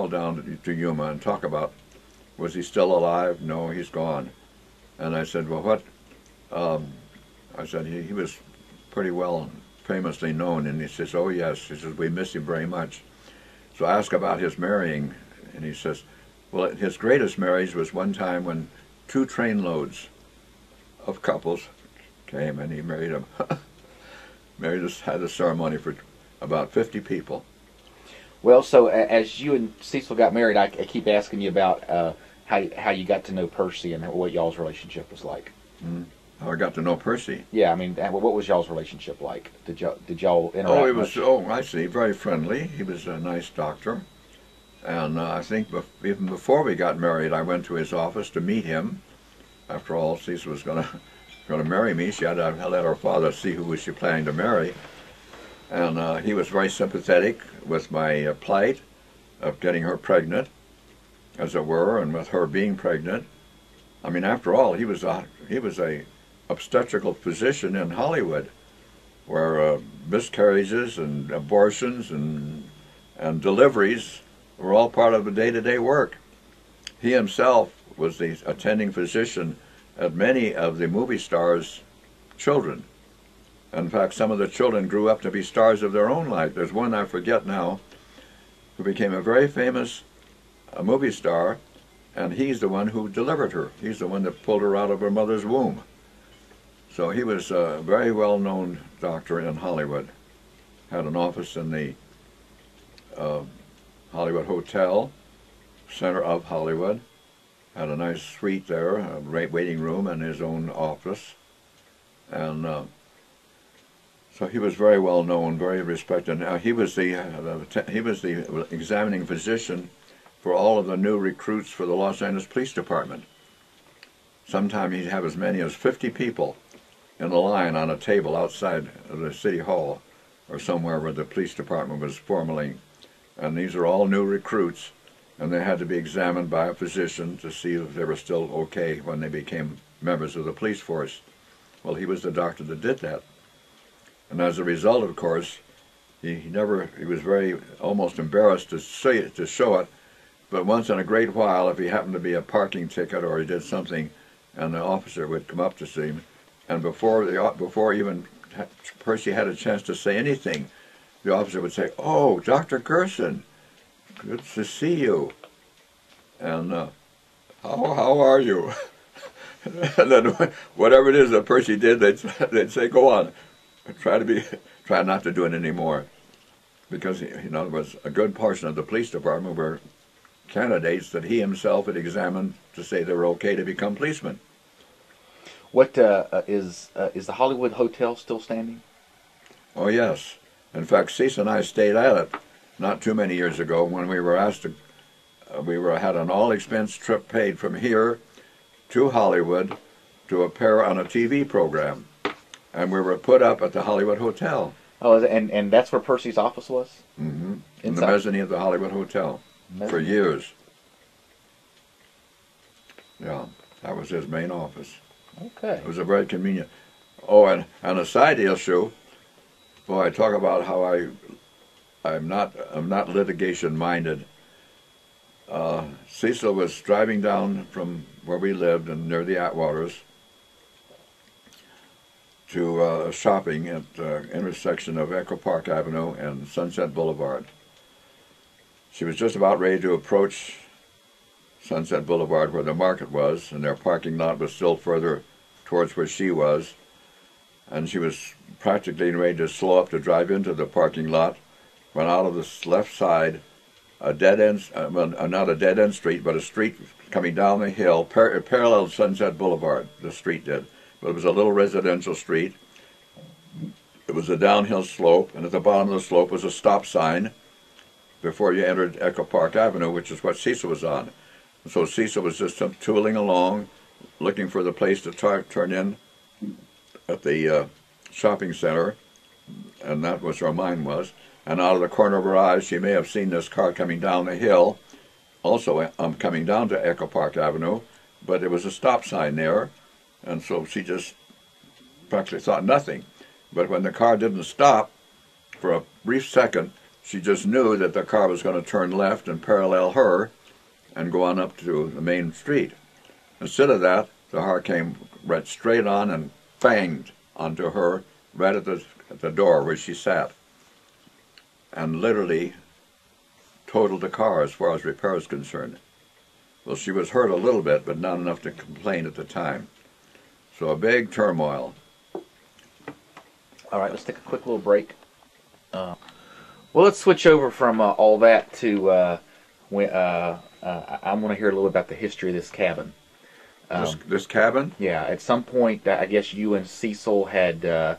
down to Yuma and talk about, was he still alive? No, he's gone. And I said, well, I said, he was pretty well famously known, and he says, oh yes, he says, we miss him very much. So I asked about his marrying, and he says, well, his greatest marriage was one time when 2 trainloads of couples came, and he married them. Married us, had a ceremony for about 50 people. Well, so as you and Cecil got married, I keep asking you about how you got to know Percy and what y'all's relationship was like. How I got to know Percy. Yeah, I mean, what was y'all's relationship like? Did y'all interact? Oh, he was. much? Oh, I see. Very friendly. He was a nice doctor, and I think even before we got married, I went to his office to meet him. After all, Cecil was going to marry me. She had to let her father see who was she planning to marry, and he was very sympathetic with my plight of getting her pregnant, as it were, and with her being pregnant. I mean, after all, he was a obstetrical physician in Hollywood, where miscarriages and abortions and deliveries were all part of the day-to-day work. He himself was the attending physician at many of the movie stars' children. In fact, some of the children grew up to be stars of their own life. There's one I forget now who became a very famous movie star, and he's the one who delivered her. He's the one that pulled her out of her mother's womb. So he was a very well-known doctor in Hollywood. Had an office in the Hollywood Hotel, center of Hollywood. Had a nice suite there, a great waiting room, and his own office. And so he was very well known, very respected. He was the examining physician for all of the new recruits for the Los Angeles Police Department. Sometimes he'd have as many as 50 people in a line on a table outside of the city hall or somewhere where the police department was formerly. And these are all new recruits, and they had to be examined by a physician to see if they were still okay when they became members of the police force. Well, he was the doctor that did that. And as a result, of course, he was very almost embarrassed to show it, but once in a great while, if he happened to be a parking ticket or he did something, and the officer would come up to see him, and before even Percy had a chance to say anything, the officer would say, "Oh, Dr. Gerson, good to see you." And how are you? And then whatever it is that Percy did, they'd say, "Go on, try not to do it anymore," because it was a good portion of the police department were candidates that he himself had examined to say they were okay to become policemen. What is the Hollywood Hotel still standing? Oh yes, in fact, Cecil and I stayed at it not too many years ago when we were asked to. Had an all-expense trip paid from here to Hollywood to appear on a TV program, and we were put up at the Hollywood Hotel. Oh, and that's where Percy's office was? Mm-hmm. In the mezzanine of the Hollywood Hotel for years. Yeah, that was his main office. Okay. It was a very convenient. Oh, and a side issue. Boy, I talk about how I'm not litigation minded. Cecil was driving down from where we lived and near the Atwaters to shopping at the intersection of Echo Park Avenue and Sunset Boulevard. She was just about ready to approach Sunset Boulevard where the market was, and their parking lot was still further towards where she was, and she was practically ready to slow up to drive into the parking lot when out of the left side a dead-end, not a dead-end street, but a street coming down the hill, paralleled Sunset Boulevard, the street did. But it was a little residential street. It was a downhill slope, and at the bottom of the slope was a stop sign before you entered Echo Park Avenue, which is what Cecil was on. And so Cecil was just tooling along, looking for the place to turn in at the shopping center, and that was where mine was. And out of the corner of her eyes, she may have seen this car coming down the hill, also coming down to Echo Park Avenue, but there was a stop sign there, and so she just practically thought nothing. But when the car didn't stop, for a brief second, she just knew that the car was going to turn left and parallel her and go on up to the main street. Instead of that, the car came right straight on and banged onto her right at the door where she sat, and literally totaled the car as far as repair is concerned. Well, she was hurt a little bit, but not enough to complain at the time. So a big turmoil. All right, let's take a quick little break. Well, let's switch over from all that to I want to hear a little about the history of this cabin. This cabin? Yeah, at some point, I guess you and Cecil had.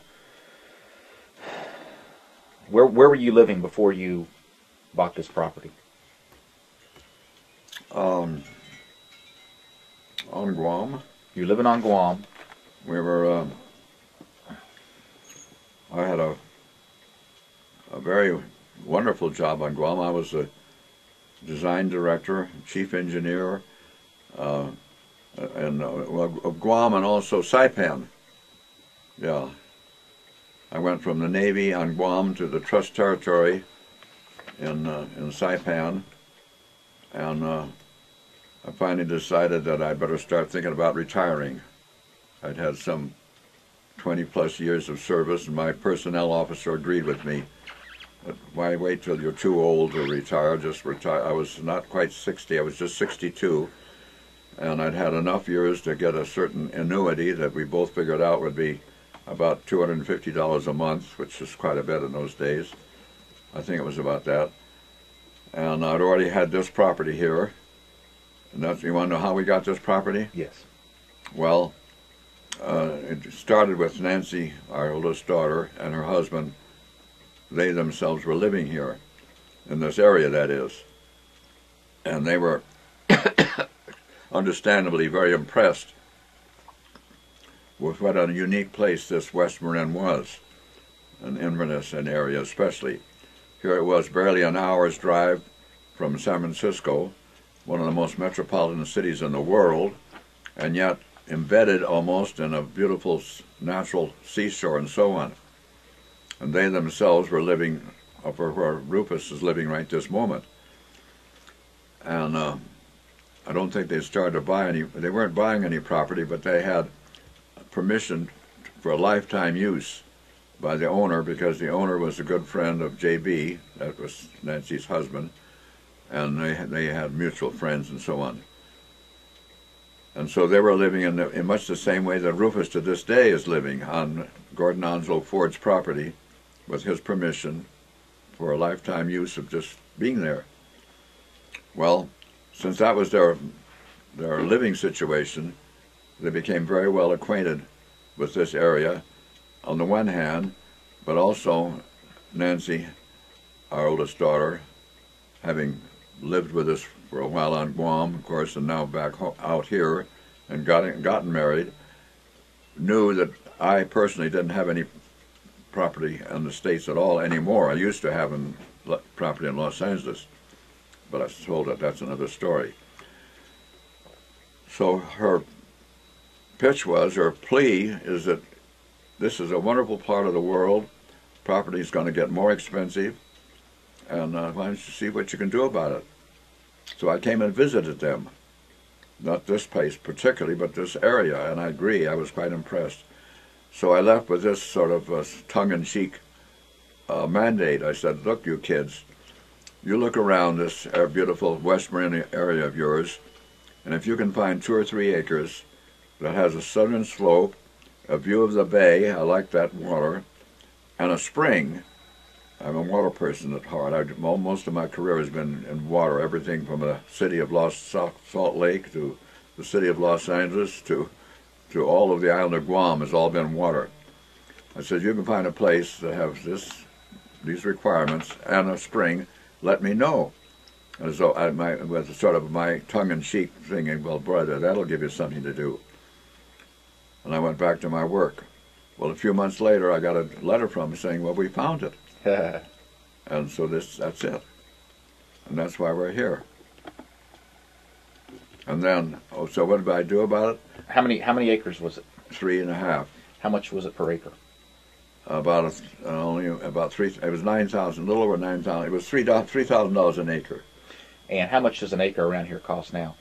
Where were you living before you bought this property? On Guam. You're living on Guam. We were. I had a very wonderful job on Guam. I was the design director, chief engineer, of Guam and also Saipan. Yeah. I went from the Navy on Guam to the Trust Territory in Saipan, and I finally decided that I better start thinking about retiring. I'd had some 20-plus years of service, and my personnel officer agreed with me. But why wait till you're too old to retire? Just retire. I was not quite 60. I was just 62. And I'd had enough years to get a certain annuity that we both figured out would be about $250 a month, which is quite a bit in those days. I think it was about that. And I'd already had this property here. And that's, you want to know how we got this property? Yes. Well, it started with Nancy, our oldest daughter, and her husband. They themselves were living here, in this area, that is. And they were understandably very impressed with what a unique place this West Marin was, in Inverness and area especially. Here it was barely an hour's drive from San Francisco, one of the most metropolitan cities in the world, and yet embedded almost in a beautiful natural seashore and so on. And they themselves were living up where Rufus is living right this moment. And I don't think they started to buy any, they weren't buying any property, but they had permission for a lifetime use by the owner, because the owner was a good friend of J.B., that was Nancy's husband, and they had mutual friends and so on. And so they were living in much the same way that Rufus to this day is living, on Gordon Onslow Ford's property, with his permission for a lifetime use of just being there. Well, since that was their living situation, they became very well acquainted with this area, on the one hand, but also Nancy, our oldest daughter, having lived with us for a while on Guam, of course, and now back out here, and gotten married, knew that I personally didn't have any property in the States at all anymore. I used to have property in Los Angeles, but I was told that that's another story. So her pitch was, her plea is that this is a wonderful part of the world, property is going to get more expensive, and why don't you see what you can do about it? So I came and visited them, not this place particularly, but this area, and I agree, I was quite impressed. So I left with this sort of tongue-in-cheek mandate. I said, look, you kids, you look around this beautiful West Marin area of yours, and if you can find 2 or 3 acres that has a southern slope, a view of the bay, I like that water, and a spring. I'm a water person at heart. Most of my career has been in water, everything from the city of Salt Lake to the city of Los Angeles to all of the island of Guam has all been water. I said, you can find a place that has these requirements and a spring, let me know. And so with sort of my tongue-in-cheek thinking, well, brother, that'll give you something to do. And I went back to my work. Well, a few months later, I got a letter from him saying, well, we found it. And so that's it. And that's why we're here. And then, so what did I do about it? How many acres was it? 3.5. How much was it per acre? Only about three. It was 9,000, a little over 9,000. It was $3,000 an acre. And how much does an acre around here cost now?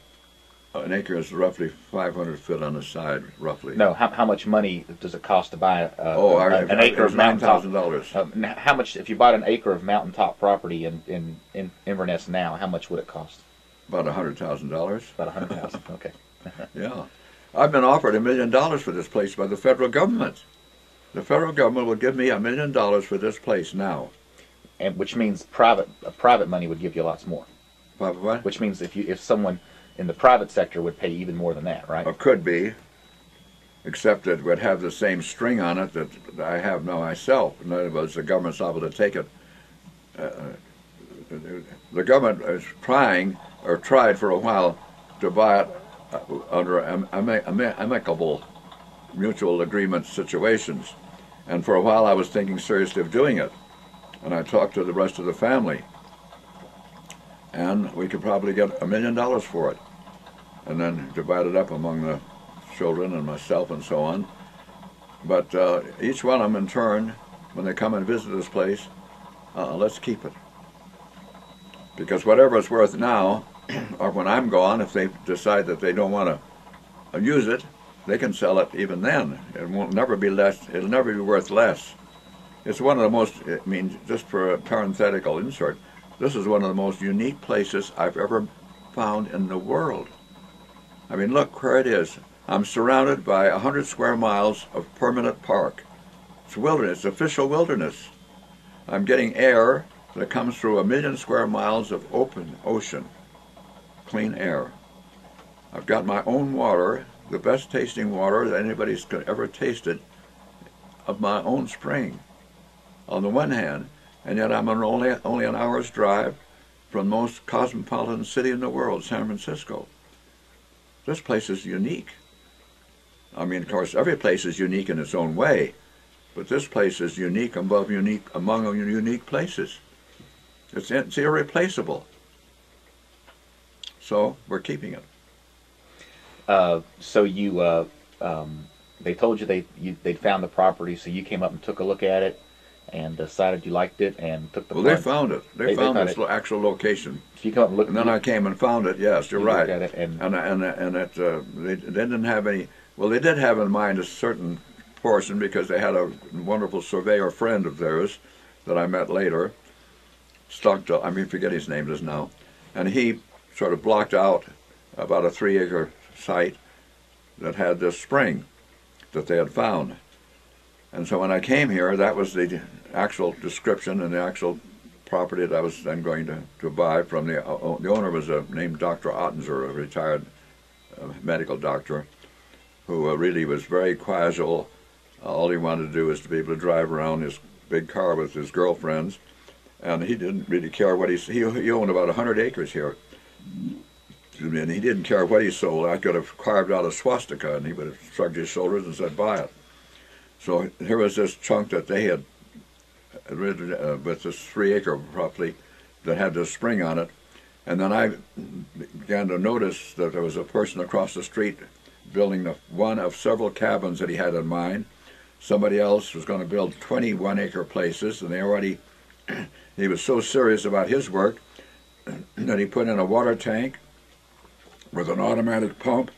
An acre is roughly 500 feet on the side, roughly. No, how much money does it cost to buy an it acre was of mountaintop? $9,000. How much, if you bought an acre of mountaintop property in Inverness now, how much would it cost? About $100,000. About 100,000. Okay. Yeah. I've been offered $1 million for this place by the federal government. The federal government will give me $1 million for this place now. And which means private money would give you lots more. What? Which means if someone in the private sector would pay even more than that, right? Or could be, except it would have the same string on it that I have now myself. In other words, the government's liable to take it. The government is trying, or tried for a while, to buy it under amicable mutual agreement situations. And for a while I was thinking seriously of doing it. And I talked to the rest of the family. And we could probably get $1 million for it. And then divide it up among the children and myself and so on. But each one of them in turn, when they come and visit this place, let's keep it. Because whatever it's worth now, or when I'm gone, if they decide that they don't want to use it, they can sell it even then. It won't never be less. It'll never be worth less. It's one of the most, I mean, just for a parenthetical insert, this is one of the most unique places I've ever found in the world. I mean, look where it is. I'm surrounded by 100 square miles of permanent park. It's wilderness, official wilderness. I'm getting air that comes through 1 million square miles of open ocean, clean air. I've got my own water, the best tasting water that anybody's ever tasted, of my own spring, on the one hand, and yet I'm only an hour's drive from the most cosmopolitan city in the world, San Francisco. This place is unique. I mean, of course, every place is unique in its own way, but this place is unique among unique places. It's irreplaceable. So we're keeping it. So they told you they'd found the property, so you came up and took a look at it and decided you liked it and took the. Well, they found it. They found its actual location. So you come up and look. And then I came and found it. Yes, you're right. Looked at it they didn't have any. Well, they did have in mind a certain portion because they had a wonderful surveyor friend of theirs that I met later. Stockdale, I forget his name just now, and he sort of blocked out about a 3-acre site that had this spring that they had found. And so when I came here, that was the actual description and the actual property that I was then going to buy from the owner was named Dr. Ottinger, a retired medical doctor, who really was very casual. All he wanted to do was to be able to drive around his big car with his girlfriends, and he didn't really care what he owned about 100 acres here. And he didn't care what he sold. I could have carved out a swastika and he would have shrugged his shoulders and said, buy it. So here was this chunk that they had with this 3-acre roughly that had this spring on it. And then I began to notice that there was a person across the street building one of several cabins that he had in mind. Somebody else was going to build 21-acre places, and he was so serious about his work that he put in a water tank with an automatic pump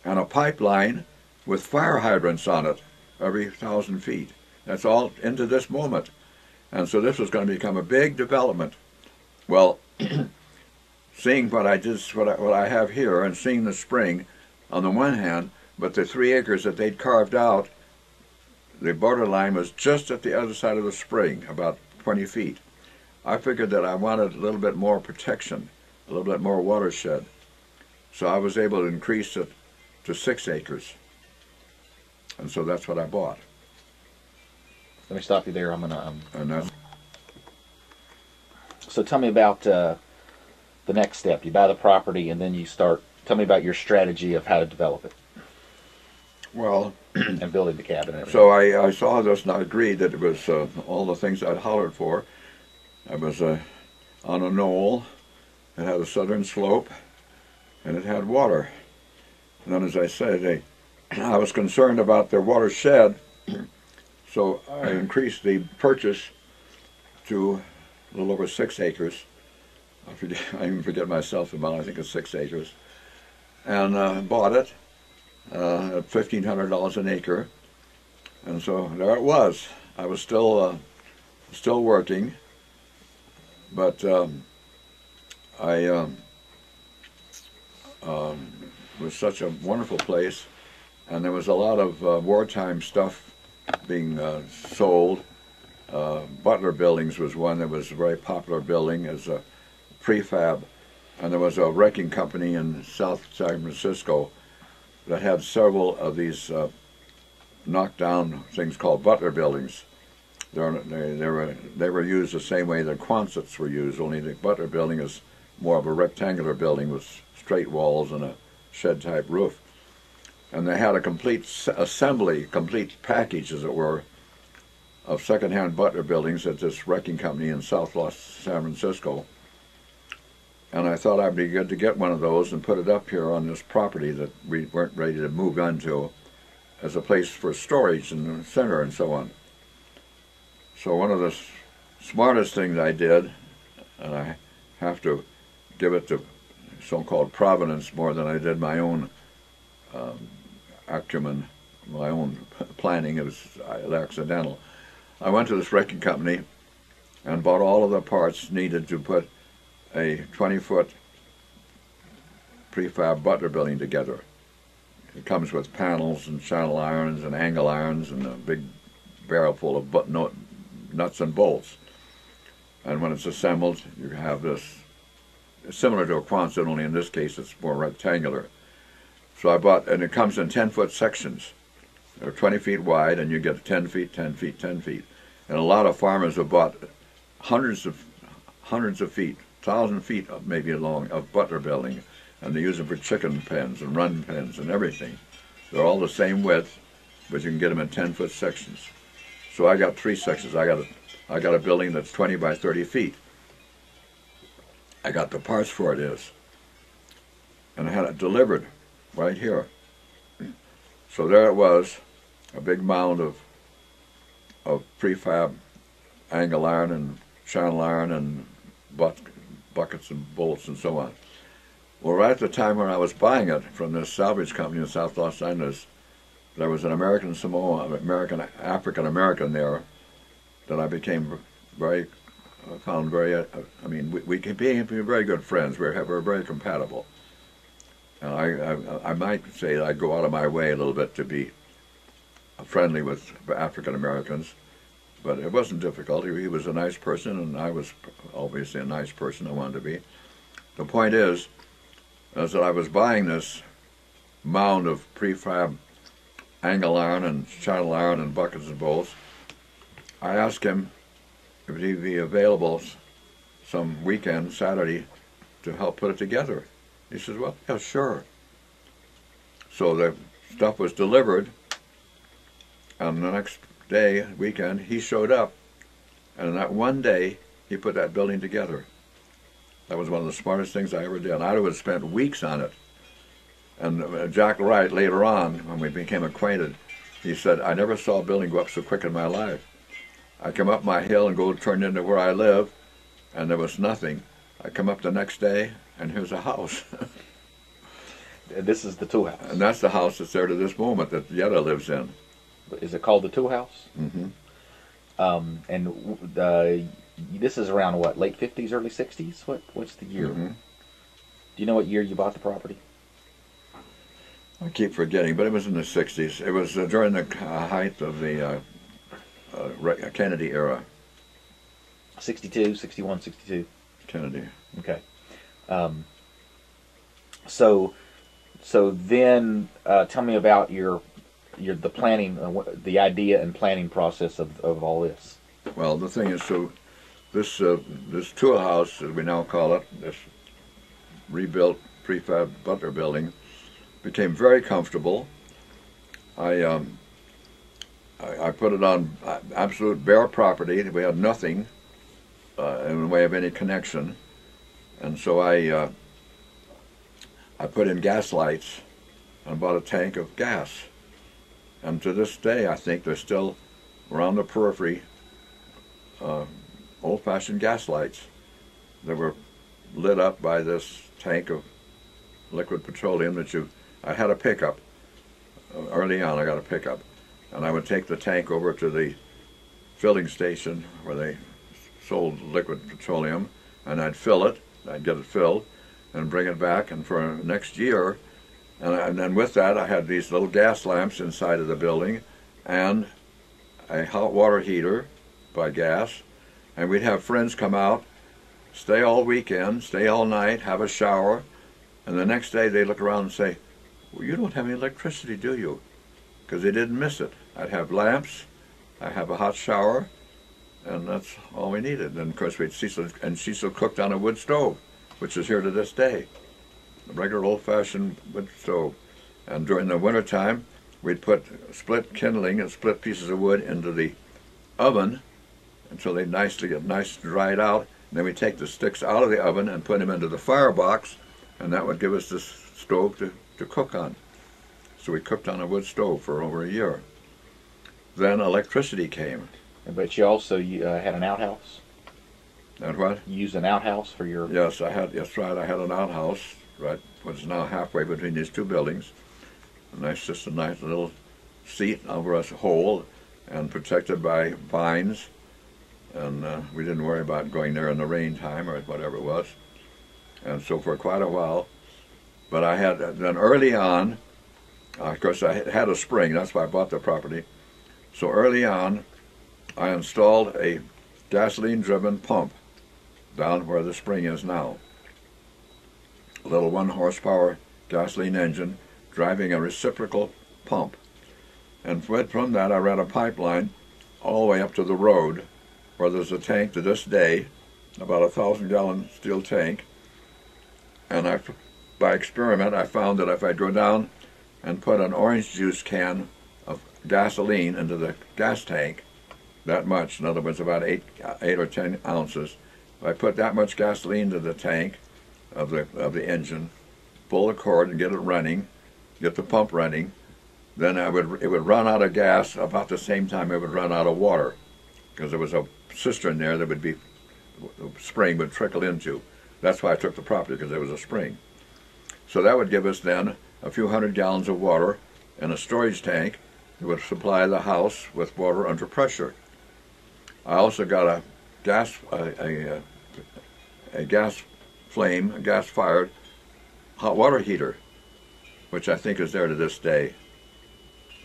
and a pipeline with fire hydrants on it every 1,000 feet. That's all into this moment. And so this was going to become a big development. Well, seeing what I have here and seeing the spring on the one hand, but the 3 acres that they'd carved out, the borderline was just at the other side of the spring, about 20 feet. I figured that I wanted a little bit more protection, a little bit more watershed. So I was able to increase it to 6 acres. And so that's what I bought. Let me stop you there. And that's. So tell me about the next step. You buy the property and then you start. Tell me about your strategy of how to develop it. Well. And building the cabin. And so I saw this and I agreed that it was all the things I'd hollered for. It was on a knoll. It had a southern slope. And it had water. And then, as I said, I was concerned about their watershed, so I increased the purchase to a little over 6 acres. I even forget myself the amount. I think it's 6 acres. and bought it at $1,500 an acre. And so there it was. I was still working, but it was such a wonderful place, and there was a lot of wartime stuff being sold. Butler Buildings was one that was a very popular building as a prefab, and there was a wrecking company in South San Francisco that had several of these knockdown things called Butler Buildings. They were used the same way that Quonsets were used, only the Butler Building is more of a rectangular building with straight walls and a shed-type roof. And they had a complete assembly, complete package, as it were, of second-hand Butler buildings at this wrecking company in South San Francisco. And I thought I'd be good to get one of those and put it up here on this property that we weren't ready to move into as a place for storage in the center and so on. So one of the smartest things I did, and I have to give it to so-called Providence more than I did my own acumen, my own planning. It was accidental. I went to this wrecking company and bought all of the parts needed to put a 20-foot prefab Butler building together. It comes with panels and channel irons and angle irons and a big barrel full of nuts and bolts. And when it's assembled, you have this, similar to a Quonset, only in this case it's more rectangular. So I bought, and it comes in 10-foot sections. They're 20 feet wide, and you get 10 feet, 10 feet, 10 feet. And a lot of farmers have bought hundreds of feet, 1,000 feet maybe long of Butler building, and they use them for chicken pens and run pens and everything. They're all the same width, but you can get them in 10-foot sections. So I got 3 sections. I got a building that's 20 by 30 feet. I got the parts for it and I had it delivered right here. So there it was, a big mound of prefab angle iron and channel iron and buckets and bolts and so on. Well, right at the time when I was buying it from this salvage company in South Los Angeles, there was an American Samoan, African American there that I became found very, I mean, we became very good friends. We're very compatible. And I might say that I go out of my way a little bit to be friendly with African Americans, but it wasn't difficult. He was a nice person, and I was obviously a nice person. I wanted to be. The point is that I was buying this mound of prefab angle iron and channel iron and buckets and bolts. I asked him if he'd be available some weekend, Saturday, to help put it together. He says, well, yeah, sure. So the stuff was delivered, and the next day, weekend, he showed up, and in that one day, he put that building together. That was one of the smartest things I ever did. I would have spent weeks on it. And Jack Wright, later on, when we became acquainted, he said, I never saw a building go up so quick in my life. I come up my hill and go turn into where I live, and there was nothing. I come up the next day, and here's a house. This is the tool house. And that's the house that's there to this moment that Yetta lives in. Is it called the tool house? Mm-hmm. This is around what, late 50s, early 60s? What's the year? Mm-hmm. Do you know what year you bought the property? I keep forgetting, but it was in the 60s. It was during the height of the Kennedy era. 62, 61, 62. Kennedy. Okay. So then tell me about the planning, the idea and planning process of all this. Well, the thing is, so this tool house, as we now call it, this rebuilt prefab Butler building, became very comfortable. I put it on absolute bare property. We had nothing in the way of any connection, and so I put in gas lights and bought a tank of gas. And to this day, I think there's still around the periphery old-fashioned gas lights that were lit up by this tank of liquid petroleum I had a pickup. Early on I got a pickup, and I would take the tank over to the filling station where they sold liquid petroleum, and I'd fill it, I'd get it filled, and bring it back, and for next year, and then with that I had these little gas lamps inside of the building, and a hot water heater by gas, and we'd have friends come out, stay all weekend, stay all night, have a shower, and the next day they look around and say, "Well, you don't have any electricity, do you?" Because they didn't miss it. I'd have lamps, I'd have a hot shower, and that's all we needed. And of course Cecil cooked on a wood stove, which is here to this day, a regular old-fashioned wood stove. And during the wintertime, we'd put split kindling and split pieces of wood into the oven until they get nice dried out. And then we'd take the sticks out of the oven and put them into the firebox, and that would give us this stove to cook on. So we cooked on a wood stove for over a year. Then electricity came. But you also had an outhouse? And what? You used an outhouse for your... Yes, that's right. I had an outhouse, right, which is now halfway between these two buildings. Just a nice little seat over a hole and protected by vines. And we didn't worry about going there in the rain time or whatever it was. And so for quite a while. But then early on, of course I had a spring, that's why I bought the property. So early on, I installed a gasoline-driven pump down where the spring is now. A little 1-horsepower gasoline engine driving a reciprocal pump. And from that I ran a pipeline all the way up to the road, where there's a tank to this day, about 1,000-gallon steel tank. And by experiment, I found that if I go down and put an orange juice can of gasoline into the gas tank, that much, in other words, about 8 or 10 ounces, if I put that much gasoline into the tank of the engine, pull the cord and get it running, get the pump running, then it would run out of gas about the same time it would run out of water, because there was a cistern there that the spring would trickle into. That's why I took the property, because there was a spring. So that would give us then a few hundred gallons of water in a storage tank that would supply the house with water under pressure. I also got a gas-fired hot water heater, which I think is there to this day.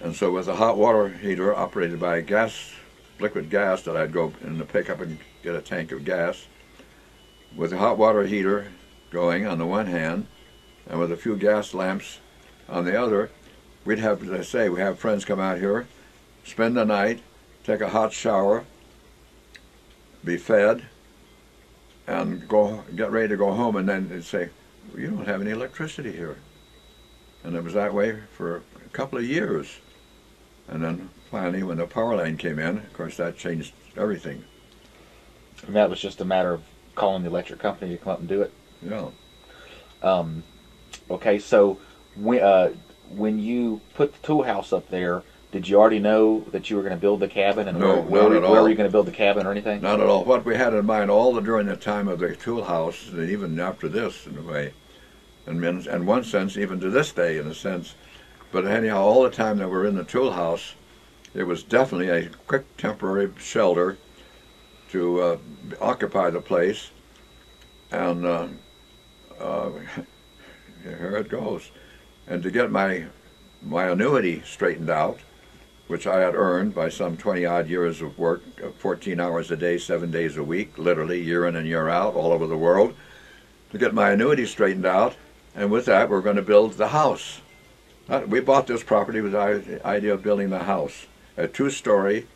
And so with a hot water heater operated by liquid gas that I'd go in the pickup and get a tank of gas, with a hot water heater going on the one hand, and with a few gas lamps on the other, we'd have, as I say, we have friends come out here, spend the night, take a hot shower, be fed, and get ready to go home, and then they'd say, "Well, you don't have any electricity here." And it was that way for a couple of years. And then finally, when the power line came in, of course, that changed everything. And that was just a matter of calling the electric company to come up and do it? Yeah. Okay, so when you put the tool house up there, did you already know that you were going to build the cabin? And No, where not at all. Where were you going to build the cabin or anything? Not at all. What we had in mind during the time of the tool house, and even after this, in a way, and in one sense, even to this day, in a sense. But anyhow, all the time that we're in the tool house, it was definitely a quick temporary shelter to occupy the place, and here it goes. And to get my annuity straightened out, which I had earned by some 20-odd years of work, 14 hours a day, 7 days a week, literally year in and year out, all over the world, to get my annuity straightened out, and with that we're going to build the house. We bought this property with the idea of building the house. A 2-story,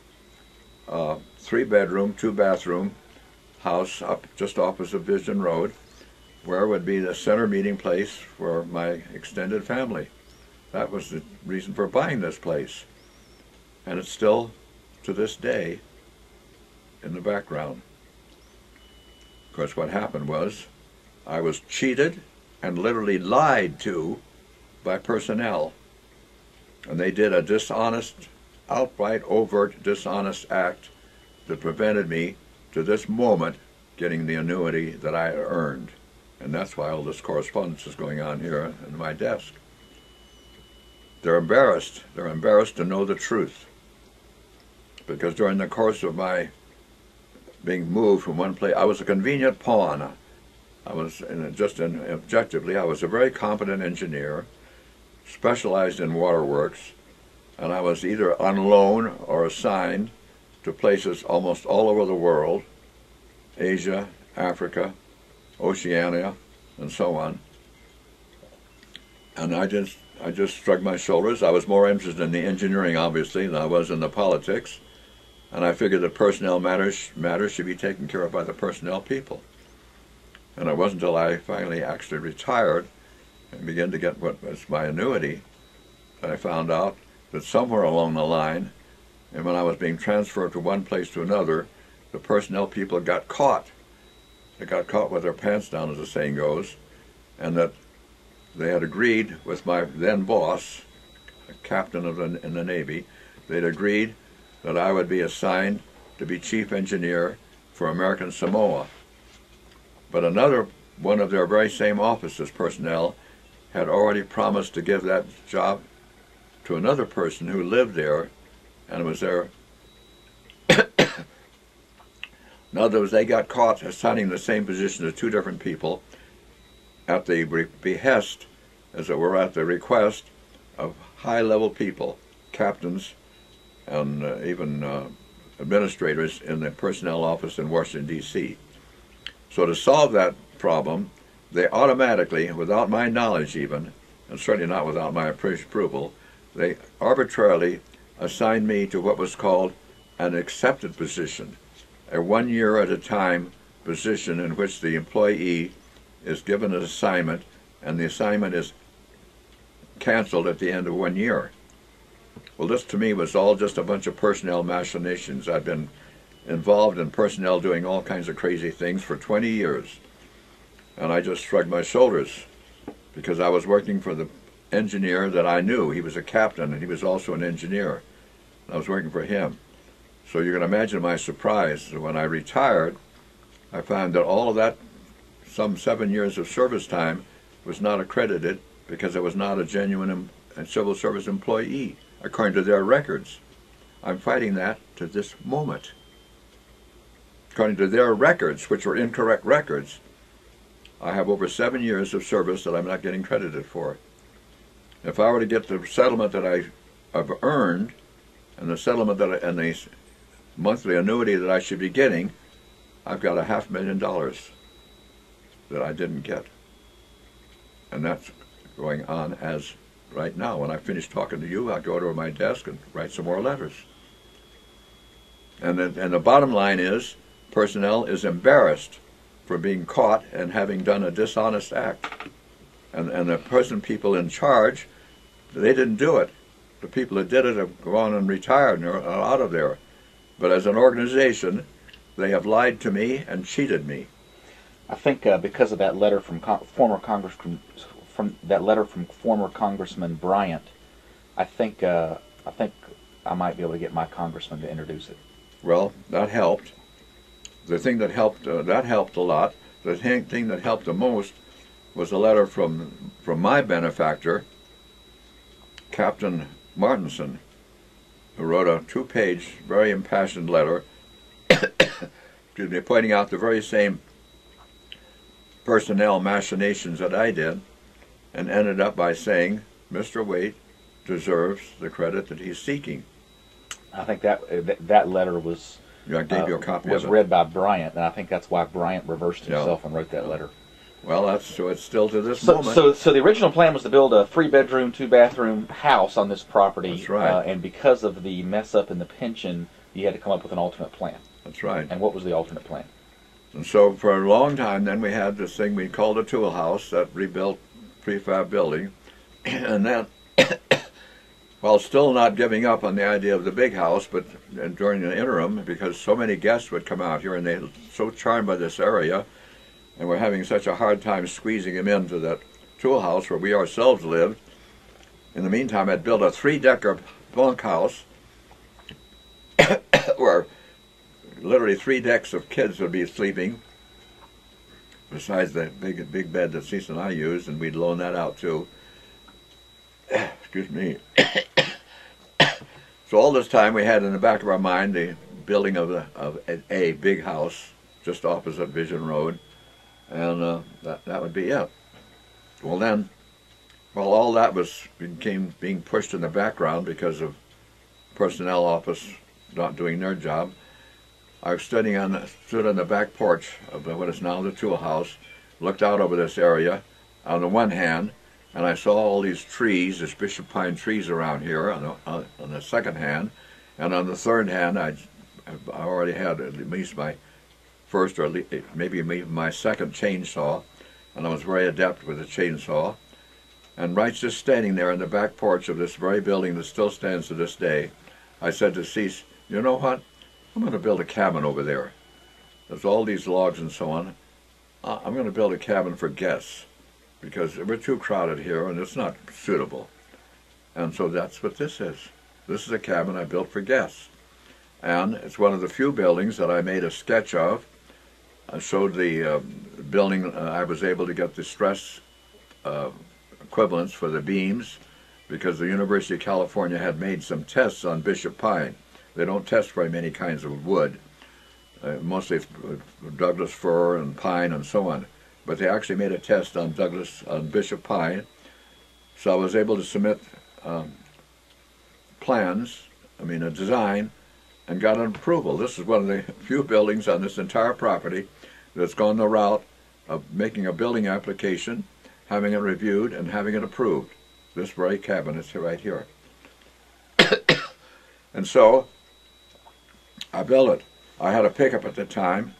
3-bedroom, 2-bathroom house up just opposite Vision Road, where would be the center meeting place for my extended family. That was the reason for buying this place. And it's still, to this day, in the background. Of course, what happened was, I was cheated and literally lied to by personnel. And they did a dishonest, outright, overt, dishonest act that prevented me, to this moment, getting the annuity that I had earned. And that's why all this correspondence is going on here in my desk. They're embarrassed. They're embarrassed to know the truth. Because during the course of my being moved from one place, I was a convenient pawn. I was, objectively, I was a very competent engineer, specialized in waterworks, and I was either on loan or assigned to places almost all over the world, Asia, Africa, Oceania, and so on. And I just shrugged my shoulders. I was more interested in the engineering, obviously, than I was in the politics. And I figured that personnel matters should be taken care of by the personnel people. And it wasn't until I finally actually retired and began to get what was my annuity that I found out that somewhere along the line, and when I was being transferred from one place to another, the personnel people got caught. They got caught with their pants down, as the saying goes, and that they had agreed with my then boss, a captain in the Navy, they'd agreed that I would be assigned to be chief engineer for American Samoa. But another one of their very same office's personnel had already promised to give that job to another person who lived there and was there. In other words, they got caught assigning the same position to two different people at the behest, as it were, at the request of high-level people, captains and even administrators in the personnel office in Washington, D.C. So to solve that problem, they automatically, without my knowledge even, and certainly not without my approval, they arbitrarily assigned me to what was called an accepted position, a 1 year at a time position in which the employee is given an assignment and the assignment is canceled at the end of 1 year. Well, this to me was all just a bunch of personnel machinations. I've been involved in personnel doing all kinds of crazy things for 20 years. And I just shrugged my shoulders because I was working for the engineer that I knew. He was a captain and he was also an engineer. I was working for him. So you can imagine my surprise when I retired. I found that all of that, some 7 years of service time, was not accredited because I was not a genuine civil service employee, according to their records. I'm fighting that to this moment. According to their records, which were incorrect records, I have over 7 years of service that I'm not getting credited for. If I were to get the settlement that I've earned, and the settlement and the monthly annuity that I should be getting, I've got $500,000 that I didn't get. And that's going on as right now. When I finish talking to you, I'll go to my desk and write some more letters. And the bottom line is, personnel is embarrassed for being caught and having done a dishonest act. And the people in charge, they didn't do it. The people that did it have gone and retired and are out of there. But as an organization, they have lied to me and cheated me. I think because of that letter from former Congressman Bryant, I think I might be able to get my congressman to introduce it. Well, that helped. The thing that helped a lot. The thing that helped the most was a letter from my benefactor, Captain Martinson, who wrote a 2-page, very impassioned letter, excuse me, pointing out the very same personnel machinations that I did, and ended up by saying, Mr. Waite deserves the credit that he's seeking. I think that letter was I gave you a copy was of it. read by Bryant, and I think that's why Bryant reversed himself and wrote that letter. Well, so it's still to this moment. So the original plan was to build a 3-bedroom, 2-bathroom house on this property. That's right. And because of the mess up in the pension, you had to come up with an alternate plan. That's right. And what was the alternate plan? And so for a long time, then we had this thing we called a tool house, that rebuilt prefab building, and then, while still not giving up on the idea of the big house, but during the interim, because so many guests would come out here and they're so charmed by this area, and we're having such a hard time squeezing them into that tool house where we ourselves lived. In the meantime, I'd built a 3-decker bunkhouse where literally 3 decks of kids would be sleeping, besides the big bed that Cecil and I used, and we'd loan that out too. Excuse me. So all this time we had in the back of our mind the building of a big house just opposite Vision Road, and that would be it. Well then, while all that became being pushed in the background because of personnel office not doing their job, I stood on the back porch of what is now the tool house, looked out over this area on the one hand, and I saw all these trees, these bishop pine trees around here on the second hand, and on the third hand I already had at least my first or maybe my second chainsaw, and I was very adept with a chainsaw. And right just standing there on the back porch of this very building that still stands to this day, I said to Cease, you know what? I'm going to build a cabin over there. There's all these logs and so on. I'm going to build a cabin for guests because we're too crowded here and it's not suitable. And so that's what this is. This is a cabin I built for guests. And it's one of the few buildings that I made a sketch of. I showed the building. I was able to get the stress equivalents for the beams because the University of California had made some tests on bishop pine. They don't test very many kinds of wood, mostly Douglas fir and pine and so on. But they actually made a test on bishop pine. So I was able to submit a design, and got an approval. This is one of the few buildings on this entire property that's gone the route of making a building application, having it reviewed, and having it approved. This very cabin is right here. And so I built it. I had a pickup at the time,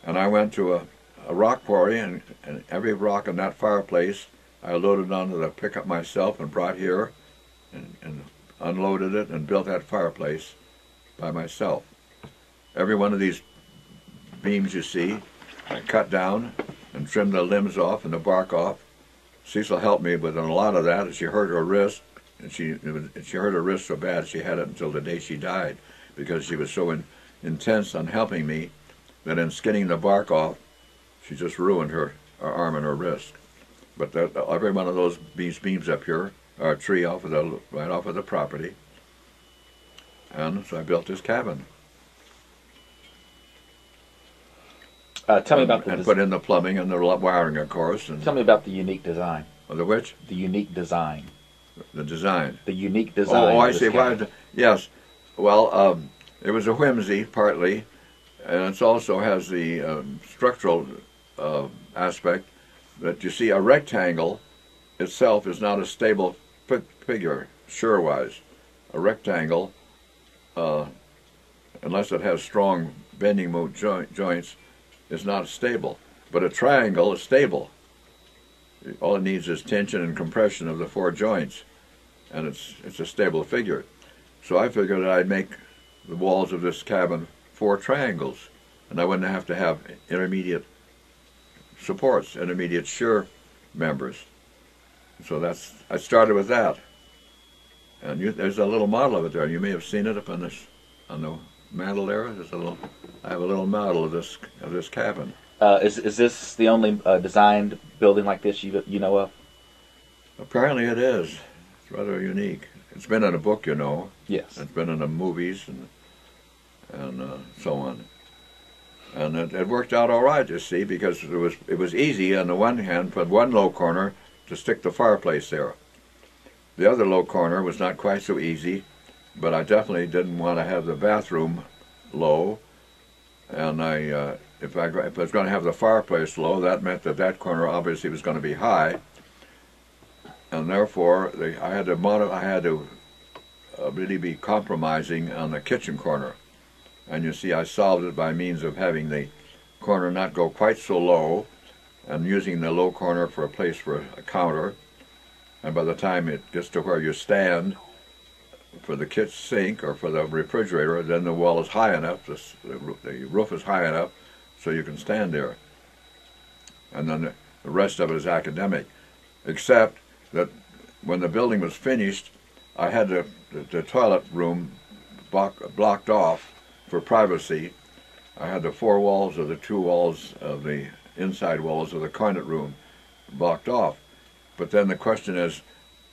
and I went to a rock quarry, and every rock in that fireplace I loaded onto the pickup myself and brought here and unloaded it and built that fireplace by myself. Every one of these beams you see, I cut down and trimmed the limbs off and the bark off. Cecil helped me with a lot of that. She hurt her wrist, and she hurt her wrist so bad she had it until the day she died because she was so intense on helping me that in skinning the bark off, she just ruined her arm and her wrist. But every one of those beams up here are a tree right off of the property. And so I built this cabin. Tell me about and put in the plumbing and the wiring, of course. And tell me about the unique design. The which? The unique design. The design. The unique design. Oh, I see. Yes. Well, it was a whimsy partly, and it also has the structural aspect that you see a rectangle itself is not a stable figure, sure-wise. A rectangle, unless it has strong bending joints, is not stable. But a triangle is stable. All it needs is tension and compression of the four joints, and it's a stable figure. So I figured that I'd make the walls of this cabin 4 triangles, and I wouldn't have to have intermediate supports, intermediate shear members. So I started with that. And there's a little model of it there. You may have seen it up on the mantle there. I have a little model of this cabin. Is this the only designed building like this you know of? Apparently it is. It's rather unique. It's been in a book, you know. Yes. It's been in the movies and so on. And it worked out all right, you see, because it was easy on the one hand for one low corner to stick the fireplace there. The other low corner was not quite so easy, but I definitely didn't want to have the bathroom low, and if I was going to have the fireplace low, that meant that corner obviously was going to be high, and therefore I had to really be compromising on the kitchen corner. And you see, I solved it by means of having the corner not go quite so low, and using the low corner for a place for a counter. And by the time it gets to where you stand for the kitchen sink or for the refrigerator, then the wall is high enough, the roof is high enough, so you can stand there. And then the rest of it is academic, except that when the building was finished, I had the toilet room blocked off for privacy. I had the 4 walls or the 2 walls of the inside walls of the toilet room blocked off. But then the question is,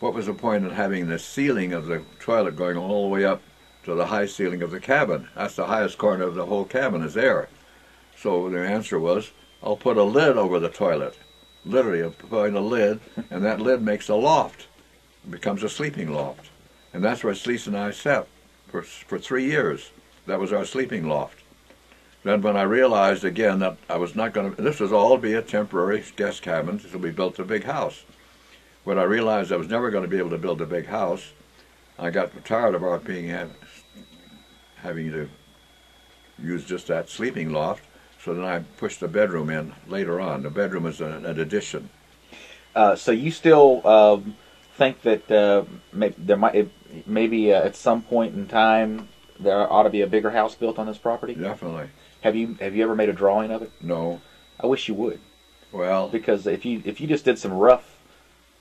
what was the point of having the ceiling of the toilet going all the way up to the high ceiling of the cabin? That's the highest corner of the whole cabin is there. So the answer was, I'll put a lid over the toilet. Literally, I'll put a lid, and that lid makes a loft. It becomes a sleeping loft. And that's where Sleece and I sat for 3 years. That was our sleeping loft. Then when I realized again that I was not going to, this was all be a temporary guest cabin until we built a big house. When I realized I was never going to be able to build a big house, I got tired of our having to use just that sleeping loft. So then I pushed the bedroom in later on. The bedroom is an addition. So you still think that maybe at some point in time there ought to be a bigger house built on this property? Definitely. Have you ever made a drawing of it? No. I wish you would. Well, because if you just did some rough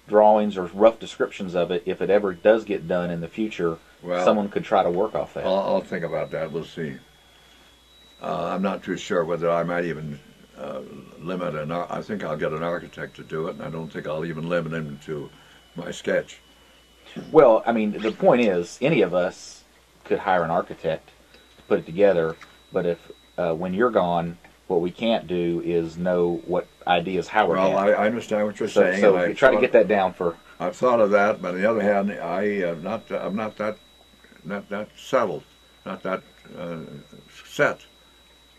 drawings or rough descriptions of it, if it ever does get done in the future, someone could try to work off that. I'll think about that. We'll see. I'm not too sure whether I might even limit I think I'll get an architect to do it, and I don't think I'll even limit him to my sketch. Well, I mean, the point is, any of us could hire an architect to put it together, but if when you're gone, what we can't do is know what ideas Howard had. Well, I understand what you're saying. So try to get that down for. I've thought of that, but on the other hand, I'm not that settled, not that set.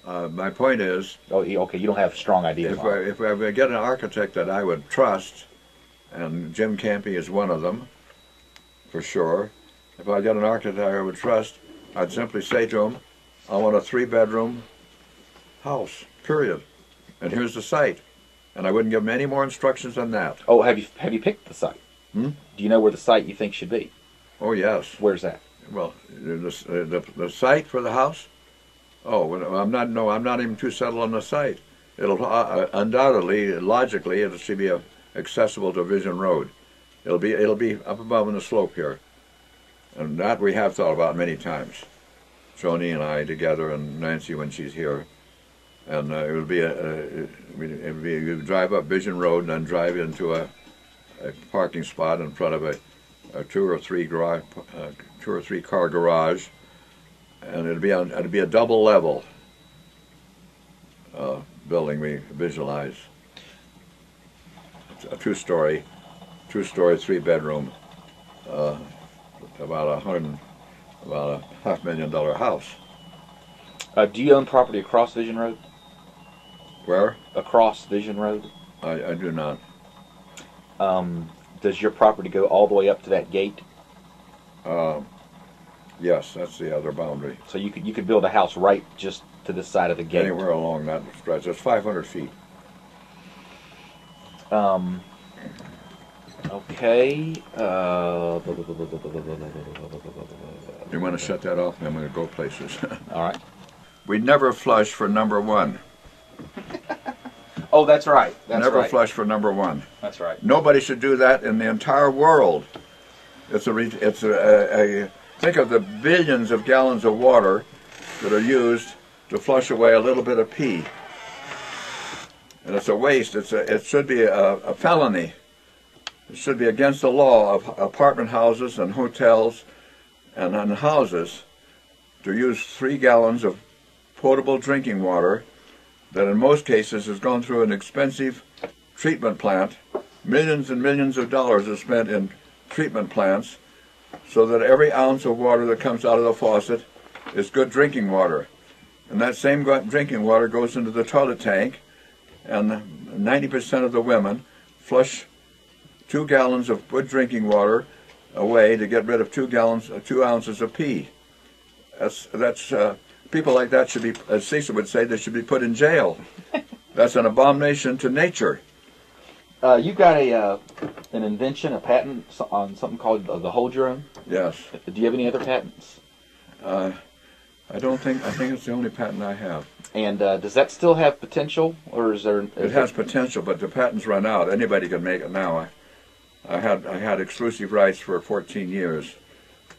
My point is, okay, you don't have strong ideas. If I get an architect that I would trust, and Jim Campy is one of them, for sure. If I get an architect I would trust, I'd simply say to him, I want a 3-bedroom house, period. And here's the site. And I wouldn't give him any more instructions than that. Oh, have you picked the site? Do you know where the site you think should be? Oh, yes. Where's that? Well, the site for the house? Oh, well, I'm not even too settled on the site. It'll undoubtedly, logically, it should be accessible to Vision Road. It'll be up above on the slope here, and that we have thought about many times. Joni and I together, and Nancy when she's here, and it would be you drive up Vision Road and then drive into a parking spot in front of a 2 or 3 car garage. And it'd be a double level building we visualize. It's a 2-story, 3-bedroom, about a $500,000 house. Do you own property across Vision Road? Where? Across Vision Road? I do not. Does your property go all the way up to that gate? Yes, that's the other boundary. So you could build a house right just to this side of the gate. Anywhere along that stretch. It's 500 feet. Okay. You want to shut that off? I'm going to go places. All right. We never flush for number 1. Oh, that's right. Never flush for number 1. That's right. Nobody should do that in the entire world. Think of the billions of gallons of water that are used to flush away a little bit of pee. And it's a waste. It should be a felony. It should be against the law of apartment houses and hotels and houses to use 3 gallons of potable drinking water that in most cases has gone through an expensive treatment plant. Millions and millions of dollars are spent in treatment plants so that every ounce of water that comes out of the faucet is good drinking water. And that same drinking water goes into the toilet tank, and 90% of the women flush 2 gallons of good drinking water away to get rid of 2 ounces of pee. People like that should be, as Cecil would say, they should be put in jail. That's an abomination to nature. You got an invention, a patent on something called the Hold Your Own? Yes. Do you have any other patents? I think it's the only patent I have. And does that still have potential, or is there? It has potential, but the patents run out. Anybody can make it now. I had exclusive rights for 14 years,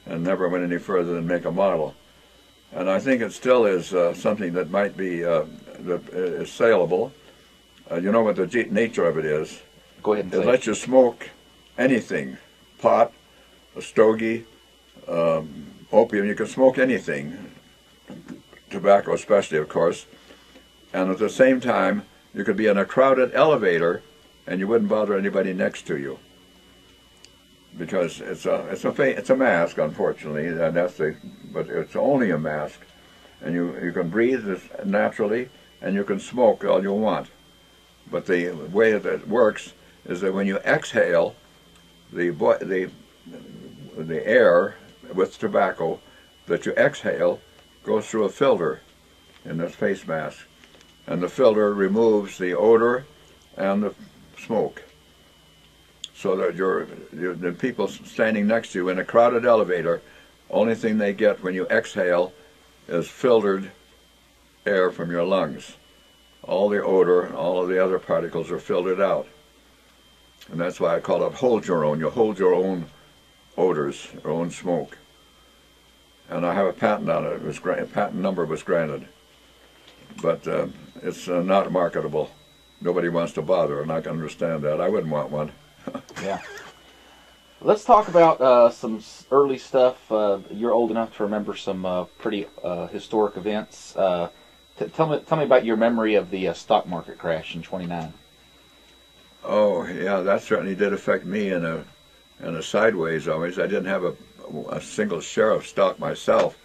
and never went any further than make a model. And I think it still is something that might be is saleable. you know what the nature of it is? Go ahead and It say lets you smoke anything, pot, a stogie, opium. You can smoke anything, tobacco especially, of course. And at the same time, you could be in a crowded elevator, and you wouldn't bother anybody next to you, because it's a mask, unfortunately, and but it's only a mask, and you can breathe naturally, and you can smoke all you want. But the way that it works is that when you exhale, the air with tobacco that you exhale goes through a filter in this face mask, and the filter removes the odor and the smoke, so that the people standing next to you in a crowded elevator, only thing they get when you exhale is filtered air from your lungs. All the odor and all of the other particles are filtered out. And that's why I call it hold your own. You hold your own odors, your own smoke. And I have a patent on it. A patent number was granted. But it's not marketable. Nobody wants to bother, and I can understand that. I wouldn't want one. Yeah. Let's talk about some early stuff. You're old enough to remember some pretty historic events. Tell me about your memory of the stock market crash in '29. Oh, yeah, that certainly did affect me in a sideways always. I didn't have a single share of stock myself,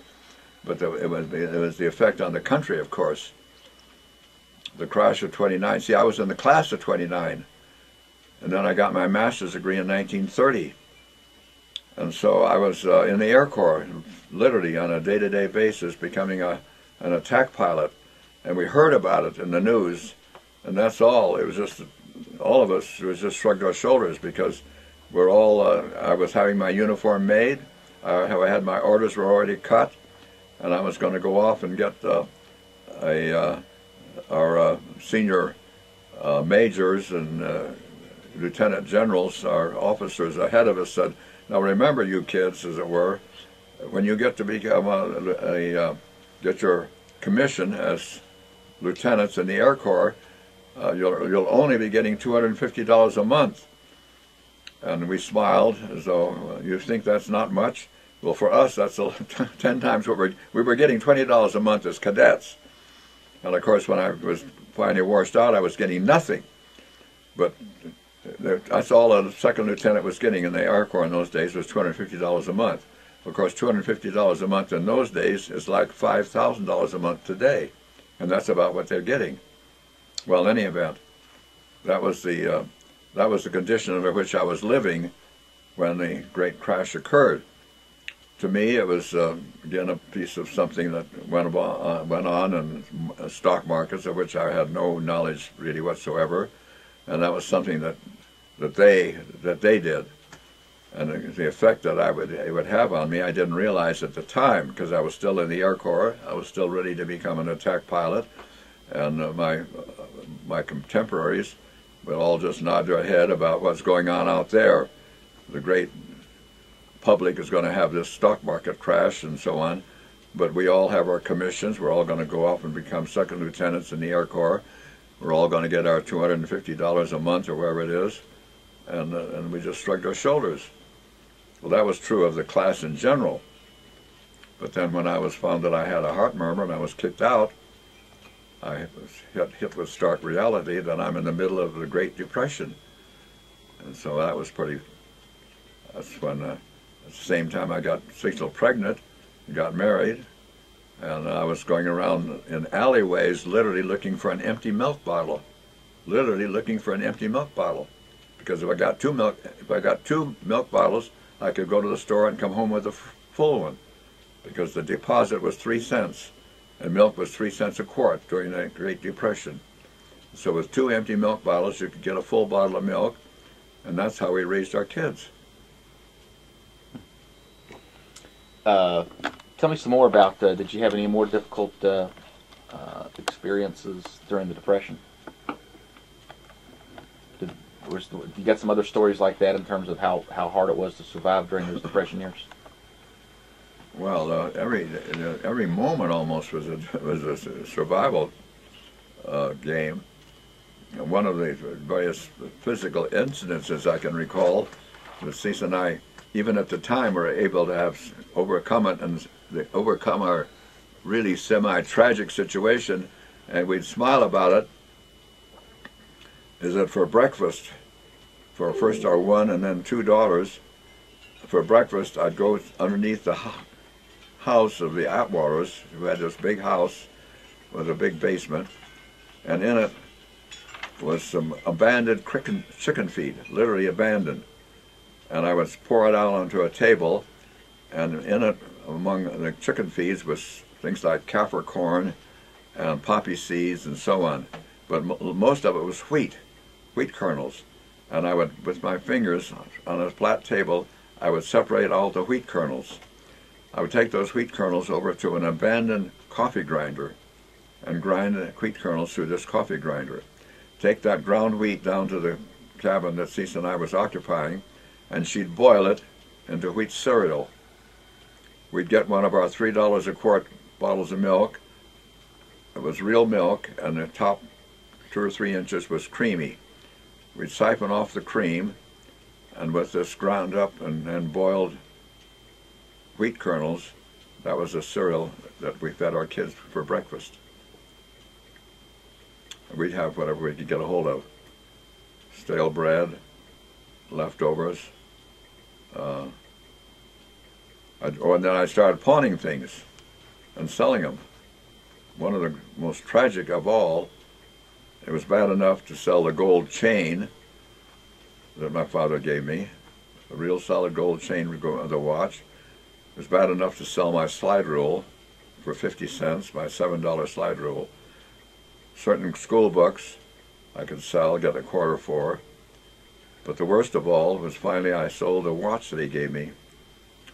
but it was the effect on the country, of course. The crash of '29. See, I was in the class of '29, and then I got my master's degree in 1930. And so I was in the Air Corps, literally on a day-to-day basis, becoming an attack pilot. And we heard about it in the news, and that's all. It was just, all of us was just shrugged our shoulders, because we're all, I was having my uniform made, I had my orders were already cut, and I was going to go off and get our senior majors and lieutenant generals, our officers ahead of us, said, "Now remember, you kids, as it were, when you get to become get your commission as lieutenants in the Air Corps, you'll only be getting $250 a month." And we smiled as though, "You think that's not much?" Well, for us, that's 10 times what we were getting $20 a month as cadets. And of course, when I was finally washed out, I was getting nothing. But that's all a second lieutenant was getting in the Air Corps in those days, was $250 a month. Of course, $250 a month in those days is like $5,000 a month today, and that's about what they're getting. Well, in any event, that was the condition under which I was living when the great crash occurred. To me, it was again a piece of something that went on in stock markets, of which I had no knowledge really whatsoever, and that was something that they did. And the effect that it would have on me, I didn't realize at the time, because I was still in the Air Corps. I was still ready to become an attack pilot, and my contemporaries would all just nod their head about what's going on out there. The great public is going to have this stock market crash and so on, but we all have our commissions. We're all going to go off and become second lieutenants in the Air Corps. We're all going to get our $250 a month or wherever it is, and we just shrugged our shoulders. Well, that was true of the class in general. But then when I was found that I had a heart murmur and I was kicked out, I was hit with stark reality that I'm in the middle of the Great Depression. And so that was that's when, at the same time I got Cecil pregnant, got married, and I was going around in alleyways literally looking for an empty milk bottle. Literally looking for an empty milk bottle. Because if I got two milk bottles, I could go to the store and come home with a full one, because the deposit was 3 cents, and milk was 3 cents a quart during the Great Depression. So with 2 empty milk bottles, you could get a full bottle of milk, and that's how we raised our kids. Tell me some more about, did you have any more difficult experiences during the Depression? You got some other stories like that in terms of how hard it was to survive during those Depression years? Well, every moment almost was a survival game. one of the various physical incidences I can recall, that Cece and I, even at the time, were able to have overcome it and overcome our really semi-tragic situation, and we'd smile about it, is that for breakfast, for first our one and then two daughters, for breakfast I'd go underneath the house of the Atwaters, who had this big house with a big basement, and in it was some abandoned chicken feed, literally abandoned. And I would pour it out onto a table, and in it, among the chicken feeds, was things like Kaffir corn and poppy seeds and so on. But most of it was wheat kernels. And I would, with my fingers on a flat table, I would separate all the wheat kernels. I would take those wheat kernels over to an abandoned coffee grinder and grind the wheat kernels through this coffee grinder. Take that ground wheat down to the cabin that Cece and I was occupying, and she'd boil it into wheat cereal. We'd get one of our $3 a quart bottles of milk. It was real milk, and the top 2 or 3 inches was creamy. We'd siphon off the cream, and with this ground up and boiled wheat kernels, that was the cereal that we fed our kids for breakfast. We'd have whatever we could get a hold of. Stale bread, leftovers. And then I started pawning things and selling them. One of the most tragic of all, it was bad enough to sell the gold chain that my father gave me, a real solid gold chain of the watch. It was bad enough to sell my slide rule for 50 cents, my $7 slide rule. Certain school books I could sell, get a quarter for. But the worst of all was finally I sold a watch that he gave me,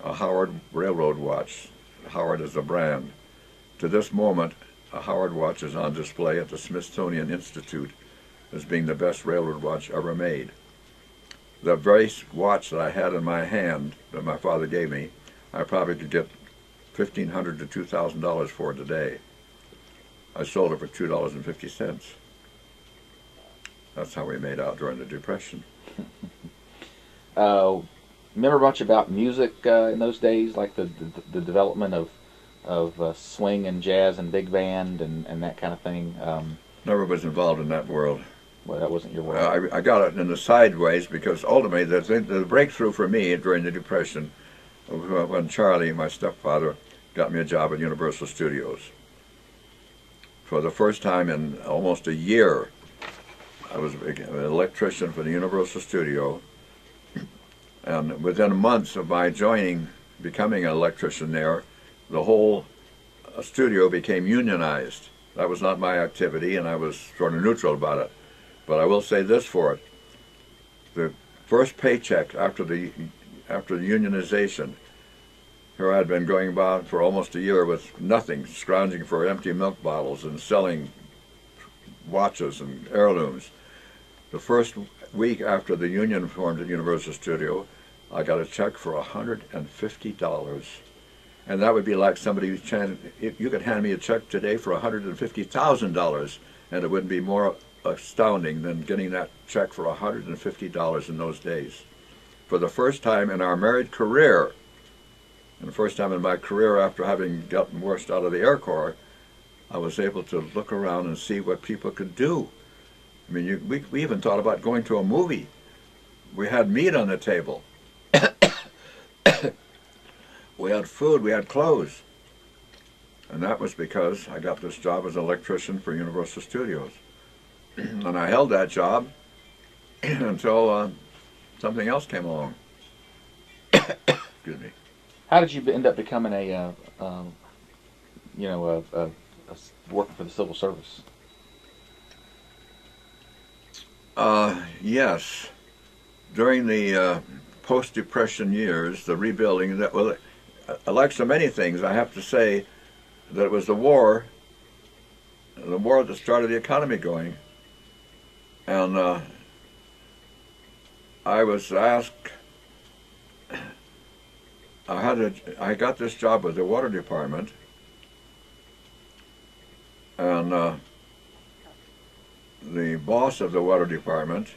a Howard Railroad watch. Howard is a brand. To this moment, a Howard watch is on display at the Smithsonian Institute as being the best railroad watch ever made. The very watch that I had in my hand that my father gave me, I probably could get $1,500 to $2,000 for today. I sold it for $2.50. That's how we made out during the Depression. Remember much about music in those days, like the development of swing and jazz and big band and that kind of thing? Never was involved in that world. Well, that wasn't your world. I got it in the sideways because ultimately the breakthrough for me during the Depression was when Charlie, my stepfather, got me a job at Universal Studios. For the first time in almost a year, I was an electrician for the Universal Studio. And within months of my becoming an electrician there, the whole studio became unionized. That was not my activity, and I was sort of neutral about it. But I will say this for it. The first paycheck after the unionization, here I had been going about for almost a year with nothing, scrounging for empty milk bottles and selling watches and heirlooms. The first week after the union formed at Universal Studio, I got a check for $150. And that would be like somebody who's you could hand me a check today for $150,000, and it wouldn't be more astounding than getting that check for $150 in those days. For the first time in our married career, and the first time in my career after having gotten worst out of the Air Corps, I was able to look around and see what people could do. I mean, we even thought about going to a movie. We had meat on the table. We had food, we had clothes. And that was because I got this job as an electrician for Universal Studios. And I held that job until something else came along. Excuse me. How did you end up becoming working for the civil service? Yes. During the post-Depression years, the rebuilding, like so many things, I have to say that it was the war that started the economy going. And I was asked, I got this job with the water department, and the boss of the water department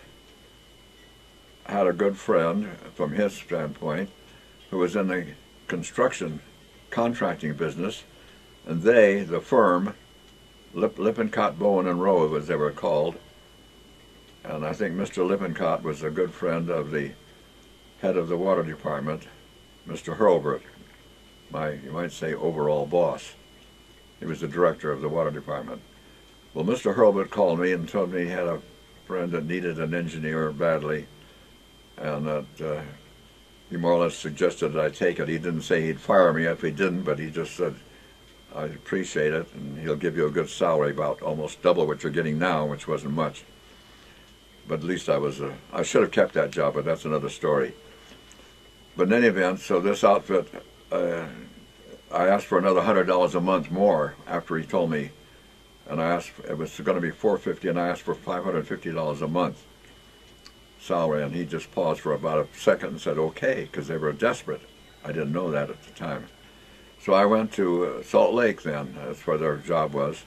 had a good friend, from his standpoint, who was in the construction contracting business, and they, the firm, Lippincott, Bowen and Rowe, as they were called, and I think Mr. Lippincott was a good friend of the head of the water department, Mr. Hurlburt, you might say, overall boss. He was the director of the water department. Well, Mr. Hurlburt called me and told me he had a friend that needed an engineer badly, and that he more or less suggested that I take it. He didn't say he'd fire me if he didn't, but he just said, I'd appreciate it, and he'll give you a good salary, about almost double what you're getting now, which wasn't much. But at least I should have kept that job, but that's another story. But in any event, so this outfit, I asked for another $100 a month more after he told me, and I asked, it was going to be $450, and I asked for $550 a month salary, and he just paused for about a second and said, okay, because they were desperate. I didn't know that at the time. So I went to Salt Lake then, that's where their job was,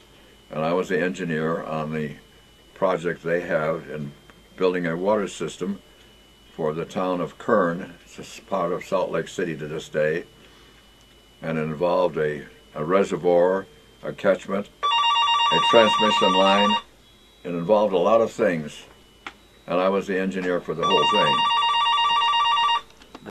and I was the engineer on the project they have in building a water system for the town of Kern. It's part of Salt Lake City to this day, and it involved a reservoir, a catchment, a transmission line. It involved a lot of things, and I was the engineer for the whole thing.